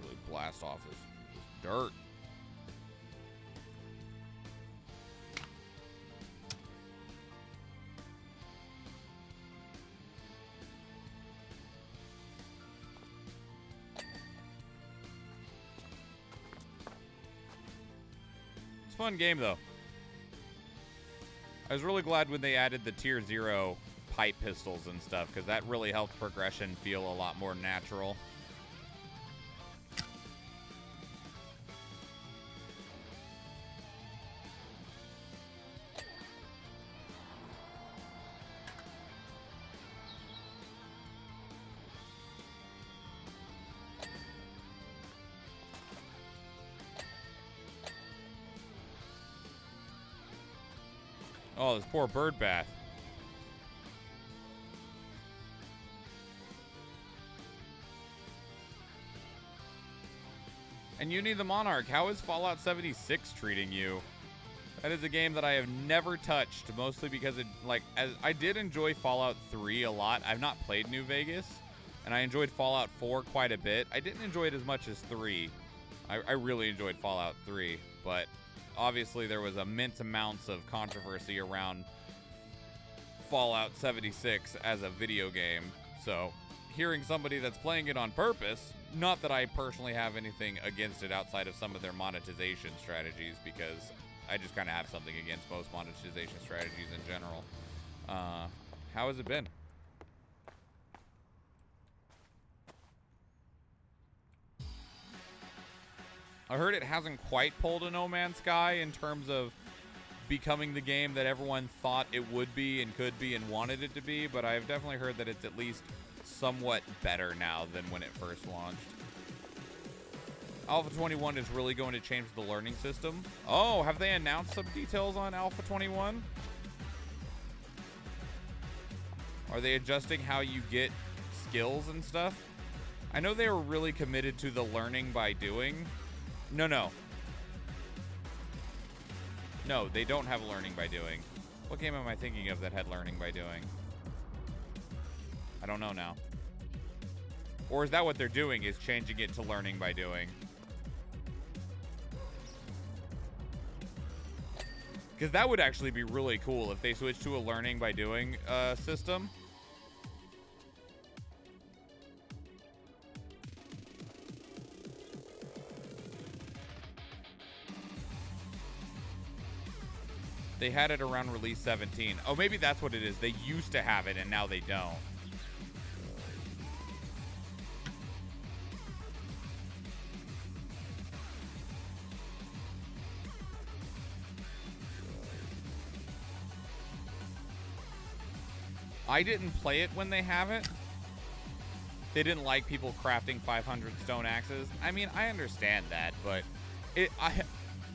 Really blast off this dirt. Fun game though. I was really glad when they added the tier 0 pipe pistols and stuff, because that really helped progression feel a lot more natural. Oh, this poor bird bath. And you need the Monarch. How is Fallout 76 treating you? That is a game that I have never touched, mostly because I did enjoy Fallout 3 a lot. I've not played New Vegas, and I enjoyed Fallout 4 quite a bit. I didn't enjoy it as much as 3. I really enjoyed Fallout 3, but obviously there was immense amounts of controversy around Fallout 76 as a video game. So hearing somebody that's playing it on purpose, not that I personally have anything against it outside of some of their monetization strategies, because I just kind of have something against most monetization strategies in general. How has it been? I heard it hasn't quite pulled a No Man's Sky in terms of becoming the game that everyone thought it would be and could be and wanted it to be, but I've definitely heard that it's at least somewhat better now than when it first launched. Alpha 21 is really going to change the learning system. Oh, have they announced some details on Alpha 21? Are they adjusting how you get skills and stuff? I know they were really committed to the learning by doing. No, they don't have learning by doing. What game am I thinking of that had learning by doing? I don't know now. Or is that what they're doing, is changing it to learning by doing? Because that would actually be really cool if they switched to a learning by doing system. They had it around release 17. Oh, maybe that's what it is. They used to have it and now they don't. I didn't play it when they have it. They didn't like people crafting 500 stone axes. I mean, I understand that, but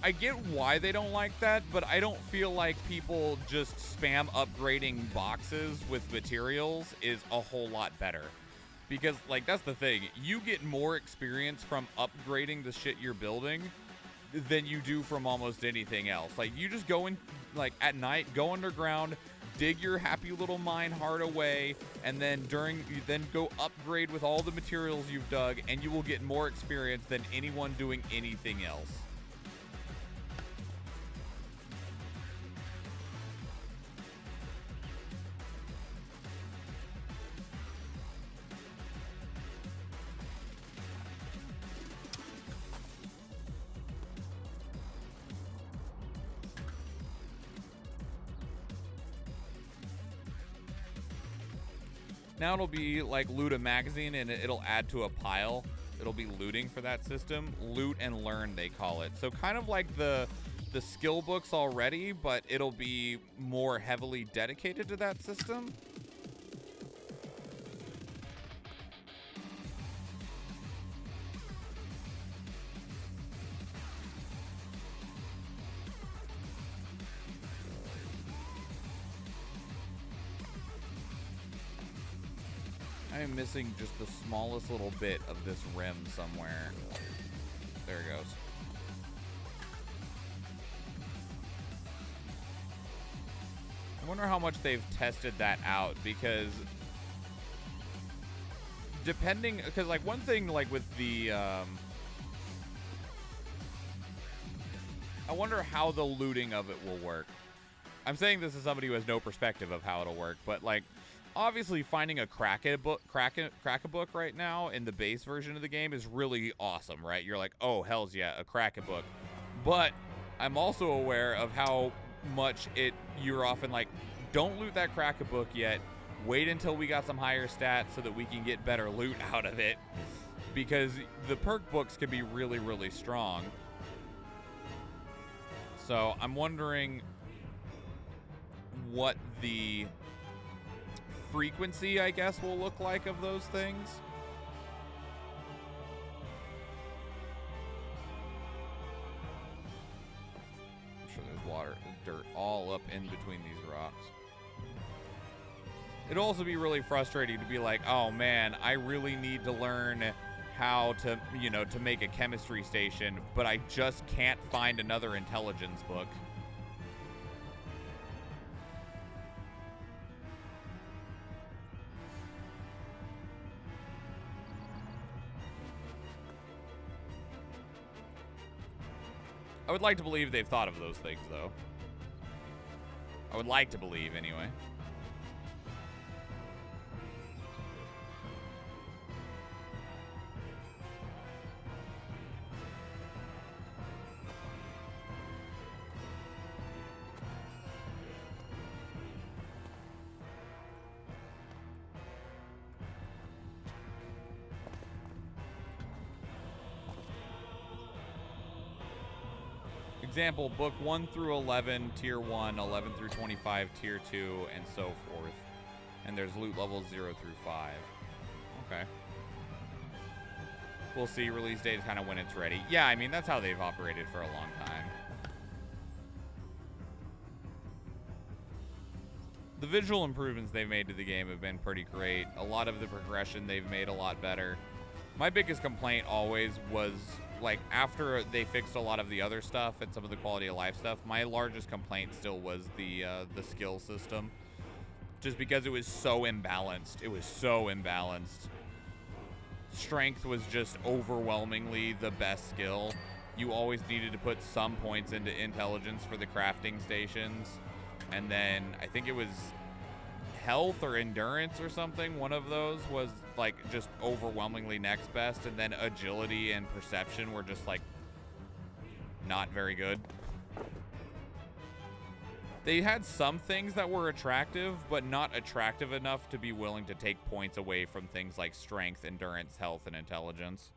I get why they don't like that, but I don't feel like people just spam upgrading boxes with materials is a whole lot better. Because, like, that's the thing. You get more experience from upgrading the shit you're building than you do from almost anything else. Like, you just go in, like, at night, go underground, dig your happy little mine heart away, and then go upgrade with all the materials you've dug, and you will get more experience than anyone doing anything else. Now it'll be like loot a magazine and it'll add to a pile. It'll be looting for that system. Loot and learn, they call it. So kind of like the skill books already, but it'll be more heavily dedicated to that system. I'm missing just the smallest little bit of this rim somewhere. There it goes. wonder how much they've tested that out, because depending, because like one thing like with the I wonder how the looting of it will work. I'm saying this as somebody who has no perspective of how it'll work, but like obviously finding a crack a book right now in the base version of the game is really awesome, right? You're like, oh hells yeah, a crack a book. But I'm also aware of how much you're often like, don't loot that crack a book yet. Wait until we got some higher stats so that we can get better loot out of it, because the perk books can be really, really strong. So I'm wondering what the frequency, I guess, will look like of those things. I'm sure there's water and dirt all up in between these rocks. It'd also be really frustrating to be like, oh man, I really need to learn how to, you know, to make a chemistry station, but I just can't find another intelligence book. I would like to believe they've thought of those things, though. I would like to believe, anyway. Example, book 1 through 11, tier 1, 11 through 25, tier 2, and so forth. And there's loot levels 0 through 5. Okay. We'll see. Release date is kind of when it's ready. Yeah, I mean, that's how they've operated for a long time. The visual improvements they've made to the game have been pretty great. A lot of the progression they've made a lot better. My biggest complaint always was, like, after they fixed a lot of the other stuff and some of the quality of life stuff, my largest complaint still was the skill system. Just because it was so imbalanced. It was so imbalanced. Strength was just overwhelmingly the best skill. You always needed to put some points into intelligence for the crafting stations. And then I think it was health or endurance or something. One of those was like just overwhelmingly next best, and then agility and perception were just like not very good. They had some things that were attractive, but not attractive enough to be willing to take points away from things like strength, endurance, health, and intelligence.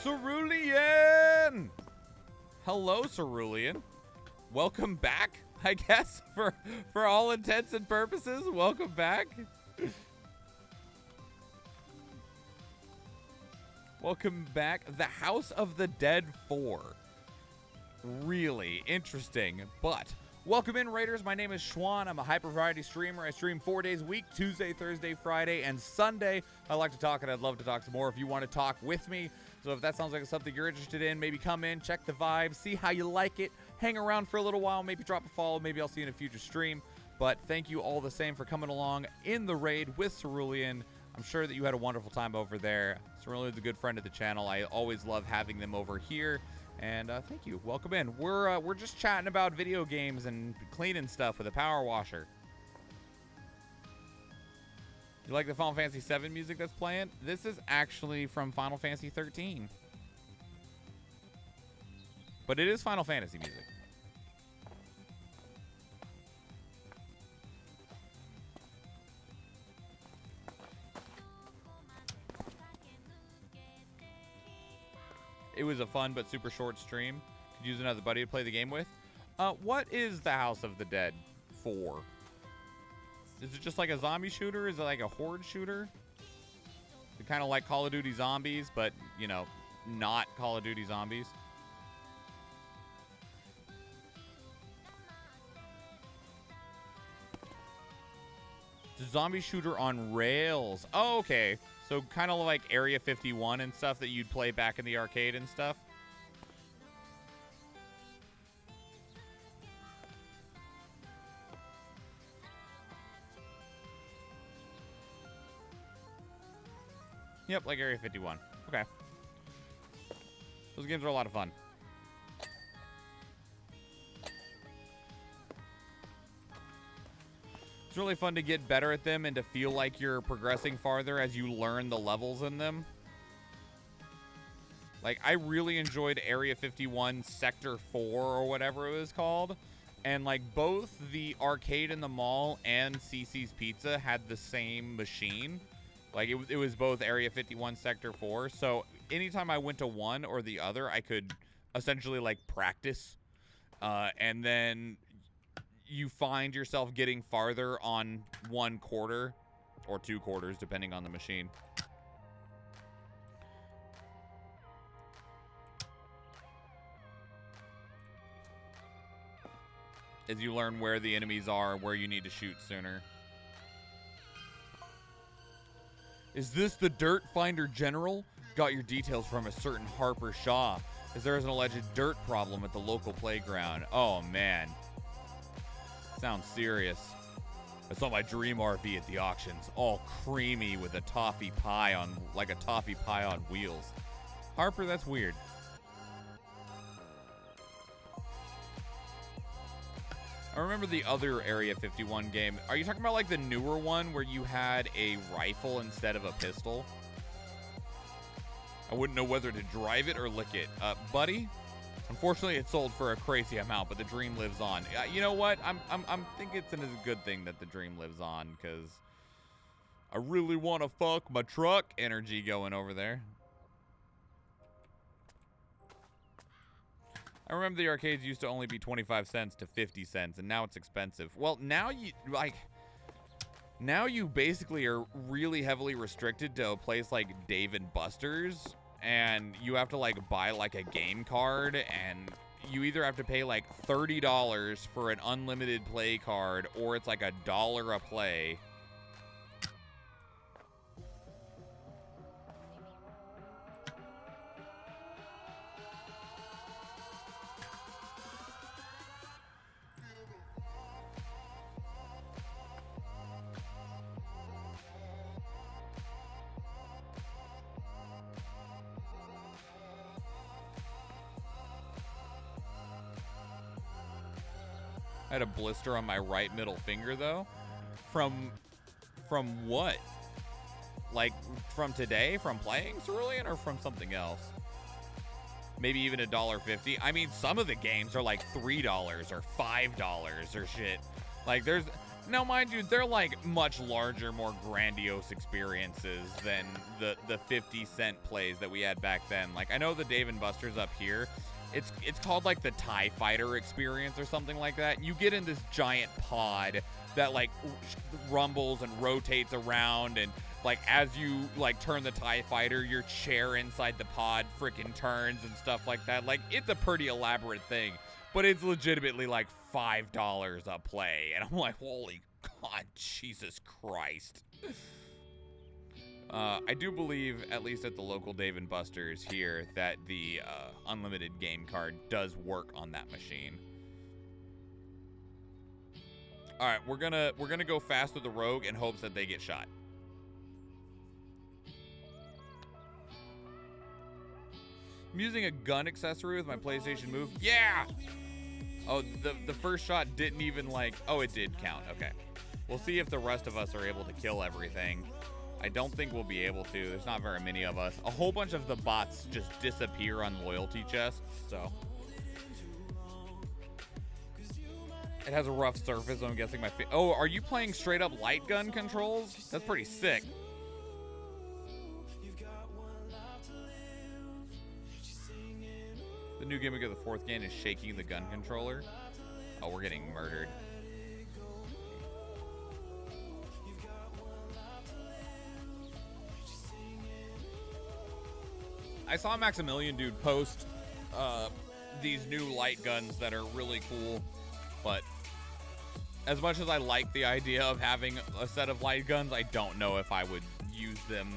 Cerulean! Hello, Cerulean. Welcome back, I guess, for all intents and purposes. Welcome back. Welcome back. The House of the Dead 4. Really interesting, but welcome in, Raiders. My name is Schwan. I'm a hyper variety streamer. I stream 4 days a week, Tuesday, Thursday, Friday, and Sunday. I like to talk, and I'd love to talk some more if you want to talk with me. So if that sounds like something you're interested in, maybe come in, check the vibe, see how you like it, hang around for a little while, maybe drop a follow, maybe I'll see you in a future stream. But thank you all the same for coming along in the raid with Cerulean. I'm sure that you had a wonderful time over there. Cerulean's a good friend of the channel. I always love having them over here. And thank you. Welcome in. We're just chatting about video games and cleaning stuff with a power washer. You like the Final Fantasy VII music that's playing? This is actually from Final Fantasy 13. But it is Final Fantasy music. It was a fun but super short stream. Could use another buddy to play the game with. What is the House of the Dead for? Is it just like a zombie shooter? Is it like a horde shooter? Kind of like Call of Duty Zombies, but, you know, not Call of Duty Zombies. It's a zombie shooter on rails. Oh, okay. So kind of like Area 51 and stuff that you'd play back in the arcade and stuff. Yep, like Area 51. Okay. Those games are a lot of fun. It's really fun to get better at them and to feel like you're progressing farther as you learn the levels in them. Like, I really enjoyed Area 51 Sector 4 or whatever it was called. And, like, both the arcade in the mall and CC's Pizza had the same machine. Like, it was both Area 51 Sector 4. So anytime I went to one or the other, I could essentially, like, practice. And then you find yourself getting farther on 1 quarter or 2 quarters, depending on the machine. As you learn where the enemies are, where you need to shoot sooner. Is this the Dirt Finder General? Got your details from a certain Harper Shaw, as there is an alleged dirt problem at the local playground. Oh, man. Sounds serious. I saw my dream RV at the auctions, all creamy with a toffee pie on, like a toffee pie on wheels. Harper, that's weird. I remember the other Area 51 game. Are you talking about like the newer one where you had a rifle instead of a pistol? I wouldn't know whether to drive it or lick it. Buddy, unfortunately it sold for a crazy amount, but the dream lives on. You know what? I'm thinking it's a good thing that the dream lives on, because I really want to fuck my truck. Energy going over there. I remember the arcades used to only be 25 cents to 50 cents, and now it's expensive. Well, now you basically are really heavily restricted to a place like Dave & Buster's, and you have to like buy like a game card, and you either have to pay like $30 for an unlimited play card, or it's like $1 a play. I had a blister on my right middle finger, though. From what? Like, from today? From playing Cerulean, or from something else? Maybe even $1.50. I mean, some of the games are like $3 or $5 or shit. Like, there's... Now, mind you, they're like much larger, more grandiose experiences than the 50-cent plays that we had back then. Like, I know the Dave & Buster's up here. It's called like the TIE Fighter experience or something like that. You get in this giant pod that like rumbles and rotates around, and like as you like turn the TIE Fighter, your chair inside the pod freaking turns and stuff like that. Like, it's a pretty elaborate thing, but it's legitimately like $5 a play, and I'm like, holy God, Jesus Christ. I do believe, at least at the local Dave & Buster's here, that the unlimited game card does work on that machine. All right, we're gonna go fast with the rogue in hopes that they get shot. I'm using a gun accessory with my PlayStation Move. Yeah. Oh, the first shot didn't even like. Oh, it did count. Okay. We'll see if the rest of us are able to kill everything. I don't think we'll be able to. There's not very many of us. A whole bunch of the bots just disappear on loyalty chests, so. It has a rough surface, I'm guessing my oh, are you playing straight up light gun controls? That's pretty sick. The new gimmick of the 4th game is shaking the gun controller. Oh, we're getting murdered. I saw Maximilian dude post these new light guns that are really cool, but as much as I like the idea of having a set of light guns, I don't know if I would use them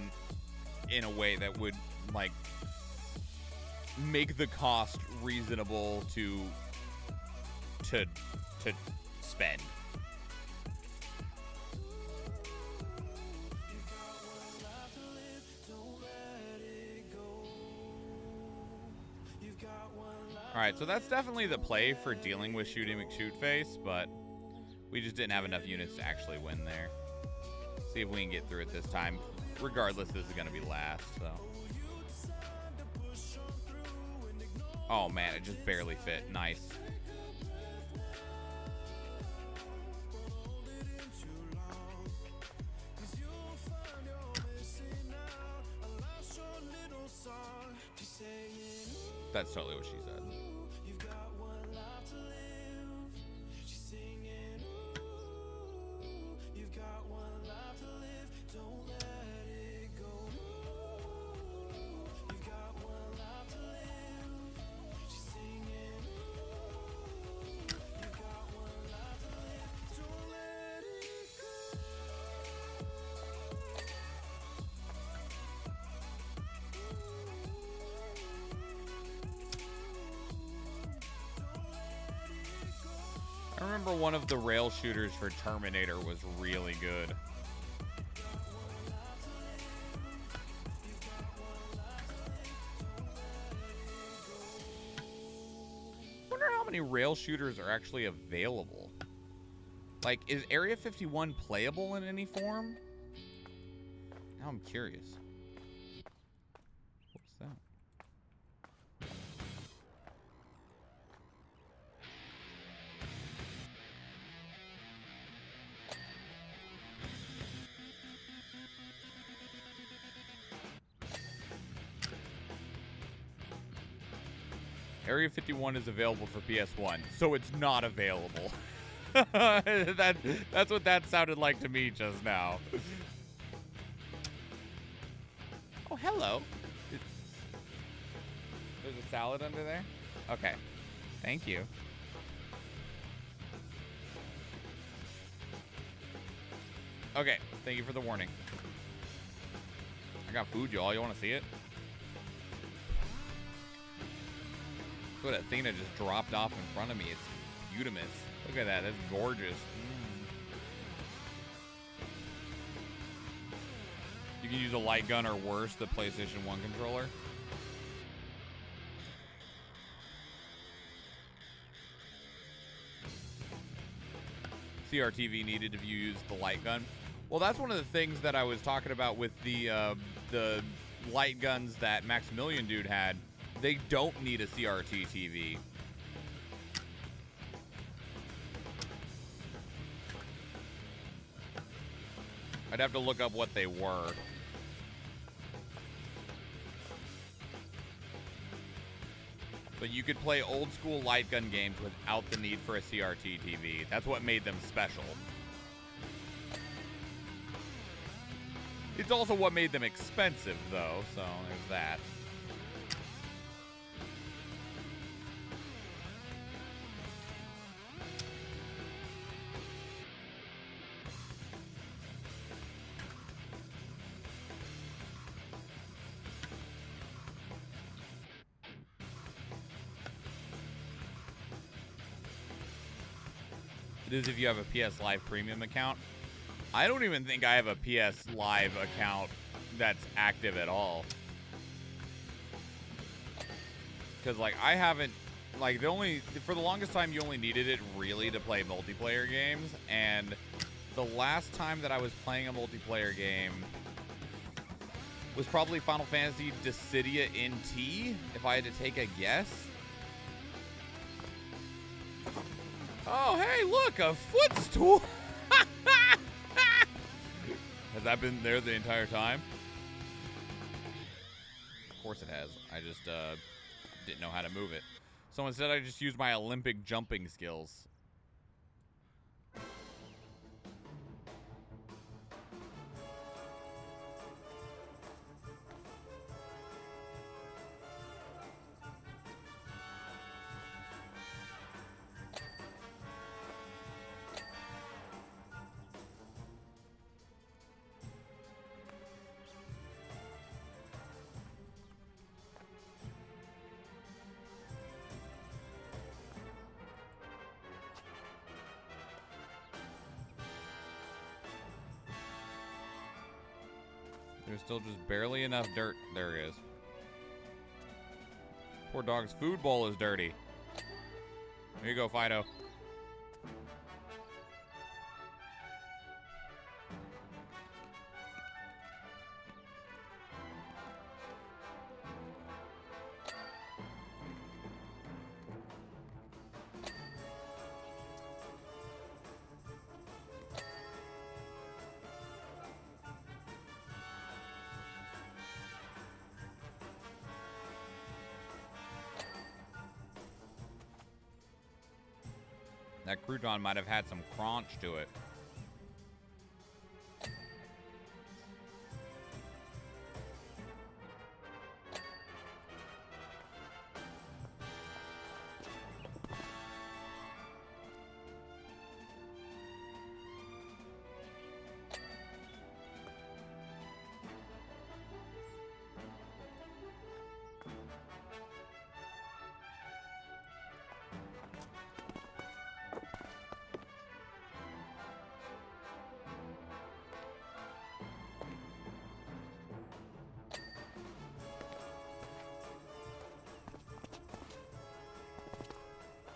in a way that would like make the cost reasonable to spend. Alright, so that's definitely the play for dealing with Shooty McShootface, but we just didn't have enough units to actually win there. See if we can get through it this time. Regardless, this is going to be last, so. Oh man, it just barely fit. Nice. That's totally what she said. I remember one of the rail shooters for Terminator was really good. I wonder how many rail shooters are actually available. Like, is Area 51 playable in any form? Now I'm curious. What's that? Area 51 is available for PS1, so it's not available. That's what that sounded like to me just now. Oh, hello. There's a salad under there? Okay. Thank you. Okay, thank you for the warning. I got food, y'all. You want to see it? Look at that thing that just dropped off in front of me. It's beautimous. Look at that. That's gorgeous. You can use a light gun or worse, the PlayStation 1 controller. CRTV needed if you use the light gun. Well, that's one of the things that I was talking about with the light guns that Maximilian dude had. They don't need a CRT TV. I'd have to look up what they were. But you could play old school light gun games without the need for a CRT TV. That's what made them special. It's also what made them expensive, though, so there's that. It is if you have a PS Live Premium account. I don't even think I have a PS Live account that's active at all. Because, like, I haven't... Like, for the longest time, you only needed it, really, to play multiplayer games. And the last time that I was playing a multiplayer game was probably Final Fantasy Dissidia NT, if I had to take a guess. Oh, hey, look, a footstool. Has that been there the entire time? Of course it has. I just didn't know how to move it. Someone said I just used my Olympic jumping skills. There's still just barely enough dirt. There he is. Poor dog's food bowl is dirty. Here you go, Fido. That crouton might have had some crunch to it.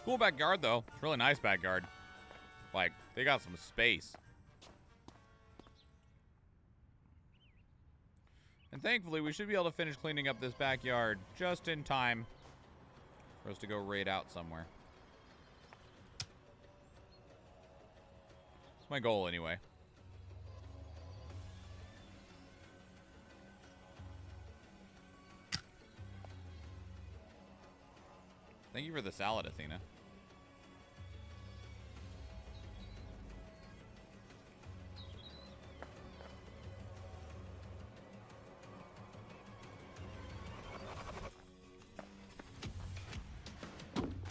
Cool backyard, though. It's a really nice backyard. Like, they got some space. And thankfully, we should be able to finish cleaning up this backyard just in time for us to go raid out somewhere. It's my goal, anyway. Thank you for the salad, Athena.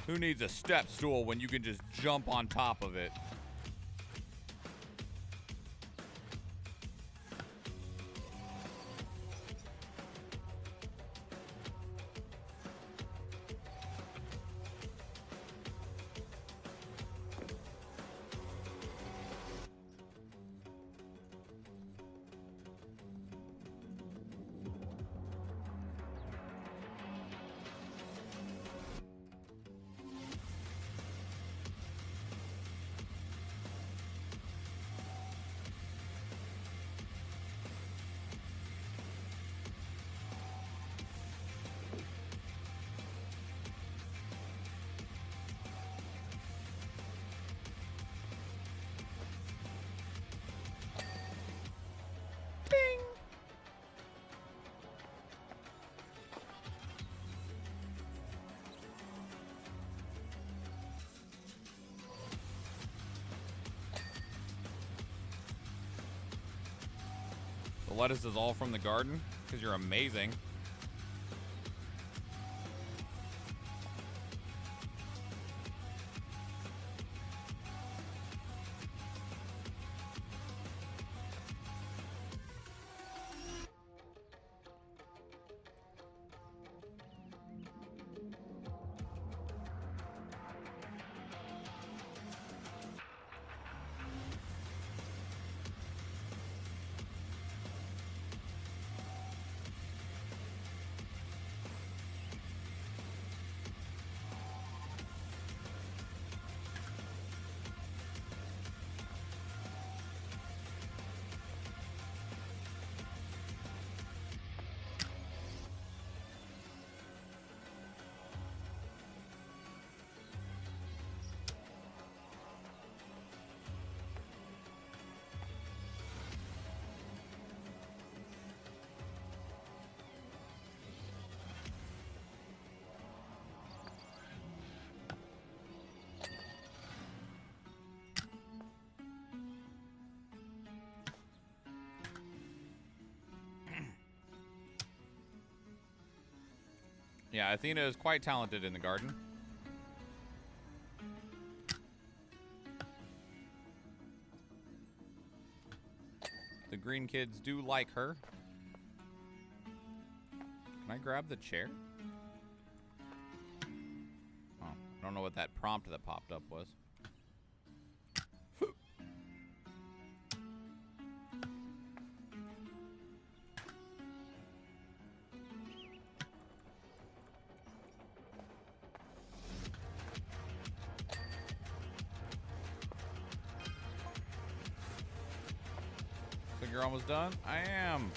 Who needs a step stool when you can just jump on top of it? The lettuce is all from the garden? Because you're amazing. Yeah, Athena is quite talented in the garden. The green kids do like her. Can I grab the chair? Oh, I don't know what that prompt that popped up was. you're almost done? I am.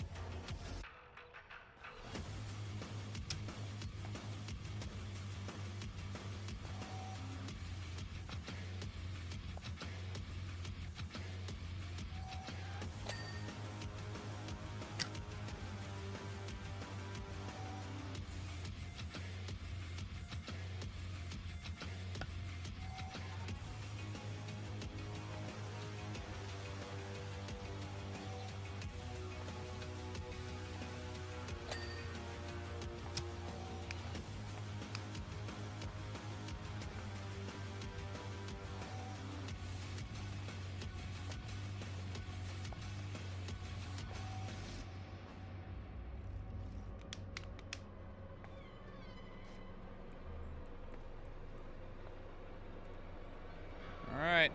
Alright.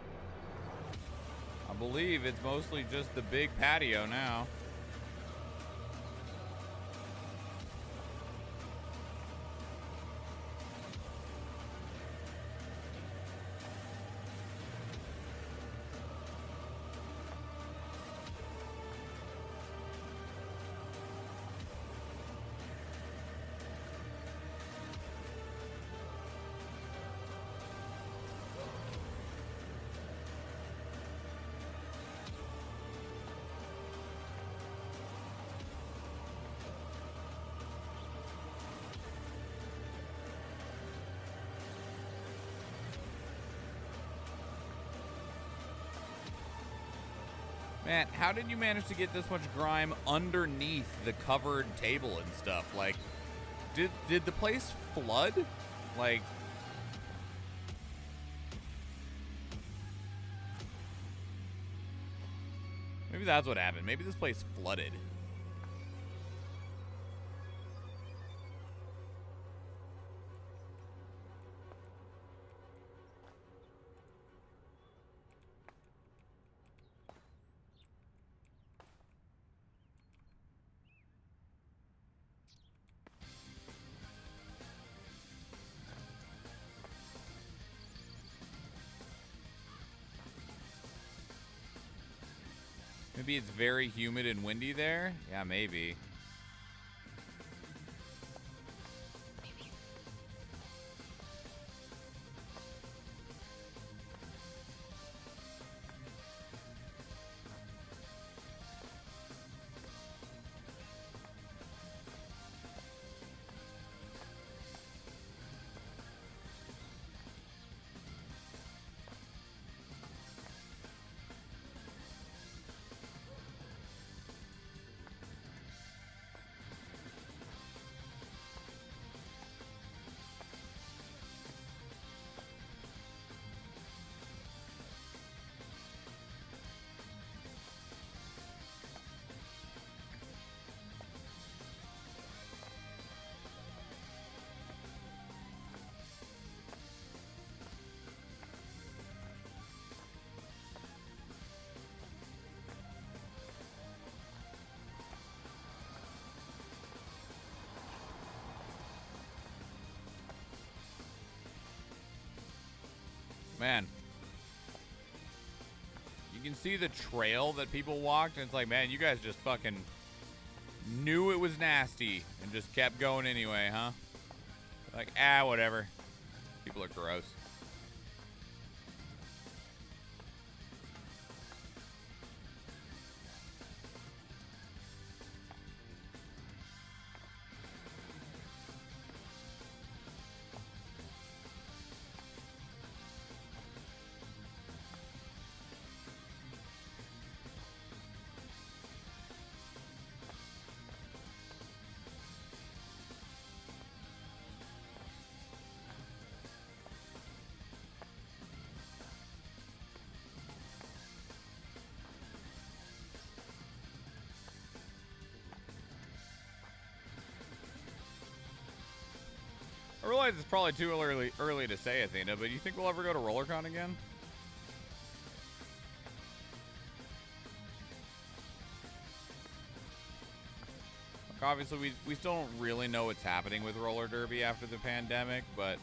I believe it's mostly just the big patio now. Man, how did you manage to get this much grime underneath the covered table and stuff? Like, did the place flood? Like, maybe that's what happened. Maybe this place flooded. Maybe it's very humid and windy there? Yeah, maybe. Man, you can see the trail that people walked, and it's like, man, you guys just fucking knew it was nasty and just kept going anyway, huh? Like, whatever. People are gross. I realize it's probably too early to say, Athena, but do you think we'll ever go to RollerCon again? Like, obviously, we still don't really know what's happening with roller derby after the pandemic, but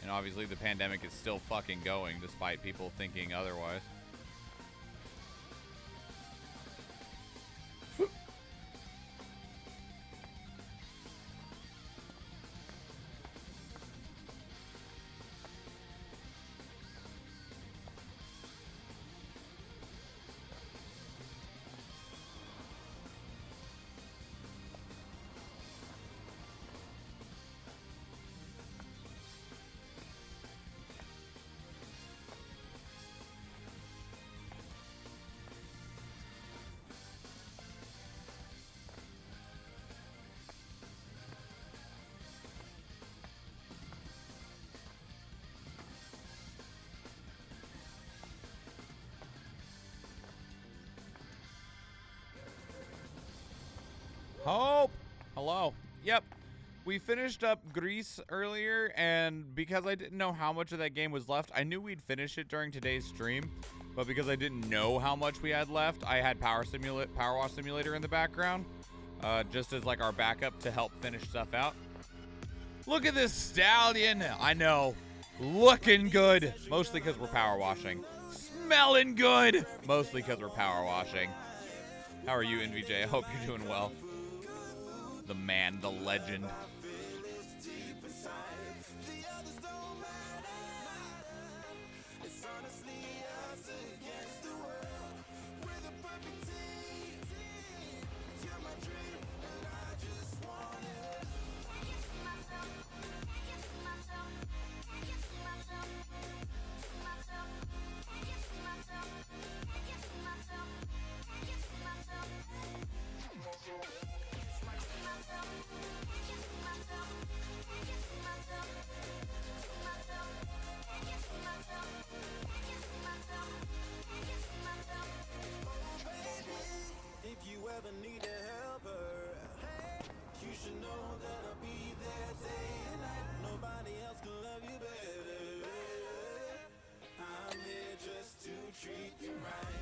And obviously the pandemic is still fucking going despite people thinking otherwise. Hope! Hello. Yep. We finished up Gris earlier, and because I didn't know how much of that game was left, I knew we'd finish it during today's stream, but because I didn't know how much we had left, I had Power Wash Simulator in the background, just as like our backup to help finish stuff out. Look at this stallion! I know. Looking good. Mostly because we're power washing. Smelling good! Mostly because we're power washing. How are you, NVJ? I hope you're doing well. The man, the legend.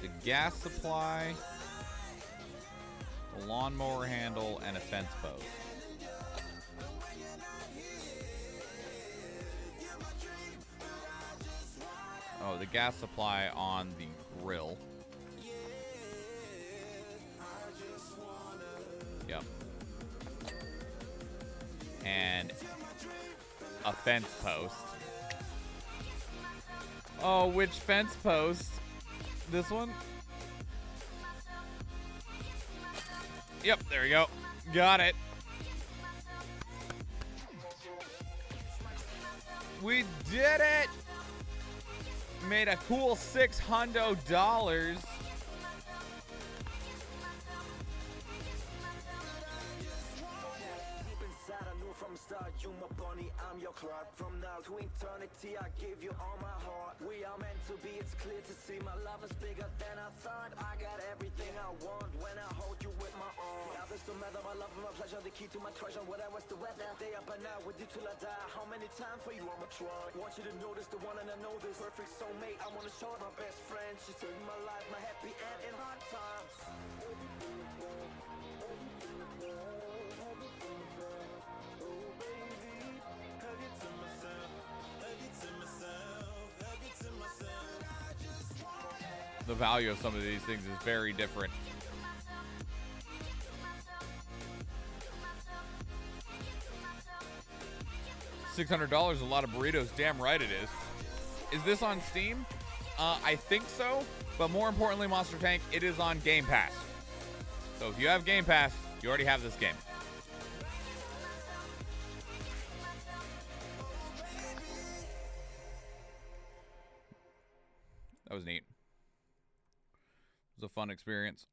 The gas supply, the lawnmower handle, and a fence post. Oh, the gas supply on the grill. Yep. And a fence post. Oh, which fence post? This one? Yep, there we go. Got it. We did it! Made a cool $600. You my bunny, I'm your Clark. From now to eternity, I give you all my heart. We are meant to be, it's clear to see. My love is bigger than I thought. I got everything I want when I hold you with my arms. Now there's no matter, my love and my pleasure, the key to my treasure. Whatever's the weather, day up and now with you till I die. How many times for you I'ma try? Want you to notice the one and I know this perfect soulmate. I wanna show it my best friend. She saved my life, my happy end in hard times. The value of some of these things is very different. $600 is a lot of burritos. Damn right it is. Is this on Steam? I think so. But more importantly, Monster Tank, it is on Game Pass. So if you have Game Pass, you already have this game. That was neat. It was a fun experience.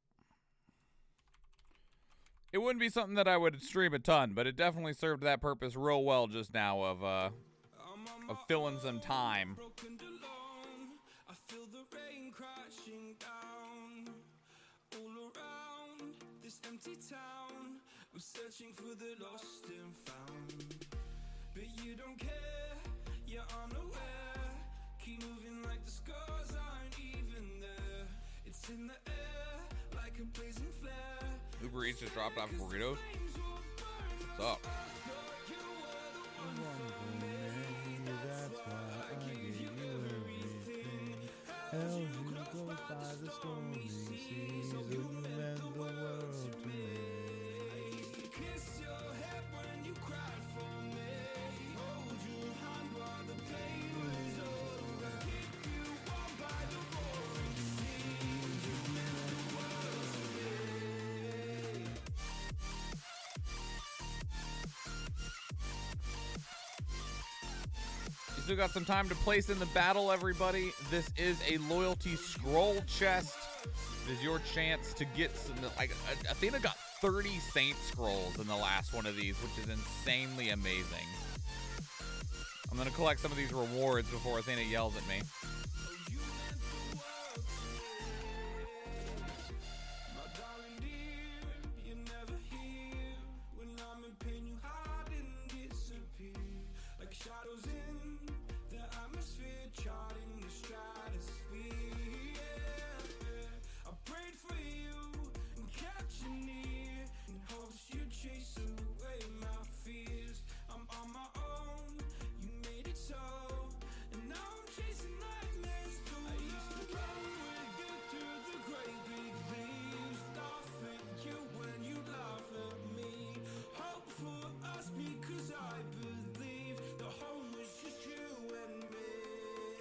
It wouldn't be something that I would stream a ton, but it definitely served that purpose real well just now of filling some time. I feel the rain crashing down all around this empty town. I'm searching for the lost and found, but you don't care, you're unaware. Keep moving like the scars aren't even there. It's in the air like a blazing flare. Uber Eats just dropped off burritos. What's up? the stormy seas, oh, you meant the world to me. Kiss your head when you cried for me. Hold your hand while the pain was over. Keep you warm by the roaring seas. You meant the world to me. You still got some time to place in the battle, everybody. This is a loyalty scroll chest. It is your chance to get some, like, Athena got 30 Saint Scrolls in the last one of these, which is insanely amazing. I'm going to collect some of these rewards before Athena yells at me.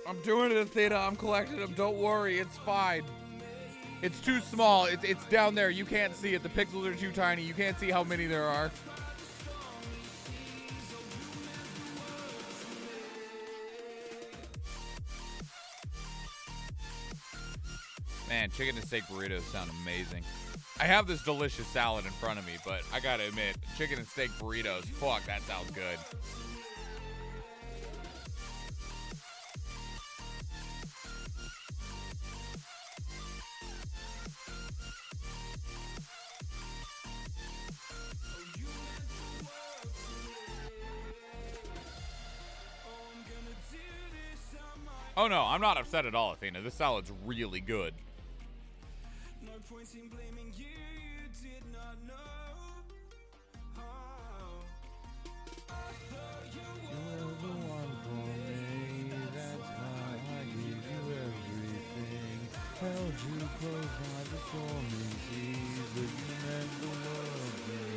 I'm doing it, Athena. I'm collecting them. Don't worry. It's fine. It's too small. It's down there. You can't see it. The pixels are too tiny. You can't see how many there are. Man, chicken and steak burritos sound amazing. I have this delicious salad in front of me, but I gotta admit, chicken and steak burritos, fuck, that sounds good. Oh no, I'm not upset at all, Athena. This salad's really good. No point in blaming you, you did not know. I thought you were the one for me. That's why I gave you everything. Held you close by the stormy seas, but you meant the world to me.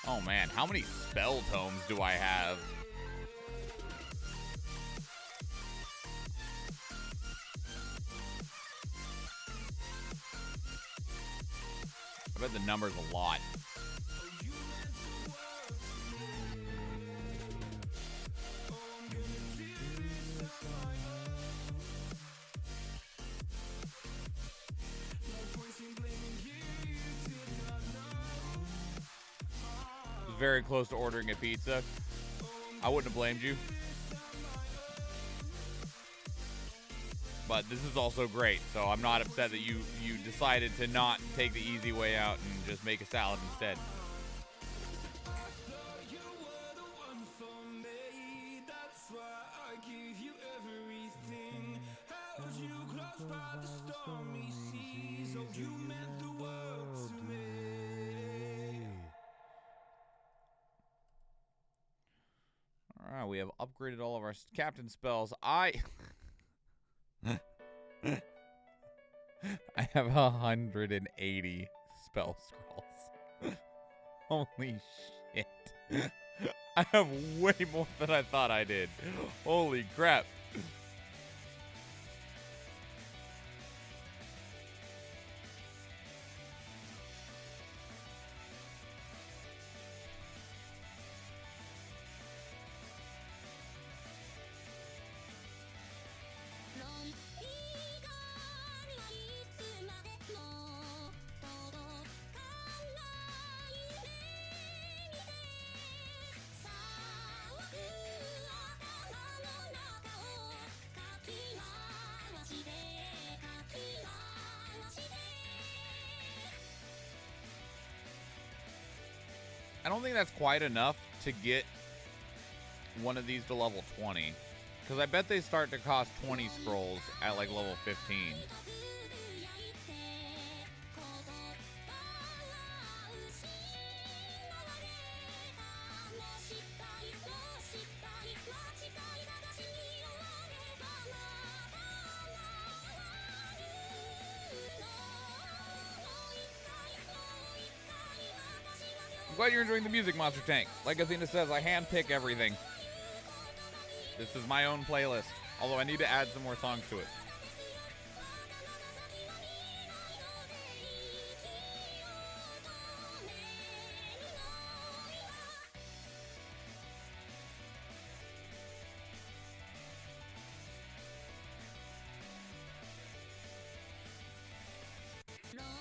Oh man, how many spell tomes do I have? I bet the number's a lot. Very close to ordering a pizza. I wouldn't have blamed you. But this is also great, so I'm not upset that you decided to not take the easy way out and just make a salad instead. Alright, we have upgraded all of our captain spells. I have 180 spell scrolls. Holy shit. I have way more than I thought I did. Holy crap. I don't think that's quite enough to get one of these to level 20. Because I bet they start to cost 20 scrolls at like level 15. Glad you're enjoying the music, Monster Tank. Like Athena says, I handpick everything. This is my own playlist. Although I need to add some more songs to it.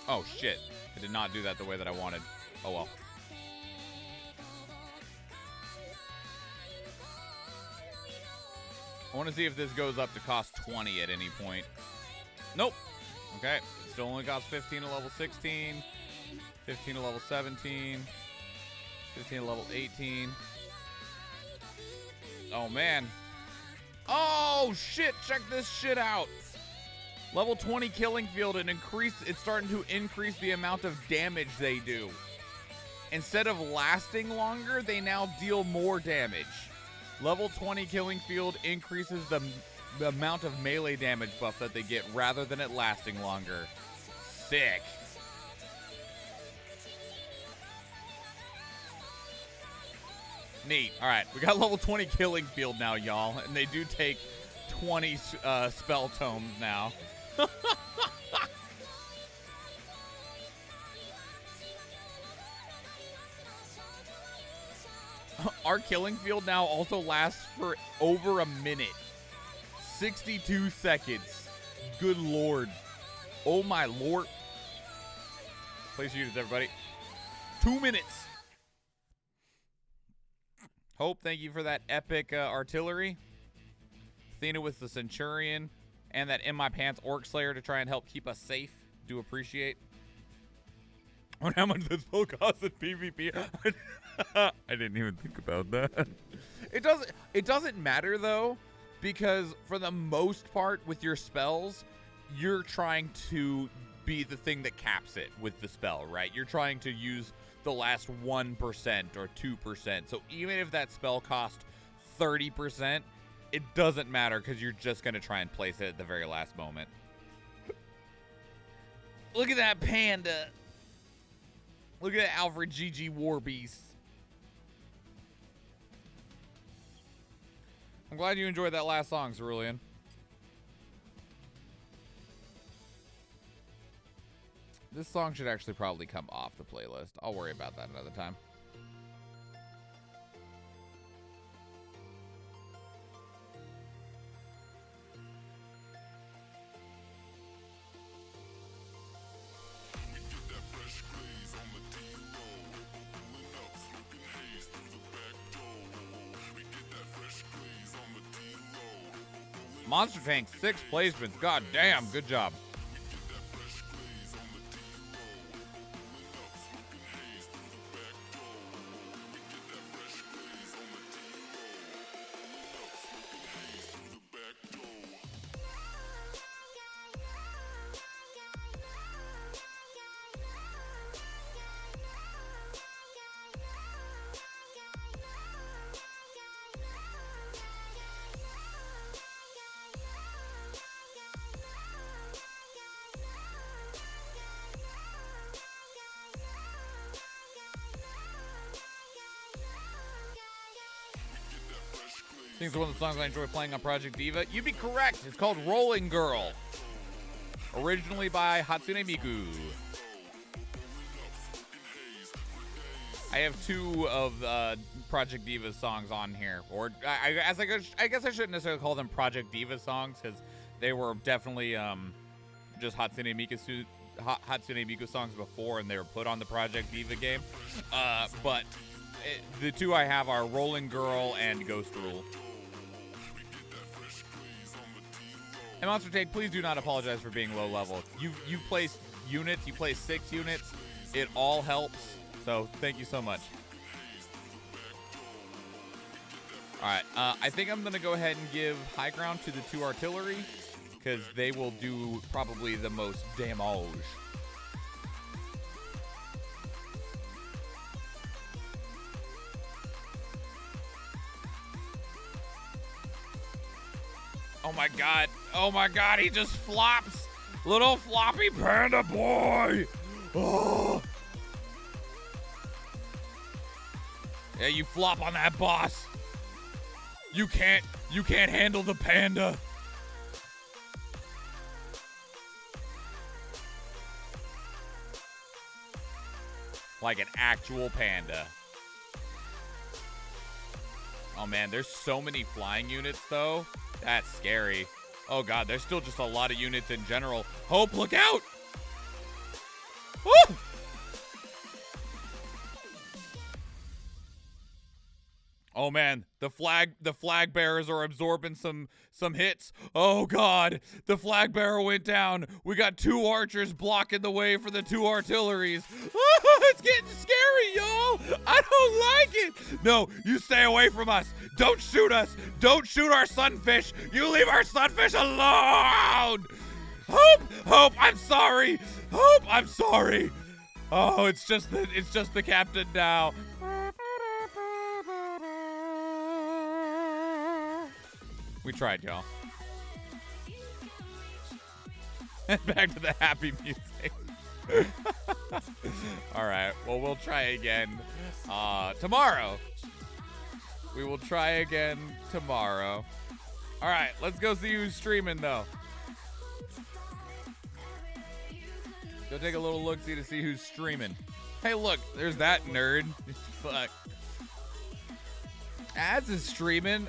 Oh, shit. I did not do that the way that I wanted. Oh, well. I want to see if this goes up to cost 20 at any point. Nope. Okay. Still only costs 15 at level 16. 15 at level 17. 15 at level 18. Oh, man. Oh, shit. Check this shit out. Level 20 killing field and it's starting to increase the amount of damage they do. Instead of lasting longer, they now deal more damage. Level 20 killing field increases the amount of melee damage buff that they get rather than it lasting longer. Sick. Neat. All right, we got level 20 killing field now, y'all, and they do take 20 spell tomes now. Our killing field now also lasts for over a minute. 62 seconds. Good lord. Oh my lord. Place units, everybody. 2 minutes. Hope, thank you for that epic artillery. Athena with the Centurion. And that In My Pants Orc Slayer to try and help keep us safe. Do appreciate. I wonder how much this spell costs in PvP. I didn't even think about that. It doesn't matter though, because for the most part with your spells, you're trying to be the thing that caps it with the spell, right? You're trying to use the last 1% or 2%. So even if that spell cost 30%, it doesn't matter because you're just going to try and place it at the very last moment. Look at that panda. Look at Alfred GG Warbeast. I'm glad you enjoyed that last song, Cerulean. This song should actually probably come off the playlist. I'll worry about that another time. Monster Tank, 6 placements. God damn, good job. I think it's one of the songs I enjoy playing on Project Diva. You'd be correct. It's called Rolling Girl. Originally by Hatsune Miku. I have 2 of Project Diva's songs on here. Or I guess I shouldn't necessarily call them Project Diva songs because they were definitely just Hatsune Miku songs before and they were put on the Project Diva game. But the 2 I have are Rolling Girl and Ghost Rule. And Monster Tank, please do not apologize for being low level. You placed units, you placed 6 units. It all helps. So thank you so much. All right, I think I'm gonna go ahead and give high ground to the 2 artillery because they will do probably the most damage. Oh my god. Oh my god, he just flops. Little floppy panda boy. Oh. Yeah, you flop on that boss. You can't handle the panda. Like an actual panda. Oh man, there's so many flying units though. That's scary. Oh god, there's still just a lot of units in general. Hope, look out! Woo! Oh man, the flag bearers are absorbing some hits. Oh god, the flag bearer went down. We got 2 archers blocking the way for the 2 artilleries. It's getting scary, y'all. I don't like it. No, you stay away from us. Don't shoot us. Don't shoot our sunfish. You leave our sunfish alone. Hope, I'm sorry. Hope, I'm sorry. Oh, it's just the captain now. We tried, y'all. And back to the happy music. All right. Well, we'll try again tomorrow. We will try again tomorrow. All right. Let's go see who's streaming, though. Go take a little look-see to see who's streaming. Hey, look. There's that nerd. Fuck. Az is streaming.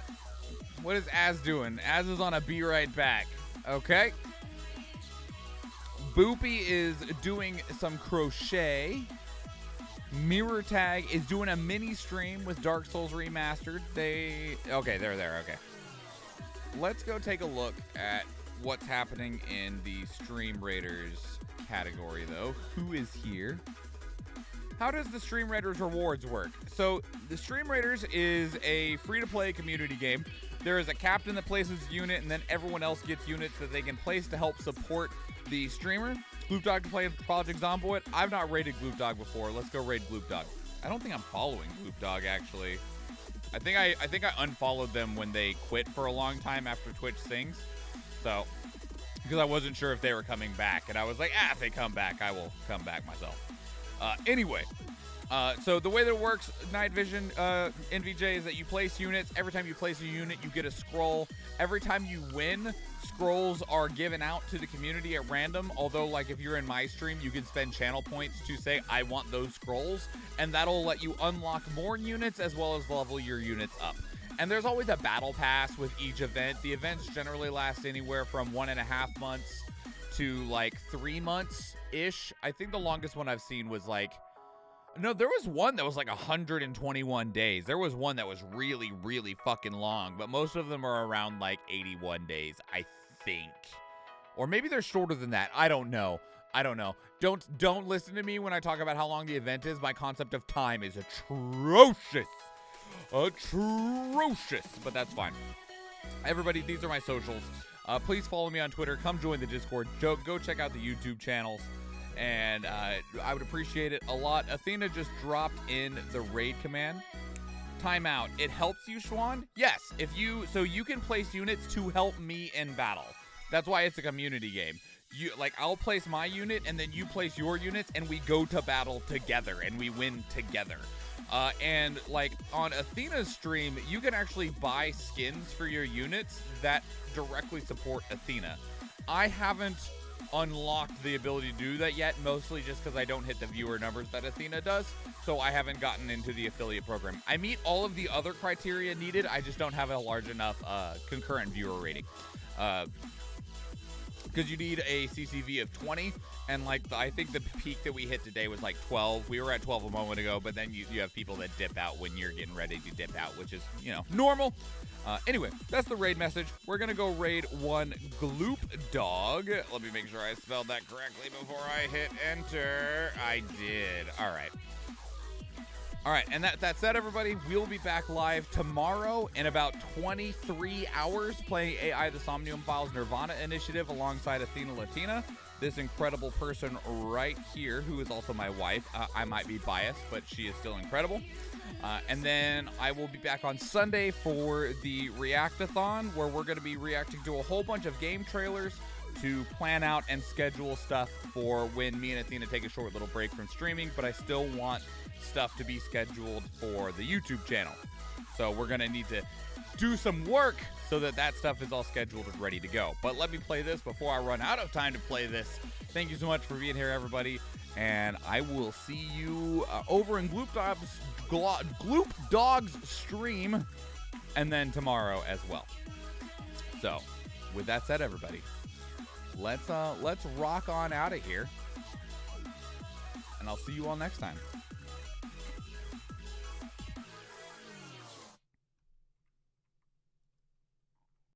What is Az doing? Az is on a Be Right Back. Okay. Boopy is doing some crochet. Mirror Tag is doing a mini stream with Dark Souls Remastered. Okay, they're there. Okay. Let's go take a look at what's happening in the Stream Raiders category, though. Who is here? How does the Stream Raiders rewards work? So the Stream Raiders is a free-to-play community game. There is a captain that places a unit, and then everyone else gets units that they can place to help support the streamer. Gloop Dog to play Project Zomboid. I've not raided Gloop Dog before. Let's go raid Gloop Dog. I don't think I'm following Gloop Dog, actually. I think I unfollowed them when they quit for a long time after Twitch Sings. So, because I wasn't sure if they were coming back, and I was like, if they come back, I will come back myself. Anyway. So the way that it works, Night Vision, NVJ, is that you place units. Every time you place a unit, you get a scroll. Every time you win, scrolls are given out to the community at random. Although, like, if you're in my stream, you can spend channel points to say, I want those scrolls. And that'll let you unlock more units as well as level your units up. And there's always a battle pass with each event. The events generally last anywhere from 1.5 months to, like, 3 months-ish. I think the longest one I've seen was, like... No, there was one that was like 121 days. There was one that was really, really fucking long, but most of them are around like 81 days, I think. Or maybe they're shorter than that. I don't know. Don't listen to me when I talk about how long the event is. My concept of time is atrocious. But that's fine. Everybody, these are my socials. Please follow me on Twitter. Come join the Discord. Go check out the YouTube channels. And I would appreciate it a lot. Athena just dropped in the raid command. Timeout. It helps you, Schwan? Yes. So you can place units to help me in battle. That's why it's a community game. I'll place my unit, and then you place your units, and we go to battle together, and we win together. And like on Athena's stream, you can actually buy skins for your units that directly support Athena. I haven't unlocked the ability to do that yet, mostly just because I don't hit the viewer numbers that Athena does, so I haven't gotten into the affiliate program. I meet all of the other criteria needed, I just don't have a large enough concurrent viewer rating. Because you need a CCV of 20, and I think the peak that we hit today was like 12. We were at 12 a moment ago, but then you have people that dip out when you're getting ready to dip out, which is, normal. Anyway, that's the raid message. We're going to go raid one Gloop Dog. Let me make sure I spelled that correctly before I hit enter. I did. All right, and that said, everybody, we'll be back live tomorrow in about 23 hours playing AI The Somnium Files Nirvana Initiative alongside Athena Latina, this incredible person right here who is also my wife. I might be biased, but she is still incredible. And then I will be back on Sunday for the Reactathon, where we're going to be reacting to a whole bunch of game trailers to plan out and schedule stuff for when me and Athena take a short little break from streaming, but I still want stuff to be scheduled for the YouTube channel. So we're going to need to do some work so that that stuff is all scheduled and ready to go. But let me play this before I run out of time to play this. Thank you so much for being here, everybody. And I will see you over in Gloop Dog's stream, and then tomorrow as well. So, with that said, everybody, let's rock on out of here, and I'll see you all next time.